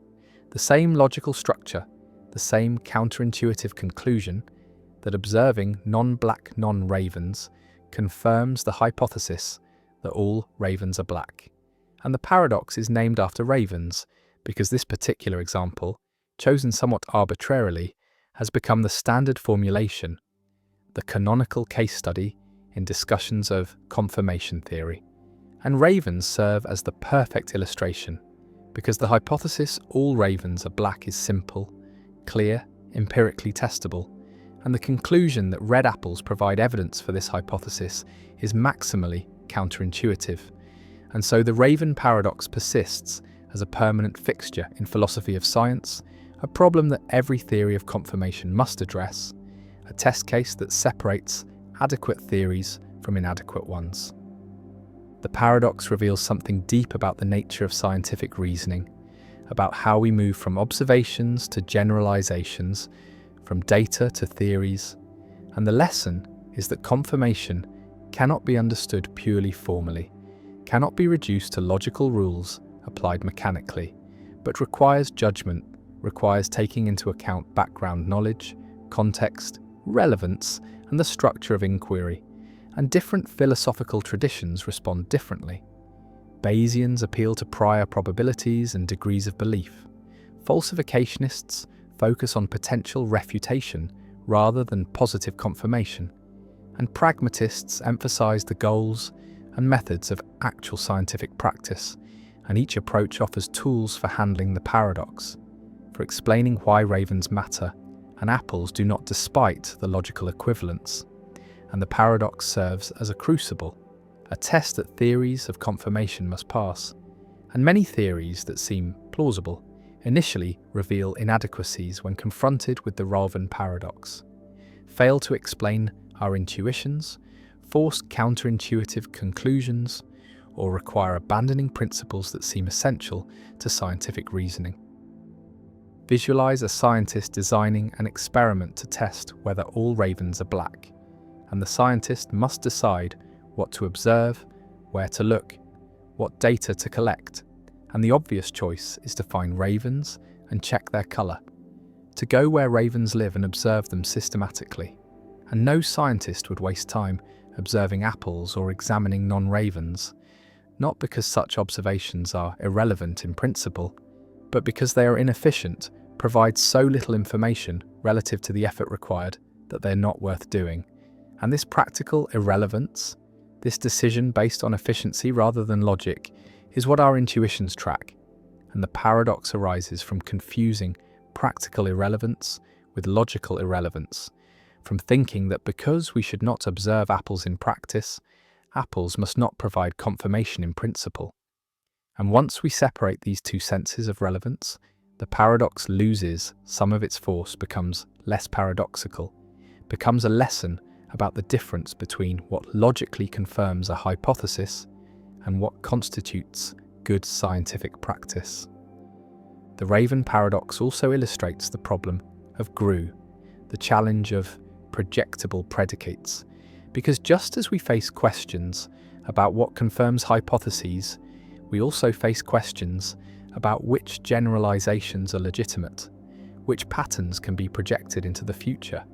the same logical structure, the same counterintuitive conclusion that observing non-black non-ravens confirms the hypothesis that all ravens are black. And the paradox is named after ravens because this particular example, chosen somewhat arbitrarily, has become the standard formulation, the canonical case study in discussions of confirmation theory. And ravens serve as the perfect illustration because the hypothesis all ravens are black is simple, clear, empirically testable, and the conclusion that red apples provide evidence for this hypothesis is maximally counterintuitive. And so the Raven paradox persists as a permanent fixture in philosophy of science, a problem that every theory of confirmation must address, a test case that separates adequate theories from inadequate ones. The paradox reveals something deep about the nature of scientific reasoning, about how we move from observations to generalizations, from data to theories, and the lesson is that confirmation cannot be understood purely formally, cannot be reduced to logical rules applied mechanically, but requires judgment, requires taking into account background knowledge, context, relevance, and the structure of inquiry, and different philosophical traditions respond differently. Bayesians appeal to prior probabilities and degrees of belief. Falsificationists focus on potential refutation rather than positive confirmation, and pragmatists emphasize the goals and methods of actual scientific practice, and each approach offers tools for handling the paradox, for explaining why ravens matter and apples do not despite the logical equivalence. And the paradox serves as a crucible, a test that theories of confirmation must pass, and many theories that seem plausible initially reveal inadequacies when confronted with the Raven paradox, fail to explain our intuitions, force counterintuitive conclusions, or require abandoning principles that seem essential to scientific reasoning. Visualize a scientist designing an experiment to test whether all ravens are black, and the scientist must decide what to observe, where to look, what data to collect, and the obvious choice is to find ravens and check their colour, to go where ravens live and observe them systematically. And no scientist would waste time observing apples or examining non-ravens, not because such observations are irrelevant in principle, but because they are inefficient, provide so little information relative to the effort required that they're not worth doing. And this practical irrelevance, this decision based on efficiency rather than logic, is what our intuitions track. And the paradox arises from confusing practical irrelevance with logical irrelevance, from thinking that because we should not observe apples in practice, apples must not provide confirmation in principle. And once we separate these two senses of relevance, the paradox loses some of its force, becomes less paradoxical, becomes a lesson about the difference between what logically confirms a hypothesis and what constitutes good scientific practice. The Raven paradox also illustrates the problem of GRU, the challenge of projectable predicates, because just as we face questions about what confirms hypotheses, we also face questions about which generalizations are legitimate, which patterns can be projected into the future.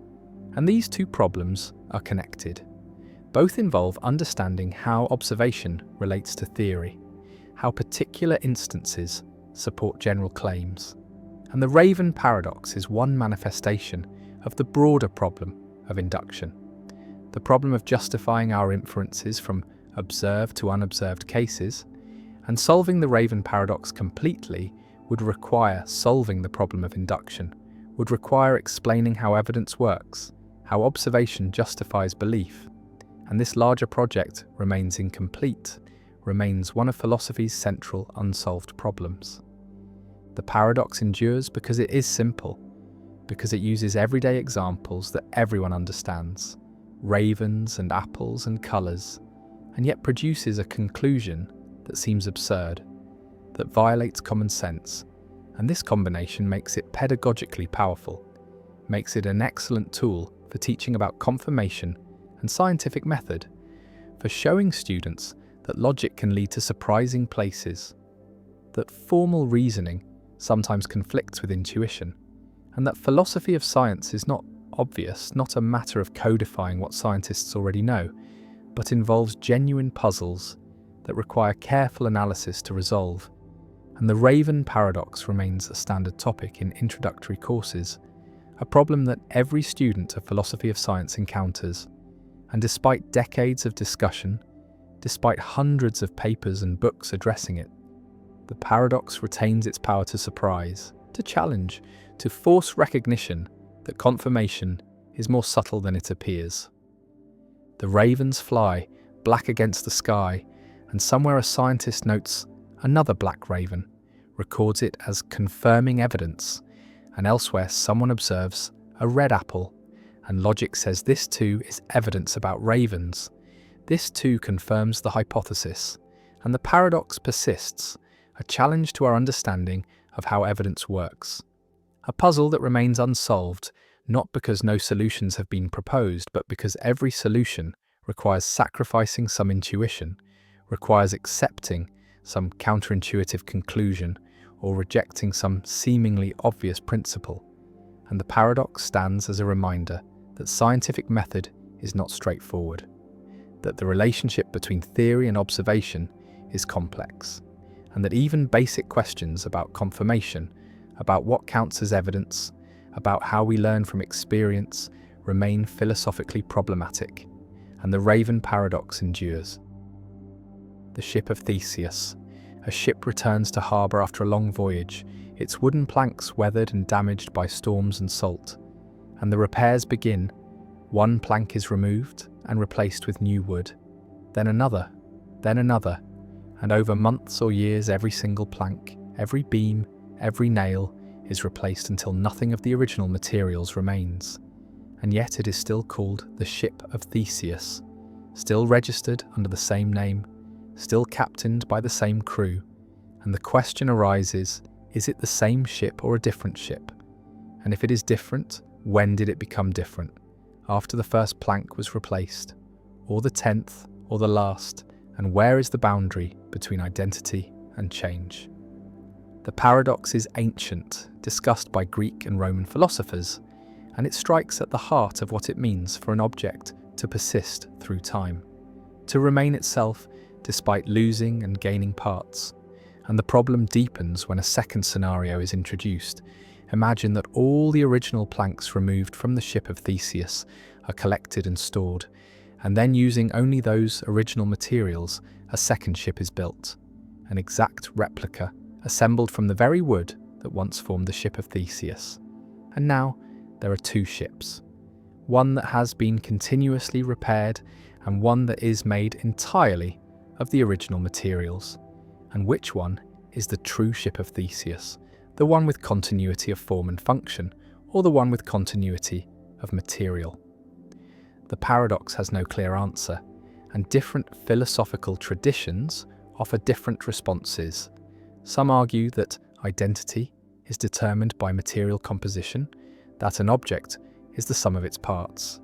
And these two problems are connected. Both involve understanding how observation relates to theory, how particular instances support general claims. And the Raven paradox is one manifestation of the broader problem of induction, the problem of justifying our inferences from observed to unobserved cases. And solving the Raven paradox completely would require solving the problem of induction, would require explaining how evidence works, how observation justifies belief. And this larger project remains incomplete, remains one of philosophy's central unsolved problems. The paradox endures because it is simple, because it uses everyday examples that everyone understands, ravens and apples and colours, and yet produces a conclusion that seems absurd, that violates common sense, and this combination makes it pedagogically powerful, makes it an excellent tool for teaching about confirmation and scientific method, for showing students that logic can lead to surprising places, that formal reasoning sometimes conflicts with intuition, and that philosophy of science is not obvious, not a matter of codifying what scientists already know, but involves genuine puzzles that require careful analysis to resolve. And the Raven paradox remains a standard topic in introductory courses, a problem that every student of philosophy of science encounters. And despite decades of discussion, despite hundreds of papers and books addressing it, the paradox retains its power to surprise, to challenge, to force recognition that confirmation is more subtle than it appears. The ravens fly, black against the sky, and somewhere a scientist notes another black raven, records it as confirming evidence, and elsewhere someone observes a red apple, and logic says this too is evidence about ravens. This too confirms the hypothesis, and the paradox persists, a challenge to our understanding of how evidence works. A puzzle that remains unsolved, not because no solutions have been proposed, but because every solution requires sacrificing some intuition, requires accepting some counterintuitive conclusion, or rejecting some seemingly obvious principle. And the paradox stands as a reminder that scientific method is not straightforward, that the relationship between theory and observation is complex, and that even basic questions about confirmation, about what counts as evidence, about how we learn from experience, remain philosophically problematic, and the Raven paradox endures. The ship of Theseus. A ship returns to harbour after a long voyage, its wooden planks weathered and damaged by storms and salt. And the repairs begin. One plank is removed and replaced with new wood, then another, and over months or years every single plank, every beam, every nail is replaced until nothing of the original materials remains. And yet it is still called the ship of Theseus, still registered under the same name, still captained by the same crew. And the question arises, is it the same ship or a different ship? And if it is different, when did it become different? After the first plank was replaced, or the 10th, or the last? And where is the boundary between identity and change? The paradox is ancient, discussed by Greek and Roman philosophers, and it strikes at the heart of what it means for an object to persist through time, to remain itself despite losing and gaining parts. And the problem deepens when a second scenario is introduced. Imagine that all the original planks removed from the ship of Theseus are collected and stored, and then using only those original materials, a second ship is built, an exact replica assembled from the very wood that once formed the ship of Theseus. And now there are two ships, one that has been continuously repaired and one that is made entirely of the original materials. And which one is the true ship of Theseus, the one with continuity of form and function, or the one with continuity of material? The paradox has no clear answer, and different philosophical traditions offer different responses. Some argue that identity is determined by material composition, that an object is the sum of its parts,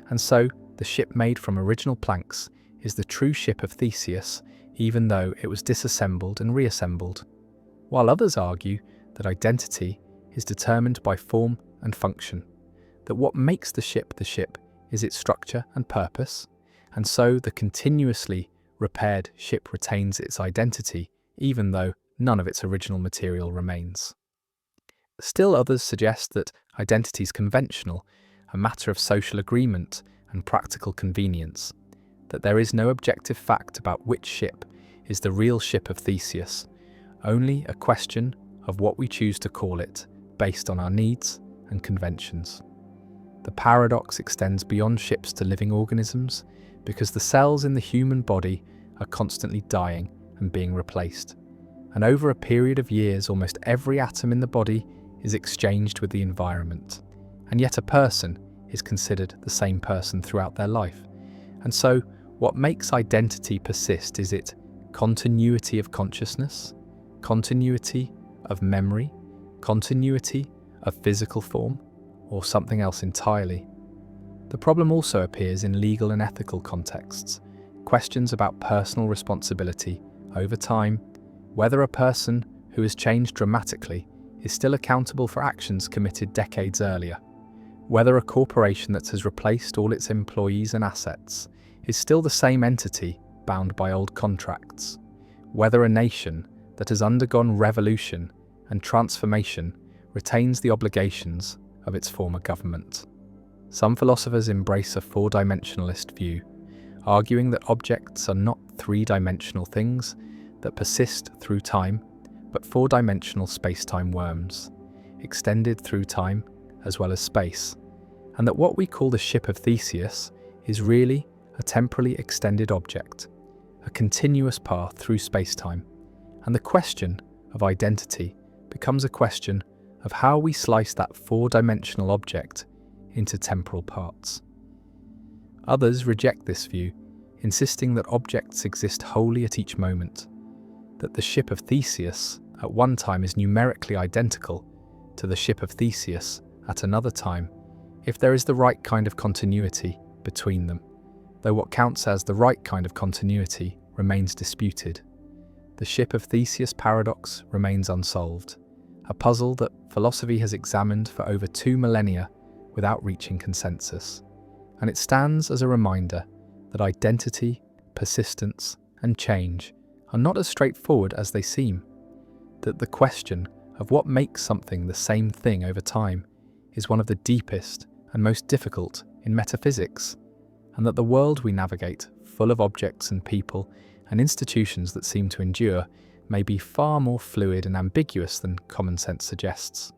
and so the ship made from original planks is the true ship of Theseus, even though it was disassembled and reassembled, while others argue that identity is determined by form and function, that what makes the ship is its structure and purpose, and so the continuously repaired ship retains its identity, even though none of its original material remains. Still others suggest that identity is conventional, a matter of social agreement and practical convenience, that there is no objective fact about which ship is the real ship of Theseus, only a question of what we choose to call it based on our needs and conventions. The paradox extends beyond ships to living organisms because the cells in the human body are constantly dying and being replaced. And over a period of years, almost every atom in the body is exchanged with the environment. And yet a person is considered the same person throughout their life. And so, what makes identity persist? Is it continuity of consciousness, continuity of memory, continuity of physical form, or something else entirely? The problem also appears in legal and ethical contexts. Questions about personal responsibility over time, whether a person who has changed dramatically is still accountable for actions committed decades earlier, whether a corporation that has replaced all its employees and assets is still the same entity bound by old contracts, whether a nation that has undergone revolution and transformation retains the obligations of its former government. Some philosophers embrace a four-dimensionalist view, arguing that objects are not three-dimensional things that persist through time, but four-dimensional space-time worms, extended through time as well as space, and that what we call the ship of Theseus is really a temporally extended object, a continuous path through space-time, and the question of identity becomes a question of how we slice that four-dimensional object into temporal parts. Others reject this view, insisting that objects exist wholly at each moment, that the ship of Theseus at one time is numerically identical to the ship of Theseus at another time, if there is the right kind of continuity between them, though what counts as the right kind of continuity remains disputed. The ship of Theseus paradox remains unsolved, a puzzle that philosophy has examined for over 2 millennia without reaching consensus, and it stands as a reminder that identity, persistence, and change are not as straightforward as they seem, that the question of what makes something the same thing over time is one of the deepest and most difficult in metaphysics, and that the world we navigate, full of objects and people and institutions that seem to endure, may be far more fluid and ambiguous than common sense suggests.